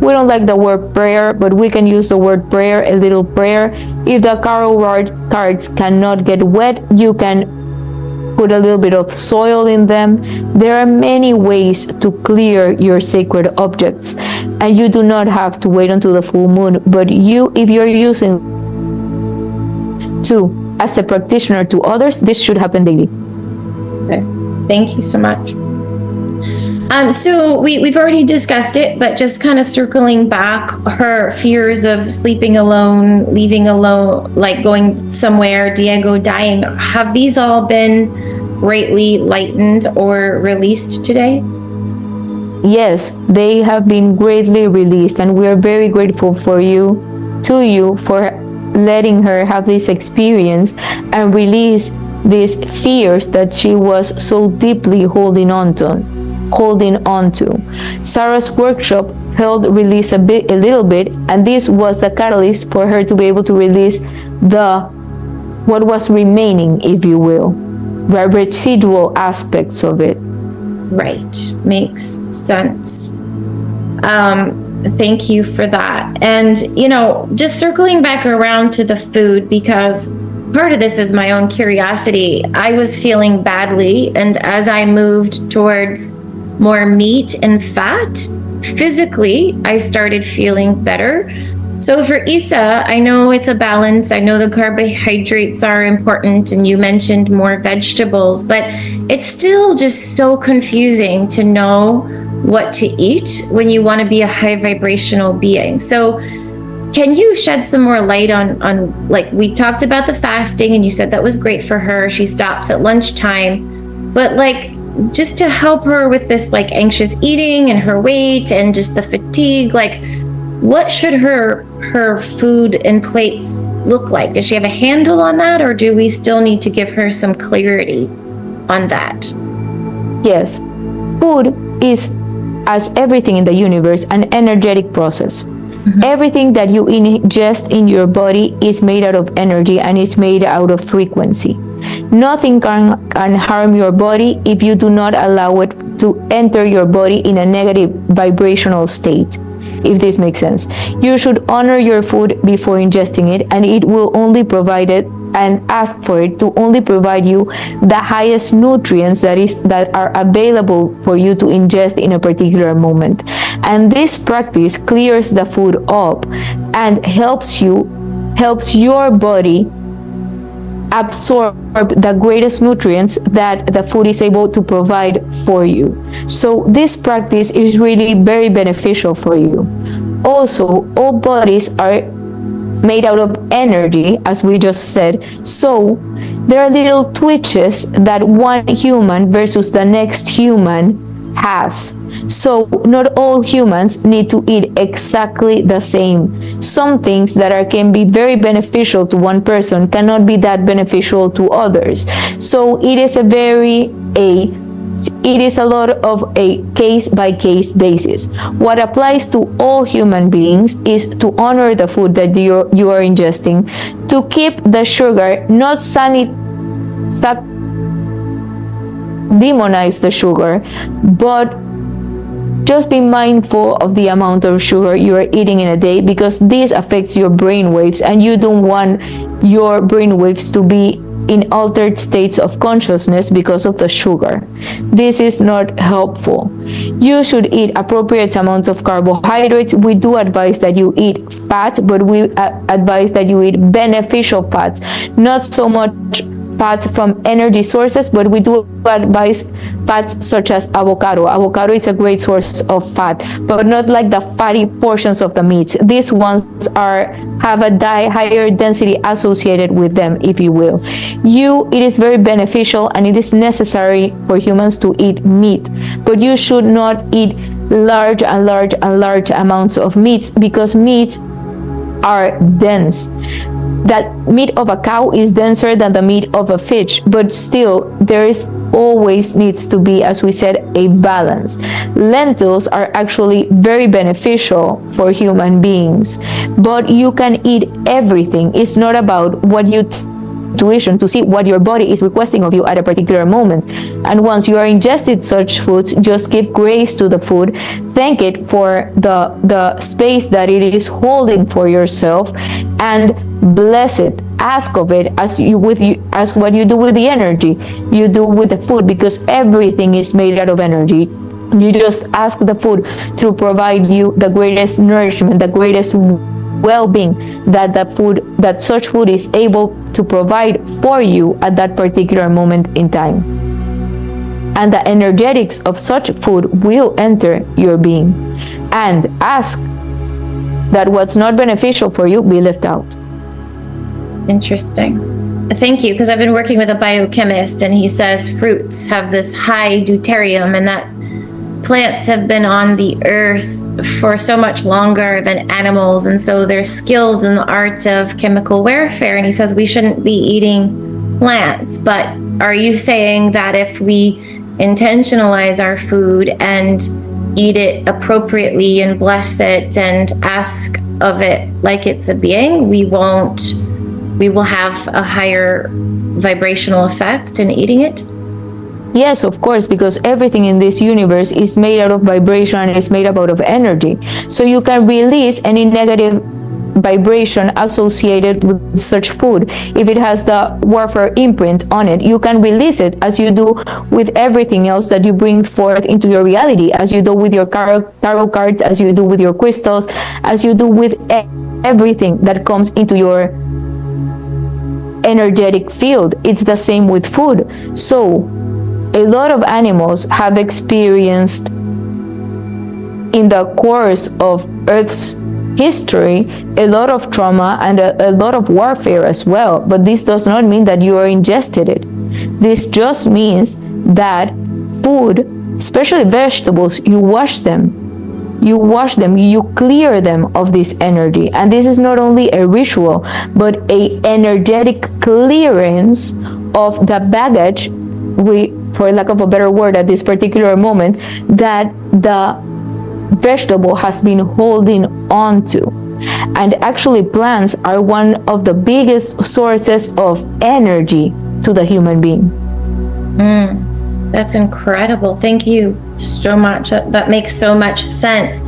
we don't like the word prayer, but we can use the word prayer, a little prayer. If the tarot cards cannot get wet, you can put a little bit of soil in them. There are many ways to clear your sacred objects, and you do not have to wait until the full moon. But if you're using as a practitioner to others, this should happen daily. Okay. Thank you so much. So we've already discussed it, but just kind of circling back, her fears of sleeping alone, leaving alone, like going somewhere, Diego dying, have these all been greatly lightened or released today? Yes, they have been greatly released, and we are very grateful for you for letting her have this experience and release these fears that she was so deeply holding on to. Sarah's workshop helped release a little bit, and this was the catalyst for her to be able to release what was remaining, if you will, the residual aspects of it. Right, makes sense. Thank you for that. And just circling back around to the food, because part of this is my own curiosity. I was feeling badly, and as I moved towards more meat and fat, physically, I started feeling better. So for Isa, I know it's a balance. I know the carbohydrates are important, and you mentioned more vegetables, but it's still just so confusing to know what to eat when you want to be a high vibrational being. So can you shed some more light on like, we talked about the fasting, and you said that was great for her. She stops at lunchtime, but like, just to help her with this like anxious eating and her weight and just the fatigue, like what should her food and plates look like? Does she have a handle on that, or do we still need to give her some clarity on that? Yes, food is, as everything in the universe, an energetic process. Everything that you ingest in your body is made out of energy and is made out of frequency. Nothing can harm your body if you do not allow it to enter your body in a negative vibrational state, if this makes sense. You should honor your food before ingesting it, and it will only provide it, and ask for it to only provide you the highest nutrients that are available for you to ingest in a particular moment. And this practice clears the food up and helps your body absorb the greatest nutrients that the food is able to provide for you. So this practice is really very beneficial for you. Also, all bodies are made out of energy, as we just said, so there are little twitches that one human versus the next human has. So not all humans need to eat exactly the same. Some things that can be very beneficial to one person cannot be that beneficial to others. So it is a lot of a case-by-case basis. What applies to all human beings is to honor the food that you are ingesting, to keep the sugar, not demonize the sugar, but just be mindful of the amount of sugar you are eating in a day, because this affects your brain waves, and you don't want your brain waves to be in altered states of consciousness because of the sugar. This is not helpful. You should eat appropriate amounts of carbohydrates. We do advise that you eat fat, but we advise that you eat beneficial fats, not so much fats from energy sources, but we do advise fats such as avocado. Avocado is a great source of fat, but not like the fatty portions of the meats. These ones have a higher density associated with them, if you will. It is very beneficial, and it is necessary for humans to eat meat, but you should not eat large amounts of meats, because meats are dense. That meat of a cow is denser than the meat of a fish, but still there is always needs to be, as we said, a balance. Lentils are actually very beneficial for human beings, but you can eat everything. It's not about what you intuition to see what your body is requesting of you at a particular moment. And once you are ingested such foods, just give grace to the food, thank it for the space that it is holding for yourself, and bless it. Ask of it as what you do with the energy you do with the food, because everything is made out of energy. You just ask the food to provide you the greatest nourishment, the greatest well-being that such food is able to provide for you at that particular moment in time. And the energetics of such food will enter your being. And ask that what's not beneficial for you be left out. Interesting. Thank you, because I've been working with a biochemist, and he says fruits have this high deuterium, and that plants have been on the earth for so much longer than animals, and so they're skilled in the art of chemical warfare. And he says we shouldn't be eating plants. But are you saying that if we intentionalize our food and eat it appropriately and bless it and ask of it like it's a being, we will have a higher vibrational effect in eating it? Yes, of course, because everything in this universe is made out of vibration and is made out of energy. So you can release any negative vibration associated with such food. If it has the warfare imprint on it, you can release it, as you do with everything else that you bring forth into your reality, as you do with your tarot cards, as you do with your crystals, as you do with everything that comes into your energetic field. It's the same with food. So a lot of animals have experienced in the course of Earth's history a lot of trauma and a lot of warfare as well, but this does not mean that you are ingested it. This just means that food, especially vegetables, you wash them, you clear them of this energy. And this is not only a ritual, but a energetic clearance of the baggage, for lack of a better word at this particular moment, that the vegetable has been holding on to. And actually plants are one of the biggest sources of energy to the human being. That's incredible. Thank you so much. That makes so much sense.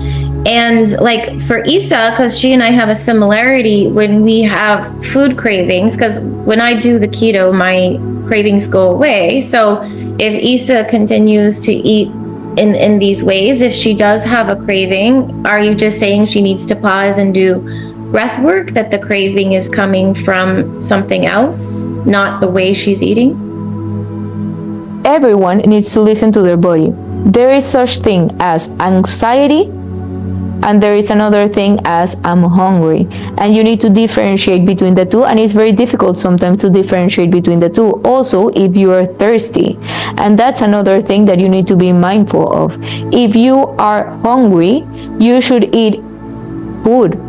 And like for Isa, because she and I have a similarity when we have food cravings, because when I do the keto, my cravings go away. So if Isa continues to eat in these ways, if she does have a craving, are you just saying she needs to pause and do breath work, that the craving is coming from something else, not the way she's eating? Everyone needs to listen to their body. There is such thing as anxiety and there is another thing as I'm hungry, and you need to differentiate between the two, and it's very difficult sometimes to differentiate between the two. Also, if you are thirsty, and that's another thing that you need to be mindful of. If you are hungry, you should eat food.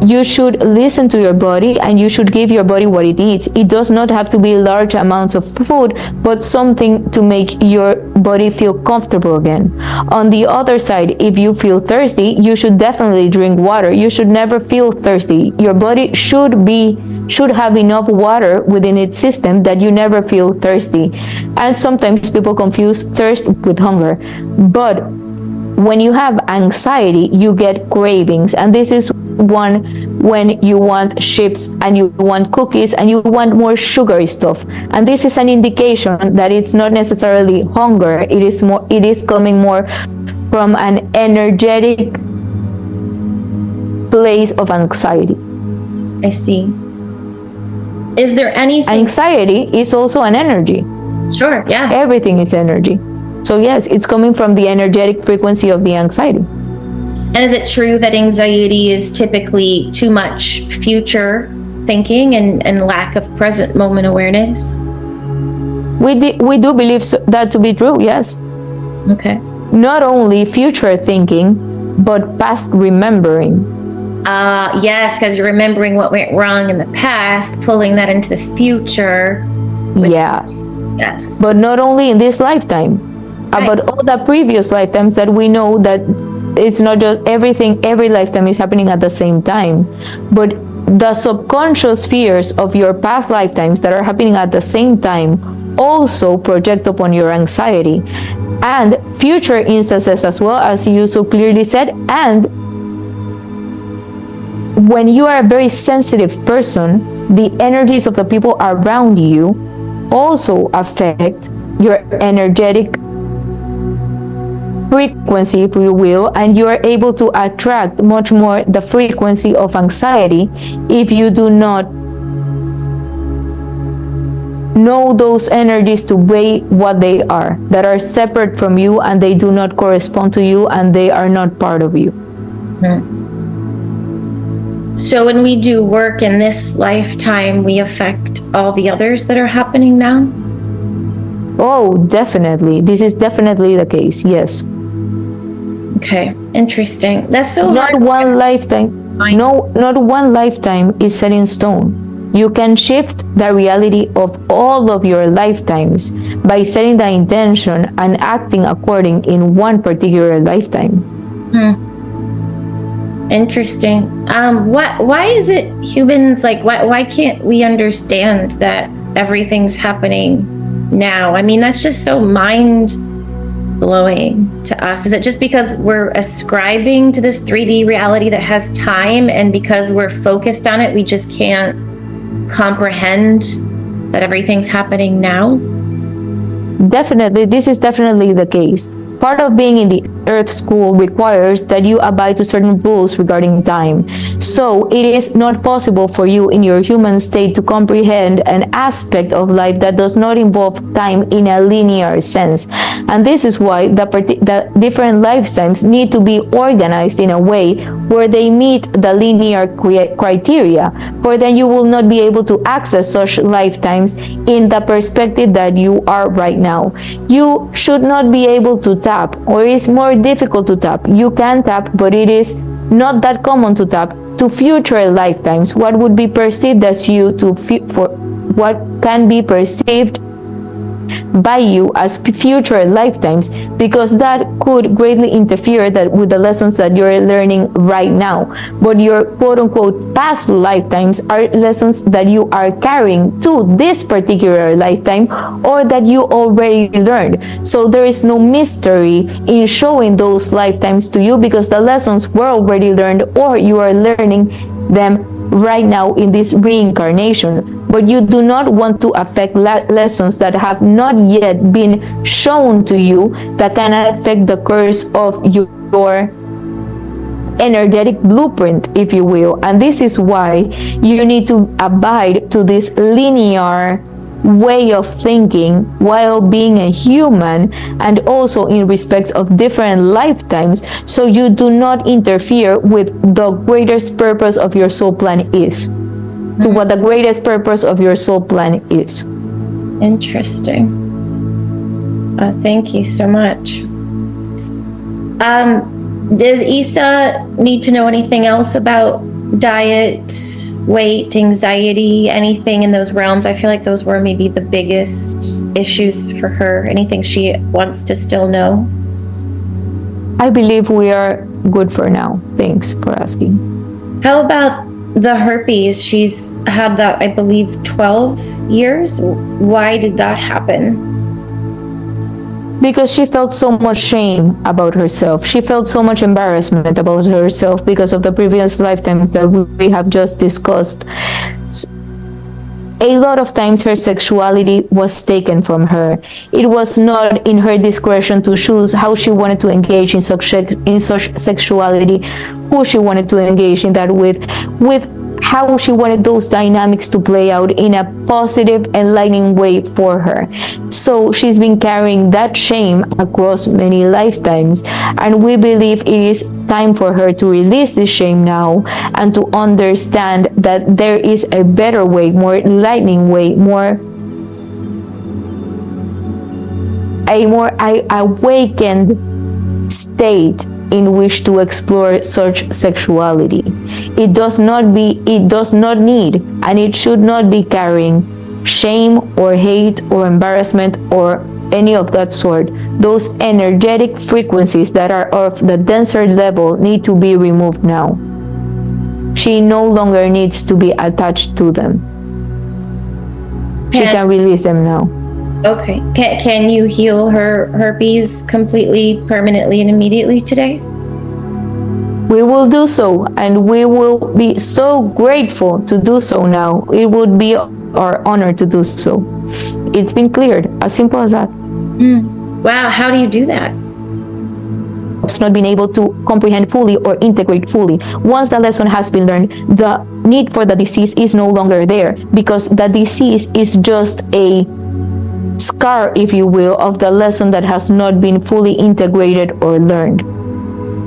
You should listen to your body, and you should give your body what it needs. It does not have to be large amounts of food, but something to make your body feel comfortable again. On the other side, if you feel thirsty, you should definitely drink water. You should never feel thirsty. Your body should have enough water within its system that you never feel thirsty. And sometimes people confuse thirst with hunger. But when you have anxiety, you get cravings, and this is one when you want chips and you want cookies and you want more sugary stuff, and this is an indication that it's not necessarily hunger. It is coming more from an energetic place of anxiety. I see. Is there anything? Anxiety is also an energy. Sure, yeah. Everything is energy. So yes, it's coming from the energetic frequency of the anxiety. And is it true that anxiety is typically too much future thinking and lack of present moment awareness? We do believe that to be true, yes. Okay. Not only future thinking, but past remembering. Yes, because you're remembering what went wrong in the past, pulling that into the future. Yeah. Yes. But not only in this lifetime, about all the previous lifetimes that we know that it's not just every lifetime is happening at the same time, but the subconscious fears of your past lifetimes that are happening at the same time also project upon your anxiety, and future instances as well, as you so clearly said. And when you are a very sensitive person, the energies of the people around you also affect your energetic frequency, if you will, and you are able to attract much more the frequency of anxiety if you do not know those energies to weigh what they are, that are separate from you, and they do not correspond to you, and they are not part of you. So when we do work in this lifetime, we affect all the others that are happening now? Oh, definitely. This is definitely the case, yes. Okay, interesting. That's so not hard. one lifetime. No, not one lifetime is set in stone. You can shift the reality of all of your lifetimes by setting the intention and acting according in one particular lifetime. Interesting. Why is it humans, like, why can't we understand that everything's happening now? I mean, that's just so mind-blowing to us. Is it just because we're ascribing to this 3D reality that has time, and because we're focused on it, we just can't comprehend that everything's happening now? Definitely, this is definitely the case. Part of being in the Earth School requires that you abide to certain rules regarding time. So it is not possible for you in your human state to comprehend an aspect of life that does not involve time in a linear sense. And this is why the different lifetimes need to be organized in a way where they meet the linear criteria, for then you will not be able to access such lifetimes in the perspective that you are right now. You should not be able to tap, or it's more difficult to tap. You can tap, but it is not that common to tap to future lifetimes, what would be perceived as you for what can be perceived by you as future lifetimes, because that could greatly interfere with the lessons that you're learning right now. But your quote-unquote past lifetimes are lessons that you are carrying to this particular lifetime, or that you already learned. So there is no mystery in showing those lifetimes to you, because the lessons were already learned, or you are learning them right now in this reincarnation. But you do not want to affect lessons that have not yet been shown to you, that can affect the course of your energetic blueprint, if you will. And this is why you need to abide to this linear way of thinking while being a human, and also in respects of different lifetimes, so you do not interfere with the greatest purpose of your soul plan is. To what the greatest purpose of your soul plan is. Interesting. Thank you so much. Does Issa need to know anything else about diet, weight, anxiety, anything in those realms? I feel like those were maybe the biggest issues for her. Anything she wants to still know? I believe we are good for now. Thanks for asking. How about the herpes? She's had that, I believe, 12 years. Why did that happen? Because she felt so much shame about herself. She felt so much embarrassment about herself because of the previous lifetimes that we have just discussed. A lot of times her sexuality was taken from her. It was not in her discretion to choose how she wanted to engage in such sexuality, who she wanted to engage in that with how she wanted those dynamics to play out in a positive, enlightening way for her. So she's been carrying that shame across many lifetimes, and we believe it is time for her to release this shame now and to understand that there is a better way, more enlightening way, a more awakened state in which to explore such sexuality. It does not need, and it should not be carrying shame or hate or embarrassment or any of that sort. Those energetic frequencies that are of the denser level need to be removed now. She no longer needs to be attached to them. She can release them now. Okay. Can you heal her herpes completely, permanently, and immediately today? We will do so, and we will be so grateful to do so now. It would be our honor to do so. It's been cleared, as simple as that. Wow, how do you do that? It's not been able to comprehend fully or integrate fully. Once the lesson has been learned, the need for the disease is no longer there, because the disease is just a scar, if you will, of the lesson that has not been fully integrated or learned.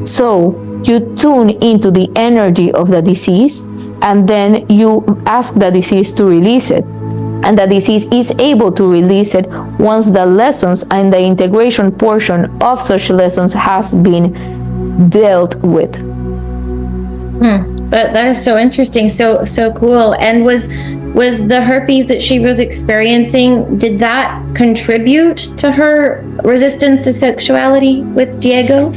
So you tune into the energy of the disease, and then you ask the disease to release it. And the disease is able to release it once the lessons and the integration portion of such lessons has been dealt with. That is so interesting, so cool. And was the herpes that she was experiencing, did that contribute to her resistance to sexuality with Diego?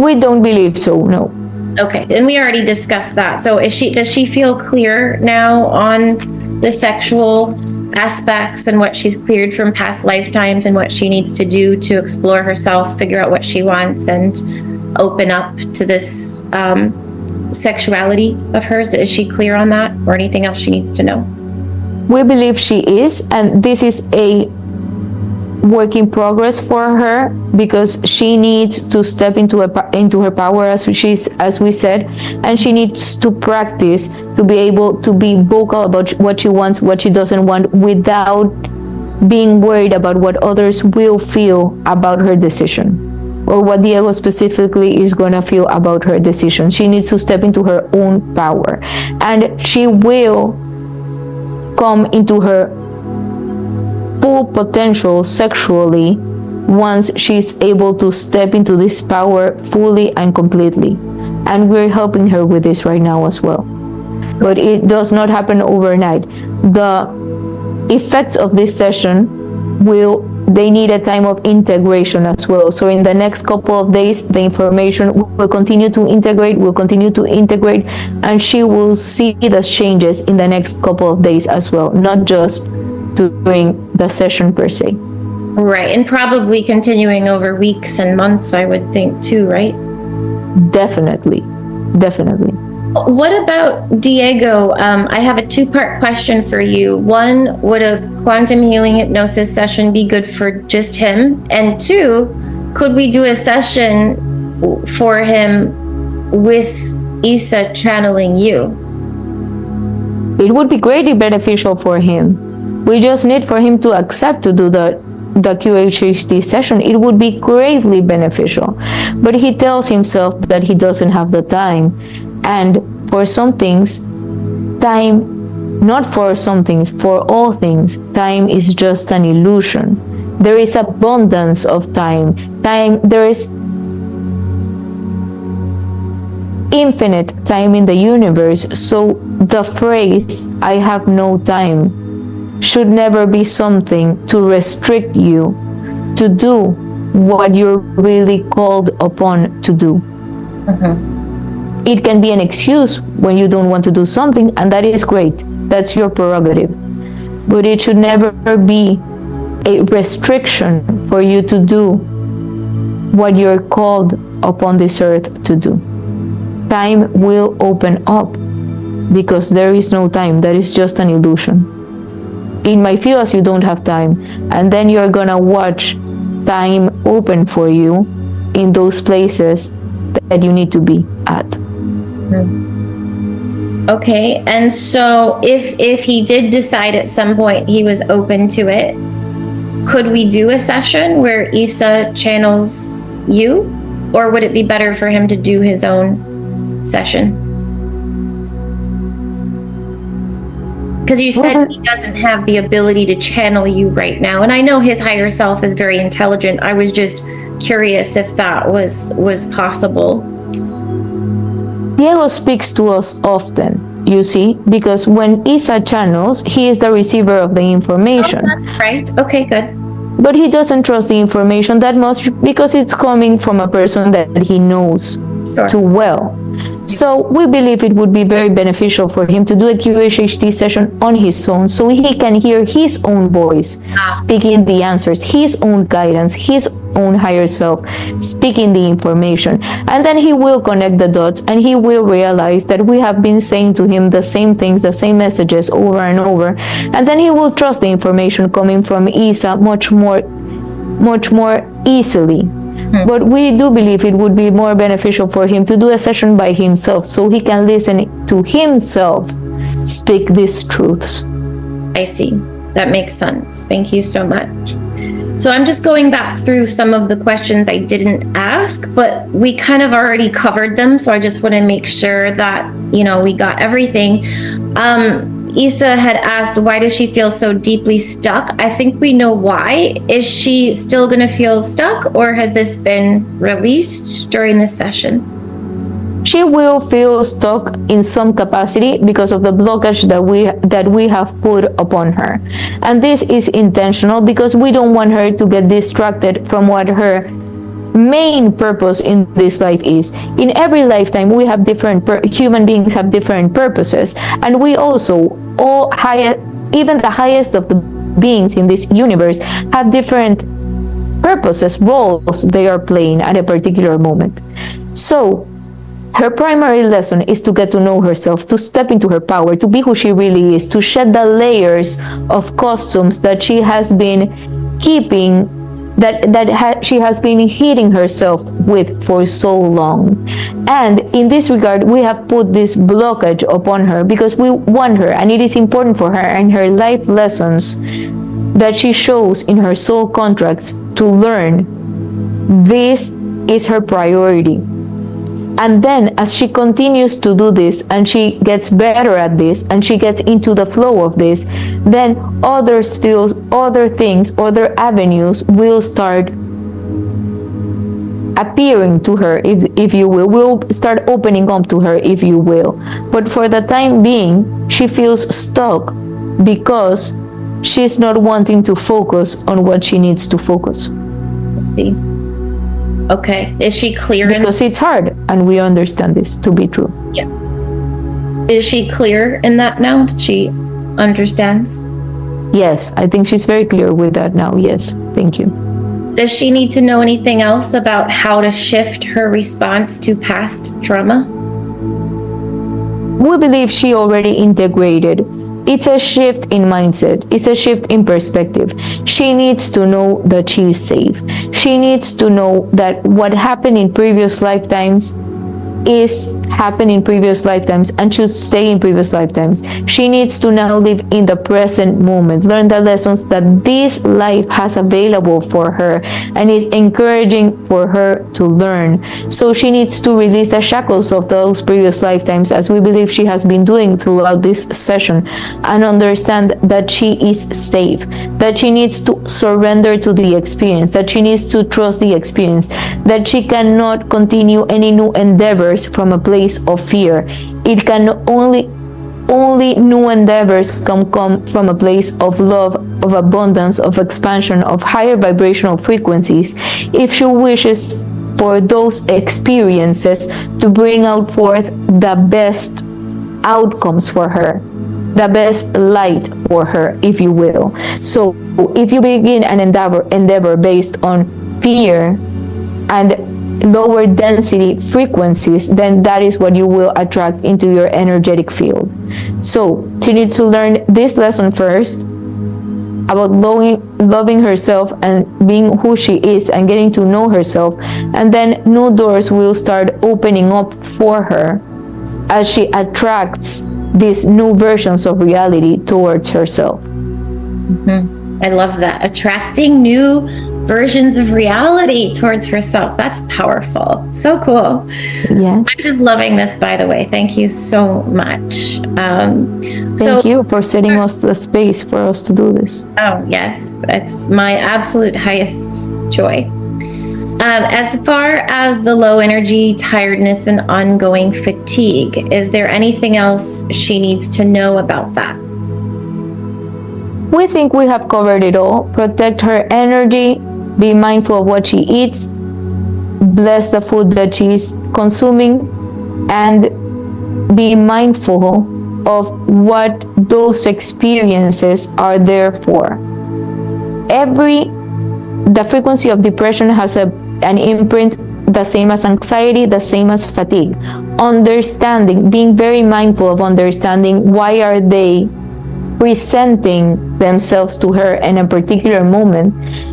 We don't believe so, no. Okay, and we already discussed that. So does she feel clear now on the sexual aspects and what she's cleared from past lifetimes and what she needs to do to explore herself, figure out what she wants, and open up to this sexuality of hers? Is she clear on that, or anything else she needs to know? We believe she is, and this is a work in progress for her, because she needs to step into her power, as we said, and she needs to practice to be able to be vocal about what she wants, what she doesn't want, without being worried about what others will feel about her decision, or what Diego specifically is going to feel about her decision. She needs to step into her own power, and she will come into her full potential sexually once she's able to step into this power fully and completely. And we're helping her with this right now as well. But it does not happen overnight. The effects of this session they need a time of integration as well. So in the next couple of days, the information will continue to integrate, and she will see the changes in the next couple of days as well, not just during the session per se. Right, and probably continuing over weeks and months, I would think too, right? Definitely. What about Diego? I have a two-part question for you. One, would a quantum healing hypnosis session be good for just him? And two, could we do a session for him with Issa channeling you? It would be greatly beneficial for him. We just need for him to accept to do the QHHT session. It would be greatly beneficial. But he tells himself that he doesn't have the time. And for some things, time, not for some things, for all things, time is just an illusion. There is abundance of time. There is infinite time in the universe. So the phrase, I have no time, should never be something to restrict you to do what you're really called upon to do. It can be an excuse when you don't want to do something, and that is great. That's your prerogative. But it should never be a restriction for you to do what you're called upon this earth to do. Time will open up because there is no time. That is just an illusion. It might feel as you don't have time, and then you're gonna watch time open for you in those places that you need to be at. Okay, and so if he did decide at some point he was open to it, could we do a session where Isa channels you, or would it be better for him to do his own session? Because you said he doesn't have the ability to channel you right now, and I know his higher self is very intelligent. I was just curious if that was possible. Diego speaks to us often, you see, because when Isa channels, he is the receiver of the information. Oh, that's right. Okay, good. But he doesn't trust the information that much because it's coming from a person that he knows too well. So we believe it would be very beneficial for him to do a QHHT session on his own, so he can hear his own voice speaking the answers, his own guidance, his own higher self speaking the information. And then he will connect the dots, and he will realize that we have been saying to him the same things, the same messages over and over. And then he will trust the information coming from Isa much more easily. But we do believe it would be more beneficial for him to do a session by himself, so he can listen to himself speak these truths. I see. That makes sense. Thank you so much. So I'm just going back through some of the questions I didn't ask, but we kind of already covered them. So I just want to make sure that, we got everything. Isa had asked, why does she feel so deeply stuck? I think we know why. Is she still going to feel stuck, or has this been released during this session? She will feel stuck in some capacity because of the blockage that we have put upon her. And this is intentional because we don't want her to get distracted from what her main purpose in this life is. In every lifetime, we have human beings have different purposes, and we also even the highest of the beings in this universe have different purposes, roles they are playing at a particular moment. So her primary lesson is to get to know herself, to step into her power, to be who she really is, to shed the layers of costumes that she has been keeping, she has been hitting herself with for so long. And in this regard, we have put this blockage upon her because we want her, and it is important for her and her life lessons that she shows in her soul contracts to learn. This is her priority. And then as she continues to do this, and she gets better at this, and she gets into the flow of this, then other things, other avenues will start appearing to her, if you will start opening up to her, if you will. But for the time being, she feels stuck because she's not wanting to focus on what she needs to focus. Let's see. Okay. Is she clear? Because it's hard, and we understand this to be true. Yeah. Is she clear in that now? She understands? Yes, I think she's very clear with that now. Yes, thank you. Does she need to know anything else about how to shift her response to past trauma? We believe she already integrated. It's a shift in mindset. It's a shift in perspective. She needs to know that she is safe. She needs to know that what happened in previous lifetimes is happened in previous lifetimes and should stay in previous lifetimes. She needs to now live in the present moment, learn the lessons that this life has available for her and is encouraging for her to learn. So she needs to release the shackles of those previous lifetimes, as we believe she has been doing throughout this session, and understand that she is safe, that she needs to surrender to the experience, that she needs to trust the experience, that she cannot continue any new endeavors from a place of fear. It can only new endeavors come from a place of love, of abundance, of expansion, of higher vibrational frequencies, if she wishes for those experiences to bring out forth the best outcomes for her, the best light for her, if you will. So if you begin an endeavor based on fear and lower density frequencies, then that is what you will attract into your energetic field. So she needs to learn this lesson first about loving herself and being who she is and getting to know herself, and then new doors will start opening up for her as she attracts these new versions of reality towards herself. I love that. Attracting new versions of reality towards herself. That's powerful. So cool. Yes. I'm just loving this, by the way. Thank you so much. Thank you for setting us the space for us to do this. Oh, yes. It's my absolute highest joy. As far as the low energy, tiredness, and ongoing fatigue, is there anything else she needs to know about that? We think we have covered it all. Protect her energy, be mindful of what she eats, bless the food that she is consuming, and be mindful of what those experiences are there for. The frequency of depression has an imprint the same as anxiety, the same as fatigue. Understanding, being very mindful of understanding why are they presenting themselves to her in a particular moment,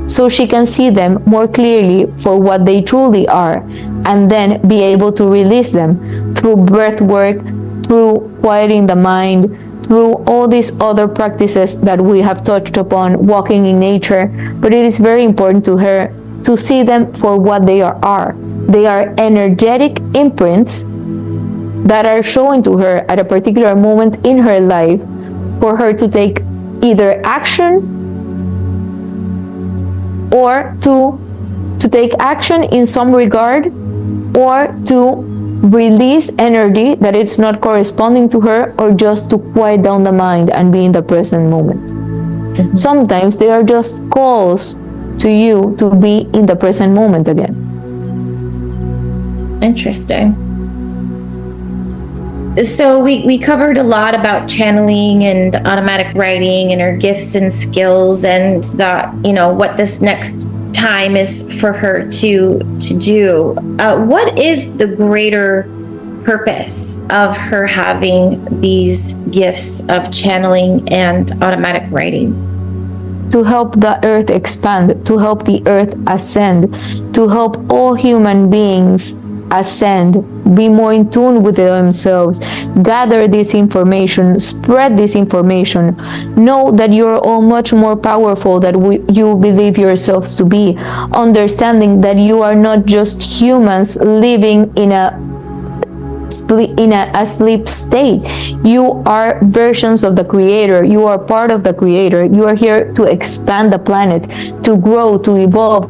so she can see them more clearly for what they truly are, and then be able to release them through breath work, through quieting the mind, through all these other practices that we have touched upon, walking in nature. But it is very important to her to see them for what they are. They are energetic imprints that are showing to her at a particular moment in her life for her to take either action or to take action in some regard, or to release energy that it's not corresponding to her, or just to quiet down the mind and be in the present moment. Sometimes they are just calls to you to be in the present moment again. Interesting. So we covered a lot about channeling and automatic writing and her gifts and skills, and that, what this next time is for her to do. What is the greater purpose of her having these gifts of channeling and automatic writing? To help the earth expand, to help the earth ascend, to help all human beings ascend, be more in tune with themselves, gather this information, spread this information, know that you're all much more powerful than you believe yourselves to be, understanding that you are not just humans living in a sleep state. You are versions of the Creator. You are part of the Creator. You are here to expand the planet, to grow, to evolve.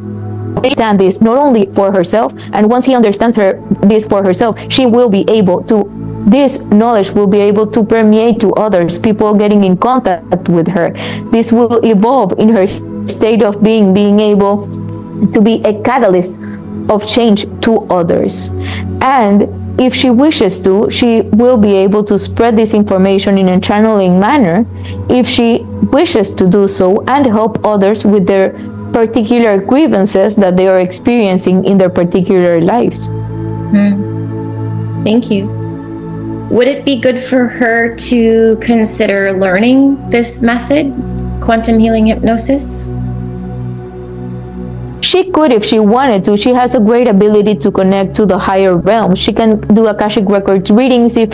Understand this not only for herself, and once he understands this for herself, she will be able to, this knowledge will be able to permeate to others, people getting in contact with her. This will evolve in her state of being able to be a catalyst of change to others. And if she wishes to, she will be able to spread this information in a channeling manner if she wishes to do so, and help others with their particular grievances that they are experiencing in their particular lives. Thank you. Would it be good for her to consider learning this method, quantum healing hypnosis? She could, if she wanted to. She has a great ability to connect to the higher realms. She can do Akashic Records readings if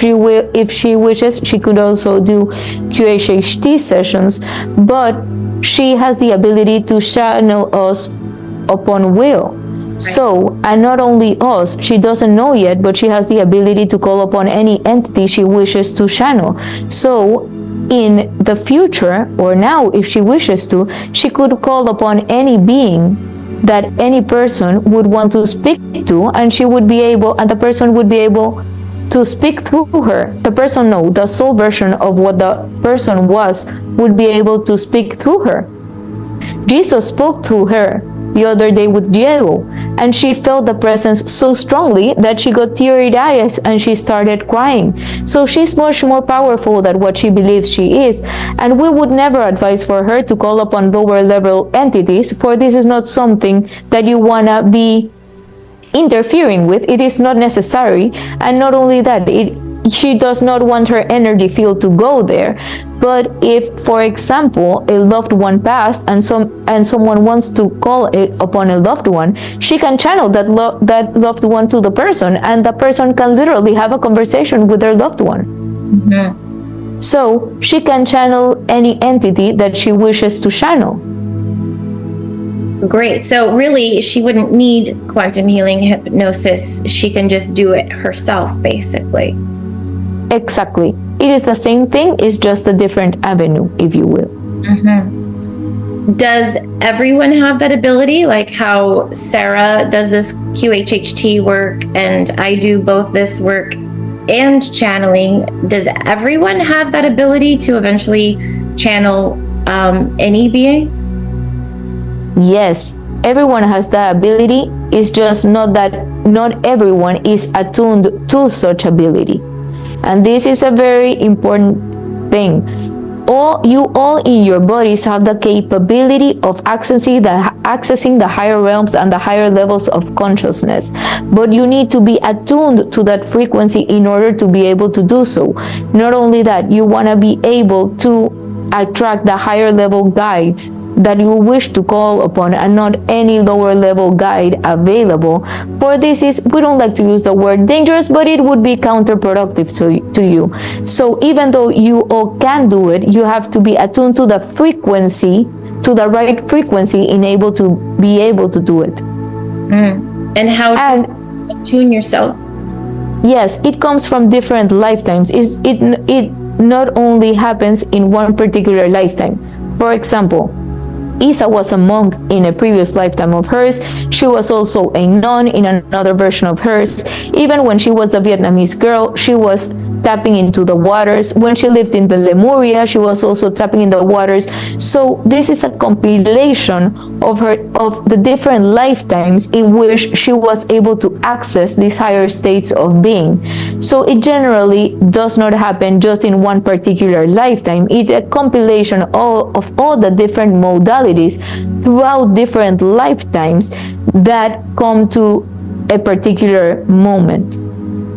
she wishes. She could also do QHHT sessions, but she has the ability to channel us upon will. So, and not only us, she doesn't know yet, but she has the ability to call upon any entity she wishes to channel. So, in the future, or now if she wishes to, she could call upon any being that any person would want to speak to, and the person would be able to speak through her. The person, no, the soul version of what the person was would be able to speak through her. Jesus spoke through her the other day with Diego, and she felt the presence so strongly that she got teary eyes and she started crying. So she's much more powerful than what she believes she is, and we would never advise for her to call upon lower level entities, for this is not something that you wanna be interfering with. It is not necessary, and not only that, she does not want her energy field to go there. But if, for example, a loved one passed and someone wants to call upon a loved one, she can channel that loved one to the person, and the person can literally have a conversation with their loved one. Mm-hmm. So she can channel any entity that she wishes to channel. Great. So really, she wouldn't need quantum healing hypnosis. She can just do it herself, basically. Exactly. It is the same thing. It's just a different avenue, if you will. Mm-hmm. Does everyone have that ability? Like how Sarah does this QHHT work and I do both this work and channeling. Does everyone have that ability to eventually channel any being? Yes, everyone has that ability. It's just not that not everyone is attuned to such ability. And this is a very important thing. You all in your bodies have the capability of accessing the higher realms and the higher levels of consciousness. But you need to be attuned to that frequency in order to be able to do so. Not only that, you want to be able to attract the higher level guides that you wish to call upon, and not any lower level guide available. For this is, we don't like to use the word dangerous, but it would be counterproductive to you. So even though you all can do it, you have to be attuned to the frequency, to the right frequency, in able to be able to do it. And how do you attune yourself? Yes, it comes from different lifetimes. It not only happens in one particular lifetime. For example, Isa was a monk in a previous lifetime of hers. She was also a nun in another version of hers. Even when she was a Vietnamese girl, she was tapping into the waters. When she lived in the Lemuria, she was also tapping in the waters. So this is a compilation of the different lifetimes in which she was able to access these higher states of being. So it generally does not happen just in one particular lifetime. It's a compilation of all the different modalities throughout different lifetimes that come to a particular moment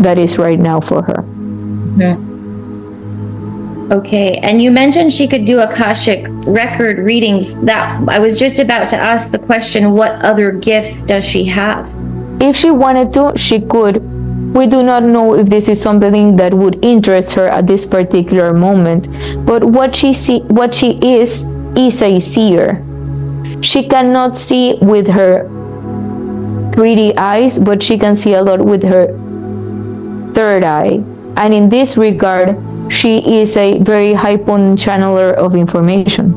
that is right now for her. Okay, and you mentioned she could do Akashic record readings. That I was just about to ask the question, what other gifts does she have? If she wanted to, she could. We do not know if this is something that would interest her at this particular moment, but what she is a seer. She cannot see with her 3D eyes, but she can see a lot with her third eye. And in this regard, she is a very high potent channeler of information.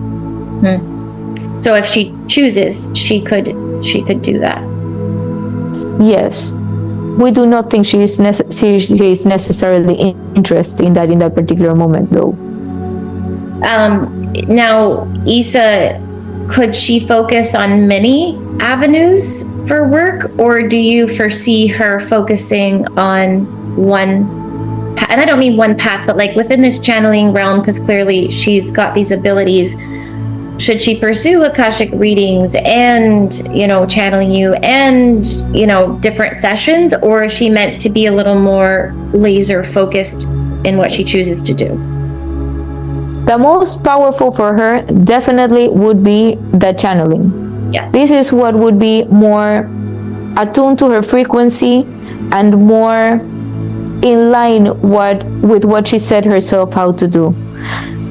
So if she chooses, she could do that. Yes. We do not think she is necessarily interested in that particular moment, though. Now, Isa, could she focus on many avenues for work, or do you foresee her focusing on one? And I don't mean one path, but like within this channeling realm, because clearly she's got these abilities. Should she pursue Akashic readings and, channeling you and, different sessions, or is she meant to be a little more laser focused in what she chooses to do? The most powerful for her definitely would be the channeling. Yeah. This is what would be more attuned to her frequency and more in line with what she set herself out to do.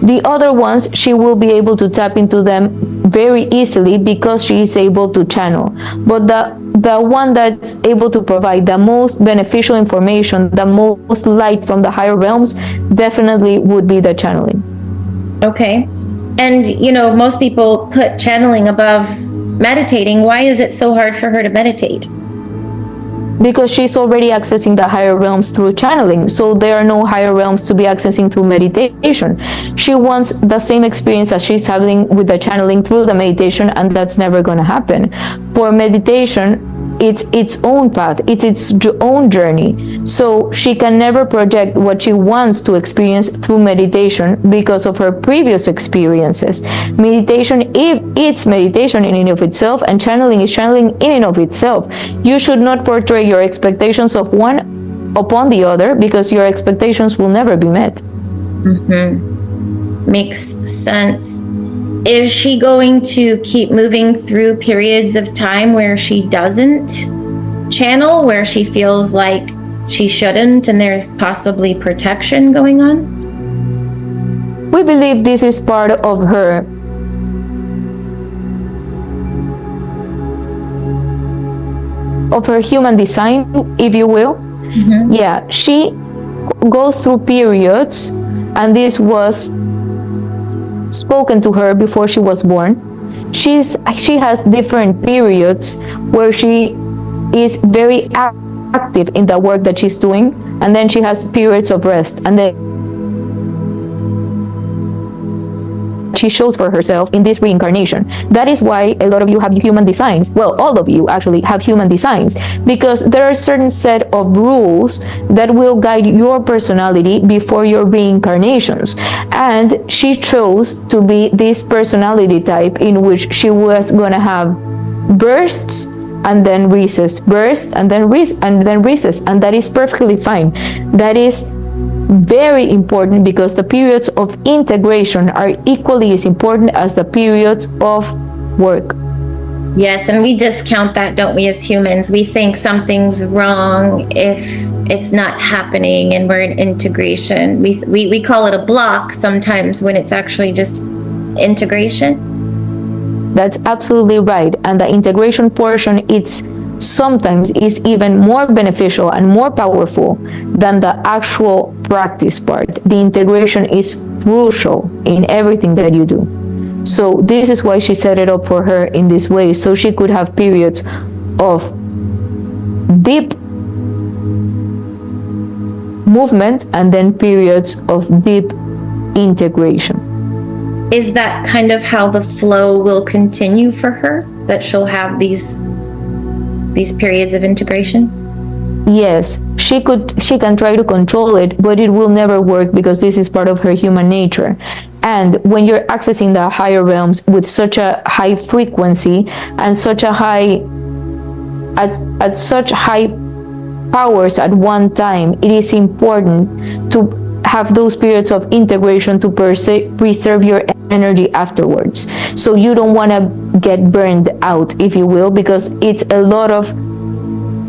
The other ones, she will be able to tap into them very easily because she is able to channel. But the one that's able to provide the most beneficial information, the most light from the higher realms, definitely would be the channeling. Okay. And, most people put channeling above meditating. Why is it so hard for her to meditate? Because she's already accessing the higher realms through channeling, so there are no higher realms to be accessing through meditation. She wants the same experience as she's having with the channeling through the meditation, and that's never going to happen. For meditation, it's its own path, it's its own journey, so she can never project what she wants to experience through meditation because of her previous experiences. Meditation, if it's meditation in and of itself, and channeling is channeling in and of itself. You should not portray your expectations of one upon the other, because your expectations will never be met. Makes sense. Is she going to keep moving through periods of time where she doesn't channel, or she feels like she shouldn't, and there's possibly protection going on? We believe this is part of her human design, if you will. Mm-hmm. Yeah, she goes through periods, and this was spoken to her before she was born. She has different periods where she is very active in the work that she's doing, and then she has periods of rest, and then she shows for herself in this reincarnation. That is why a lot of you have human designs. Well, all of you actually have human designs, because there are a certain set of rules that will guide your personality before your reincarnations. And she chose to be this personality type in which she was going to have bursts and then recess, bursts and then recess, and that is perfectly fine. That is very important, because the periods of integration are equally as important as the periods of work. Yes, and we discount that, don't we, as humans? We think something's wrong if it's not happening and we're in integration. We call it a block sometimes when it's actually just integration. That's absolutely right. And the integration portion, it's sometimes is even more beneficial and more powerful than the actual practice part. The integration is crucial in everything that you do. So this is why she set it up for her in this way, so she could have periods of deep movement and then periods of deep integration. Is that kind of how the flow will continue for her? That she'll have these periods of integration? Yes, she can try to control it, but it will never work, because this is part of her human nature. And when you're accessing the higher realms with such a high frequency and such a high at such high powers at one time, it is important to have those periods of integration to preserve your energy afterwards. So you don't want to get burned out, if you will, because it's a lot of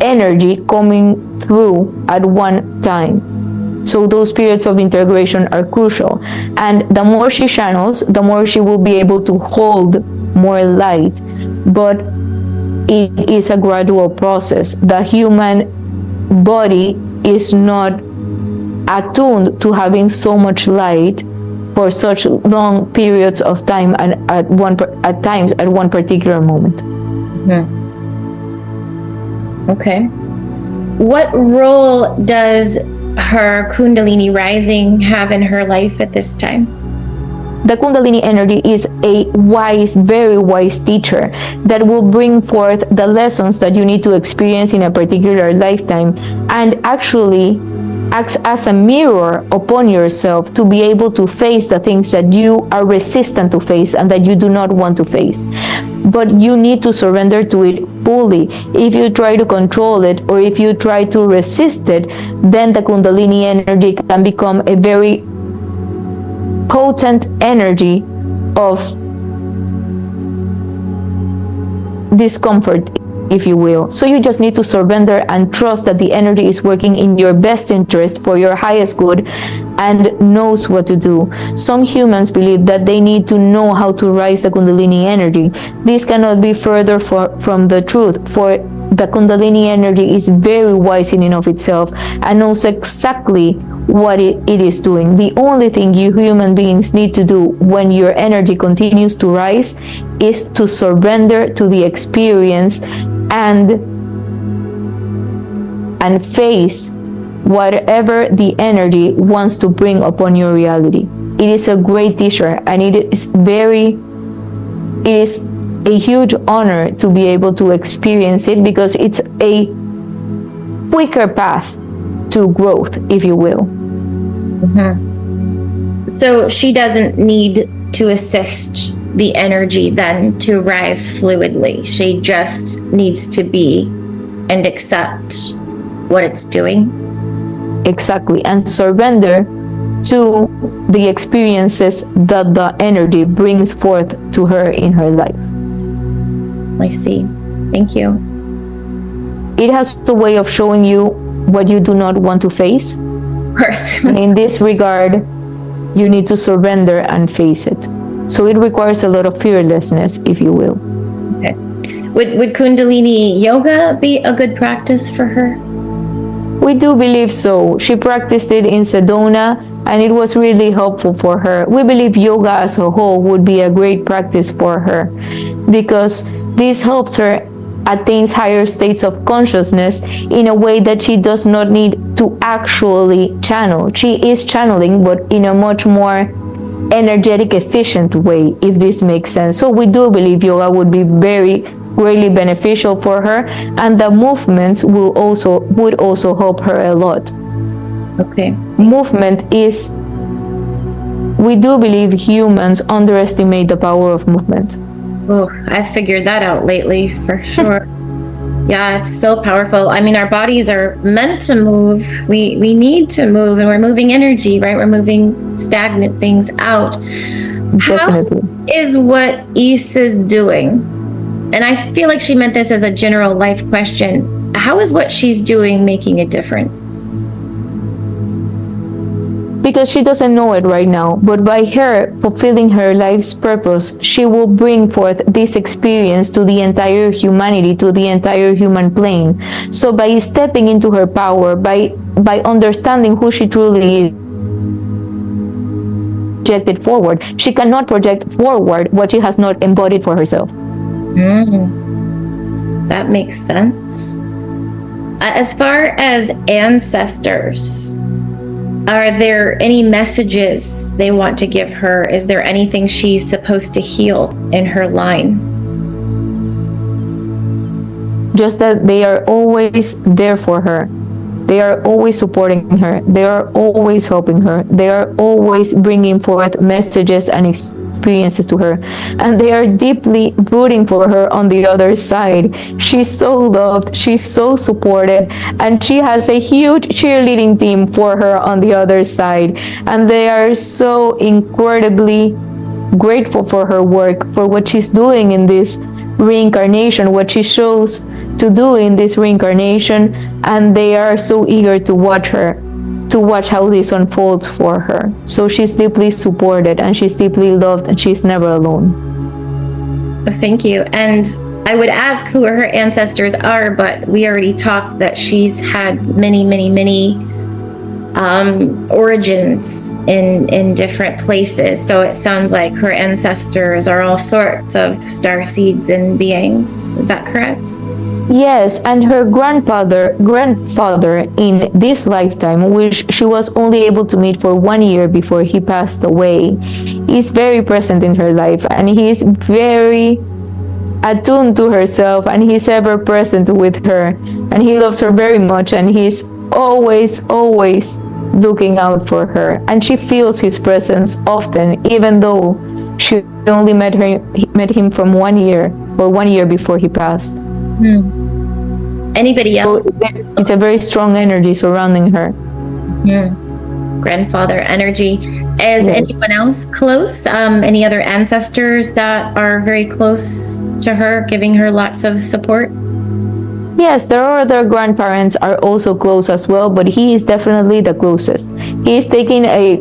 energy coming through at one time. So those periods of integration are crucial. And the more she channels, the more she will be able to hold more light. But it is a gradual process. The human body is not attuned to having so much light for such long periods of time, and at times at one particular moment. Mm-hmm. Okay. What role does her Kundalini rising have in her life at this time? The Kundalini energy is a wise, very wise teacher that will bring forth the lessons that you need to experience in a particular lifetime, and actually acts as a mirror upon yourself to be able to face the things that you are resistant to face and that you do not want to face. But you need to surrender to it fully. If you try to control it, or if you try to resist it, then the Kundalini energy can become a very potent energy of discomfort, if you will. So you just need to surrender and trust that the energy is working in your best interest for your highest good and knows what to do. Some humans believe that they need to know how to rise the Kundalini energy. This cannot be further from the truth, for the Kundalini energy is very wise in and of itself and knows exactly what it is doing. The only thing you human beings need to do when your energy continues to rise is to surrender to the experience and face whatever the energy wants to bring upon your reality. It is a great teacher, and it is a huge honor to be able to experience it, because it's a quicker path to growth, if you will. Mm-hmm. So she doesn't need to assist the energy then to rise fluidly. She just needs to be and accept what it's doing. Exactly, and surrender to the experiences that the energy brings forth to her in her life. I see. Thank you. It has a way of showing you what you do not want to face. Of course. In this regard, you need to surrender and face it. So it requires a lot of fearlessness, if you will. Okay. Would Kundalini yoga be a good practice for her? We do believe so. She practiced it in Sedona, and it was really helpful for her. We believe yoga as a whole would be a great practice for her, because this helps her attain higher states of consciousness in a way that she does not need to actually channel. She is channeling, but in a much more energetic, efficient way, if this makes sense. So we do believe yoga would be very greatly beneficial for her, and the movements would also help her a lot. Okay. Movement is, we do believe humans underestimate the power of movement. Oh, I've figured that out lately for sure. Yeah, it's so powerful. I mean, our bodies are meant to move. We need to move, and we're moving energy, right? We're moving stagnant things out. Definitely. How is what Issa's doing? And I feel like she meant this as a general life question. How is what she's doing making a difference? Because she doesn't know it right now, but by her fulfilling her life's purpose, she will bring forth this experience to the entire humanity, to the entire human plane. So by stepping into her power, by understanding who she truly is, projected forward, she cannot project forward what she has not embodied for herself. That makes sense. As far as ancestors, are there any messages they want to give her? Is there anything she's supposed to heal in her line? Just that they are always there for her. They are always supporting her. They are always helping her. They are always bringing forth messages and experiences to her. And they are deeply rooting for her on the other side. She's so loved. She's so supported. And she has a huge cheerleading team for her on the other side. And they are so incredibly grateful for her work, for what she's doing in this reincarnation, what she chose to do in this reincarnation, and they are so eager to watch how this unfolds for her. So she's deeply supported, and she's deeply loved, and she's never alone. Thank you. And I would ask who her ancestors are, but we already talked that she's had many origins in different places. So it sounds like her ancestors are all sorts of star seeds and beings. Is that correct? Yes, and her grandfather in this lifetime, which she was only able to meet for 1 year before he passed away, is very present in her life, and he is very attuned to herself, and he's ever present with her, and he loves her very much, and he's always looking out for her, and she feels his presence often, even though she only met him from 1 year, or 1 year before he passed. Anybody else? So it's a very strong energy surrounding her. Grandfather energy. Is Yes. anyone else close? Any other ancestors that are very close to her, giving her lots of support? Yes, there are other grandparents are also close as well, but he is definitely the closest. He is taking a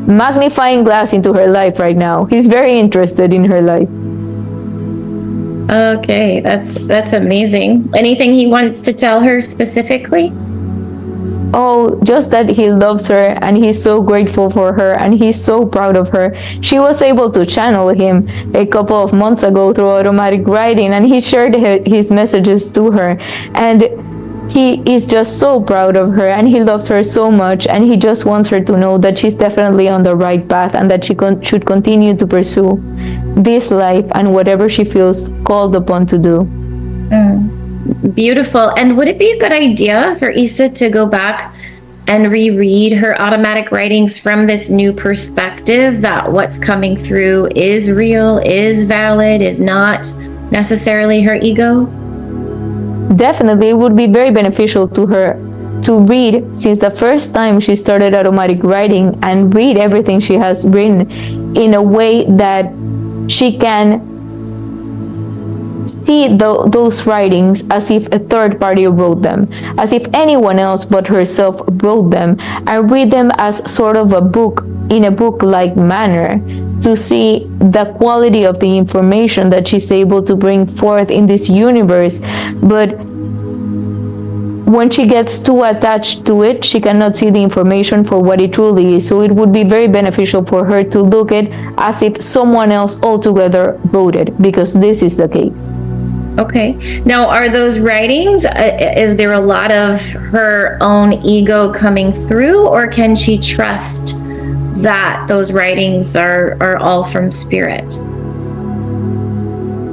magnifying glass into her life right now. He's very interested in her life. Okay, that's amazing. Anything he wants to tell her specifically? Oh, just that he loves her and he's so grateful for her and he's so proud of her. She was able to channel him a couple of months ago through automatic writing, and he shared his messages to her. And he is just so proud of her and he loves her so much, and he just wants her to know that she's definitely on the right path and that she should continue to pursue this life and whatever she feels called upon to do. Beautiful. And would it be a good idea for Issa to go back and reread her automatic writings from this new perspective, that what's coming through is real, is valid, is not necessarily her ego? Definitely, it would be very beneficial to her to read since the first time she started automatic writing, and read everything she has written in a way that she can see those writings as if a third party wrote them, as if anyone else but herself wrote them, and read them as sort of a book, in a book-like manner, to see the quality of the information that she's able to bring forth in this universe. But when she gets too attached to it, she cannot see the information for what it truly is. So it would be very beneficial for her to look at it as if someone else altogether wrote it, because this is the case. Okay. Now, are those writings, is there a lot of her own ego coming through, or can she trust that those writings are all from spirit?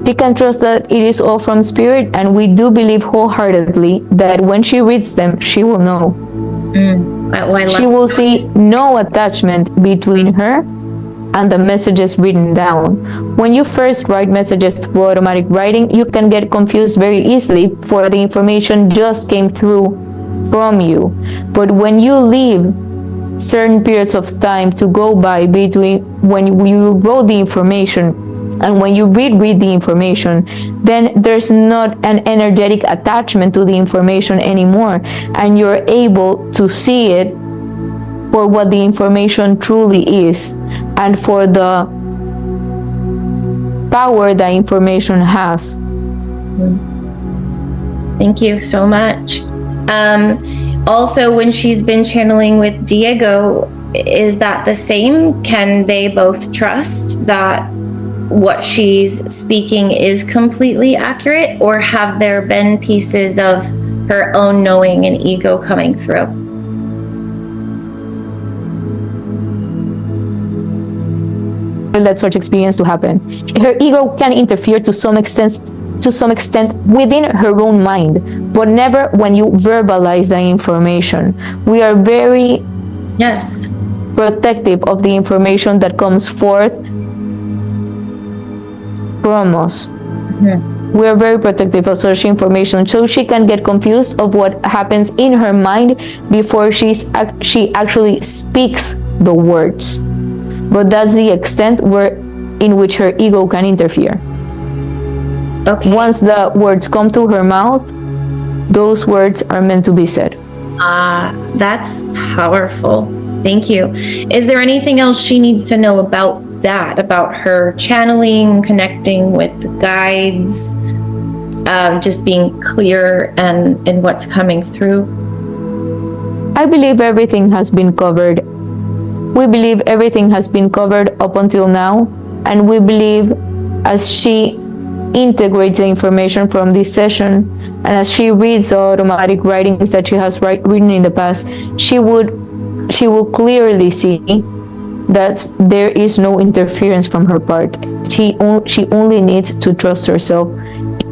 She can trust that it is all from spirit, and we do believe wholeheartedly that when she reads them, she will know. She will see no attachment between her and the messages written down. When you first write messages through automatic writing, you can get confused very easily, for the information just came through from you. But when you leave certain periods of time to go by between when you wrote the information and when you read the information, then there's not an energetic attachment to the information anymore, and you're able to see it for what the information truly is, and for the power that information has. Thank you so much. Also, when she's been channeling with Diego, is that the same? Can they both trust that what she's speaking is completely accurate, or have there been pieces of her own knowing and ego coming through? Let such experience to happen. Her ego can interfere to some extent within her own mind, but never when you verbalize the information. We are very protective of the information that comes forth from us. We are very protective of such information, so she can get confused of what happens in her mind before she actually speaks the words. But that's the extent in which her ego can interfere. Okay. Once the words come through her mouth, those words are meant to be said. That's powerful. Thank you. Is there anything else she needs to know about that, about her channeling, connecting with guides, just being clear in what's coming through? I believe everything has been covered. We believe everything has been covered up until now, and we believe as she integrates the information from this session, and as she reads the automatic writings that she has written in the past, she will clearly see that there is no interference from her part. She only needs to trust herself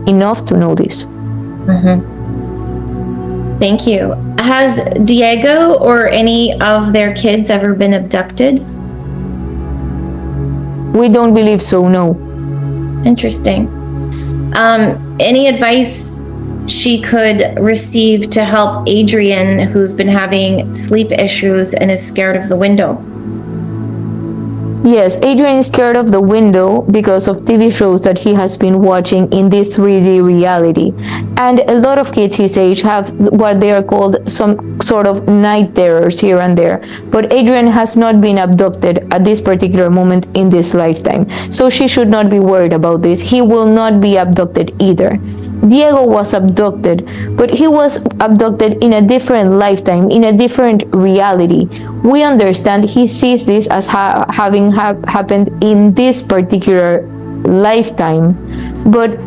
enough to know this. Thank you. Has Diego or any of their kids ever been abducted? We don't believe so, no. Interesting. Any advice she could receive to help Adrian, who's been having sleep issues and is scared of the window? Yes, Adrian is scared of the window because of TV shows that he has been watching in this 3D reality. And a lot of kids his age have what they are called some sort of night terrors here and there. But Adrian has not been abducted at this particular moment in this lifetime. So she should not be worried about this. He will not be abducted either. Diego was abducted, but he was abducted in a different lifetime, in a different reality. We understand he sees this as having happened in this particular lifetime, but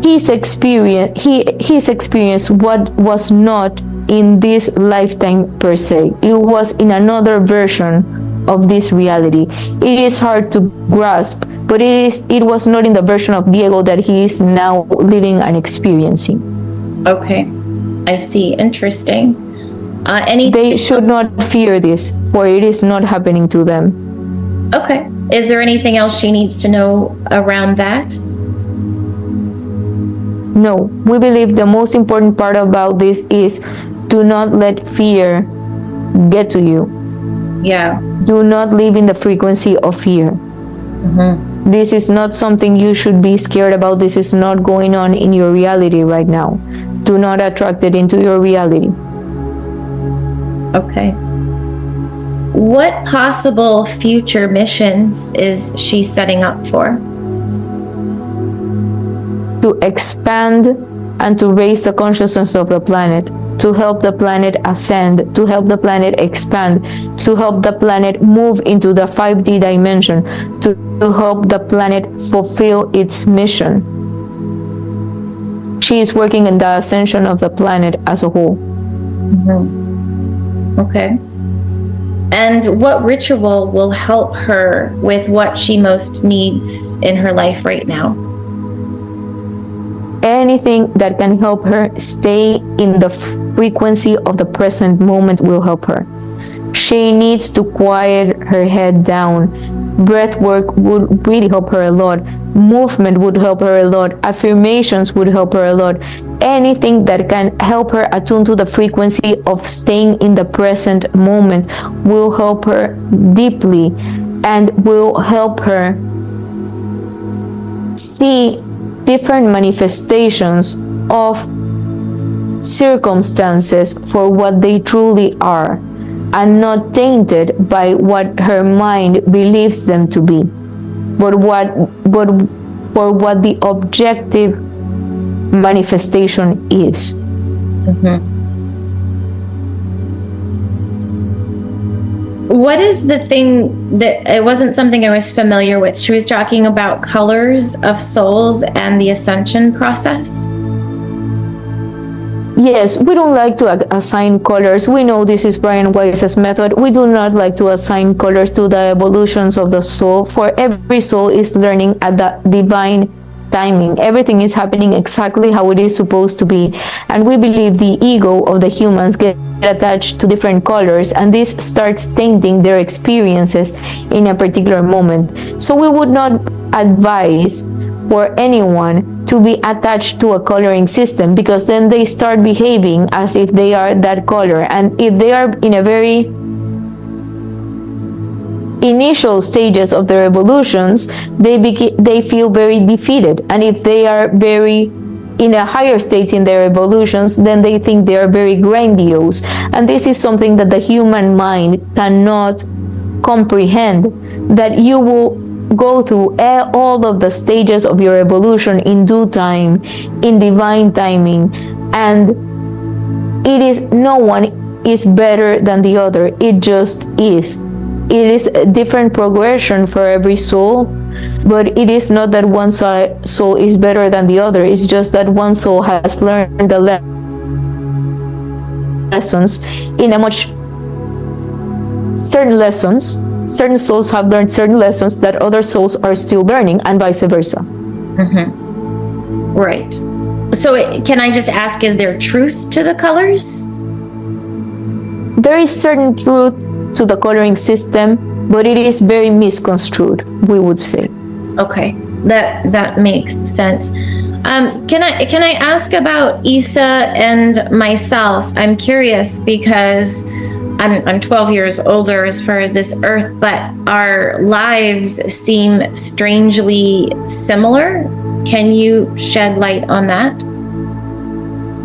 his experience what was not in this lifetime per se. It was in another version of this reality. It is hard to grasp, but it was not in the version of Diego that he is now living and experiencing. Okay, I see. Interesting. They should not fear this, for it is not happening to them. Okay. Is there anything else she needs to know around that? No, we believe the most important part about this is do not let fear get to you. Yeah. Do not live in the frequency of fear. Mm-hmm. This is not something you should be scared about. This is not going on in your reality right now. Do not attract it into your reality. Okay. What possible future missions is she setting up for? To expand and to raise the consciousness of the planet, to help the planet ascend, to help the planet expand, to help the planet move into the 5D dimension, to help the planet fulfill its mission. She is working in the ascension of the planet as a whole. Mm-hmm. Okay. And what ritual will help her with what she most needs in her life right now? Anything that can help her stay in the frequency of the present moment will help her. She needs to quiet her head down. Breath work would really help her a lot. Movement would help her a lot. Affirmations would help her a lot. Anything that can help her attune to the frequency of staying in the present moment will help her deeply and will help her see different manifestations of circumstances for what they truly are and not tainted by what her mind believes them to be, but for what the objective manifestation is. Mm-hmm. What is the thing that it wasn't something I was familiar with? She was talking about colors of souls and the ascension process. Yes, we don't like to assign colors. We know this is Brian Weiss's method. We do not like to assign colors to the evolutions of the soul, for every soul is learning at the divine timing. Everything is happening exactly how it is supposed to be. And we believe the ego of the humans get attached to different colors, and this starts tainting their experiences in a particular moment. So we would not advise for anyone to be attached to a coloring system, because then they start behaving as if they are that color. And if they are in a very initial stages of their evolutions, they feel very defeated. And if they are very in a higher state in their evolutions, then they think they are very grandiose. And this is something that the human mind cannot comprehend, that you will go through all of the stages of your evolution in due time, in divine timing, and it is no one is better than the other. It just is. It is a different progression for every soul, but it is not that one soul is better than the other. It's just that one soul has learned the lessons in a much certain lessons. Certain souls have learned certain lessons that other souls are still learning, and vice versa. Mm-hmm. Right. So can I just ask, is there truth to the colors? There is certain truth to the coloring system, but it is very misconstrued, we would say. Okay, that makes sense. Can I ask about Isa and myself? I'm curious because I'm 12 years older as far as this earth, but our lives seem strangely similar. Can you shed light on that?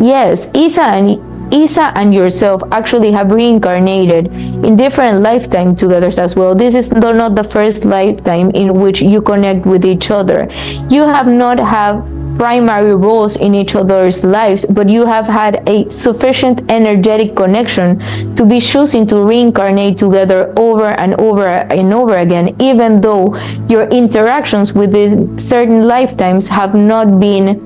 Yes, Isa and yourself actually have reincarnated in different lifetimes together as well. This is not the first lifetime in which you connect with each other. You have not had primary roles in each other's lives, but you have had a sufficient energetic connection to be choosing to reincarnate together over and over and over again, even though your interactions within certain lifetimes have not been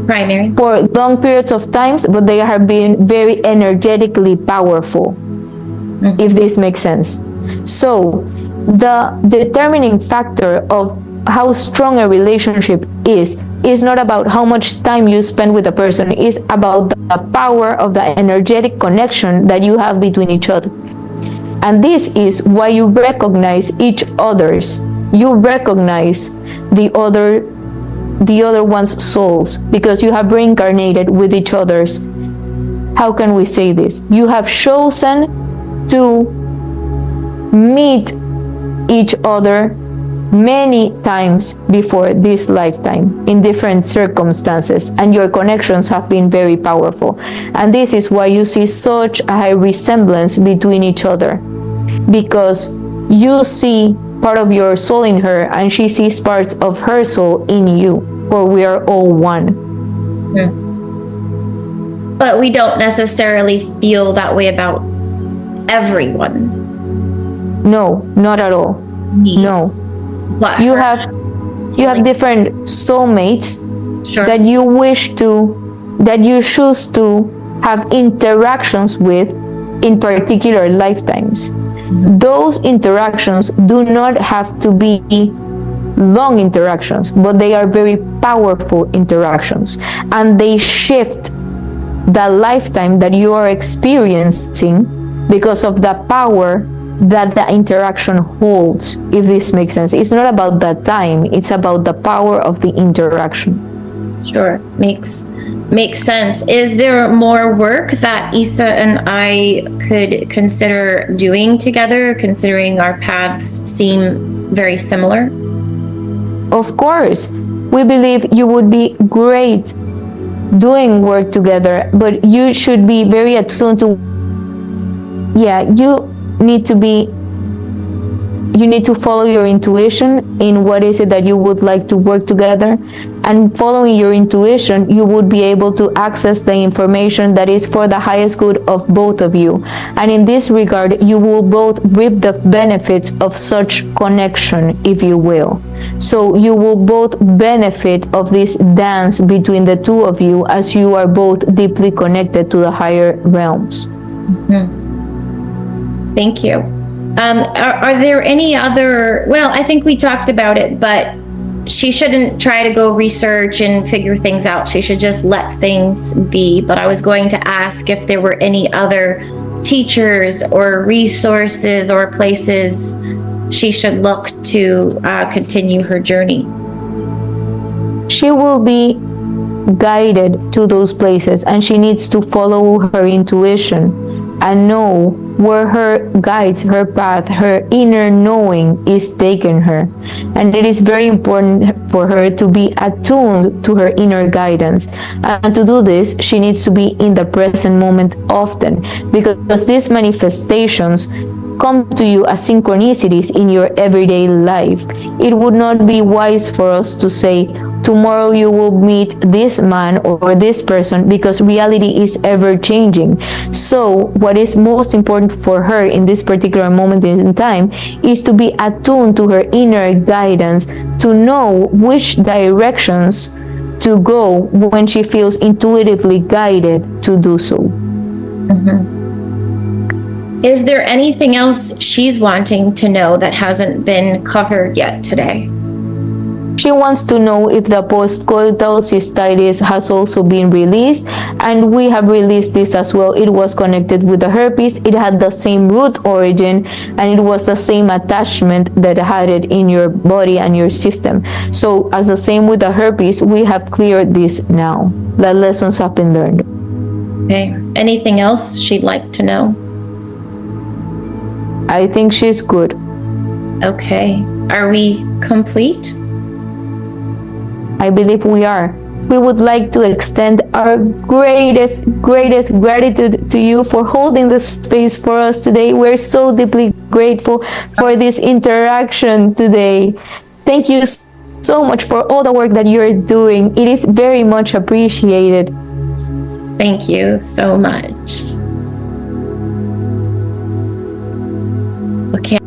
primary for long periods of times, but they have been very energetically powerful, if this makes sense. So the determining factor of how strong a relationship is not about how much time you spend with a person, it's about the power of the energetic connection that you have between each other. And this is why you recognize each other's, you recognize the other one's souls, because you have reincarnated with each other's. How can we say this? You have chosen to meet each other many times before this lifetime in different circumstances, and your connections have been very powerful. And this is why you see such a high resemblance between each other, because you see part of your soul in her and she sees parts of her soul in you, for we are all one. But we don't necessarily feel that way about everyone. No, not at all. No. But you have different soulmates, sure, that you choose to have interactions with in particular lifetimes. Those interactions do not have to be long interactions, but they are very powerful interactions, and they shift the lifetime that you are experiencing because of the power that the interaction holds, if this makes sense. It's not about the time, it's about the power of the interaction. Sure, makes sense. Is there more work that Isa and I could consider doing together, considering our paths seem very similar? Of course, we believe you would be great doing work together, but you should be very attuned to, you need to follow your intuition in what is it that you would like to work together, and following your intuition, you would be able to access the information that is for the highest good of both of you. And in this regard, you will both reap the benefits of such connection, if you will. So you will both benefit of this dance between the two of you, as you are both deeply connected to the higher realms. Thank you. Are there any other, well, I think we talked about it, but she shouldn't try to go research and figure things out. She should just let things be. But I was going to ask if there were any other teachers or resources or places she should look to continue her journey. She will be guided to those places, and she needs to follow her intuition and know where her guides, her path, her inner knowing is taking her. And it is very important for her to be attuned to her inner guidance. And to do this, she needs to be in the present moment often, because these manifestations come to you as synchronicities in your everyday life. It would not be wise for us to say, tomorrow you will meet this man or this person, because reality is ever changing. So what is most important for her in this particular moment in time is to be attuned to her inner guidance, to know which directions to go when she feels intuitively guided to do so. Is there anything else she's wanting to know that hasn't been covered yet today? She wants to know if the postcoital cystitis has also been released, and we have released this as well. It was connected with the herpes. It had the same root origin, and it was the same attachment that had it in your body and your system. So as the same with the herpes, we have cleared this now. The lessons have been learned. Okay. Anything else she'd like to know? I think she's good. Okay. Are we complete? I believe we are. We would like to extend our greatest gratitude to you for holding the space for us today. We're so deeply grateful for this interaction today. Thank you so much for all the work that you're doing. It is very much appreciated. Thank you so much. Okay.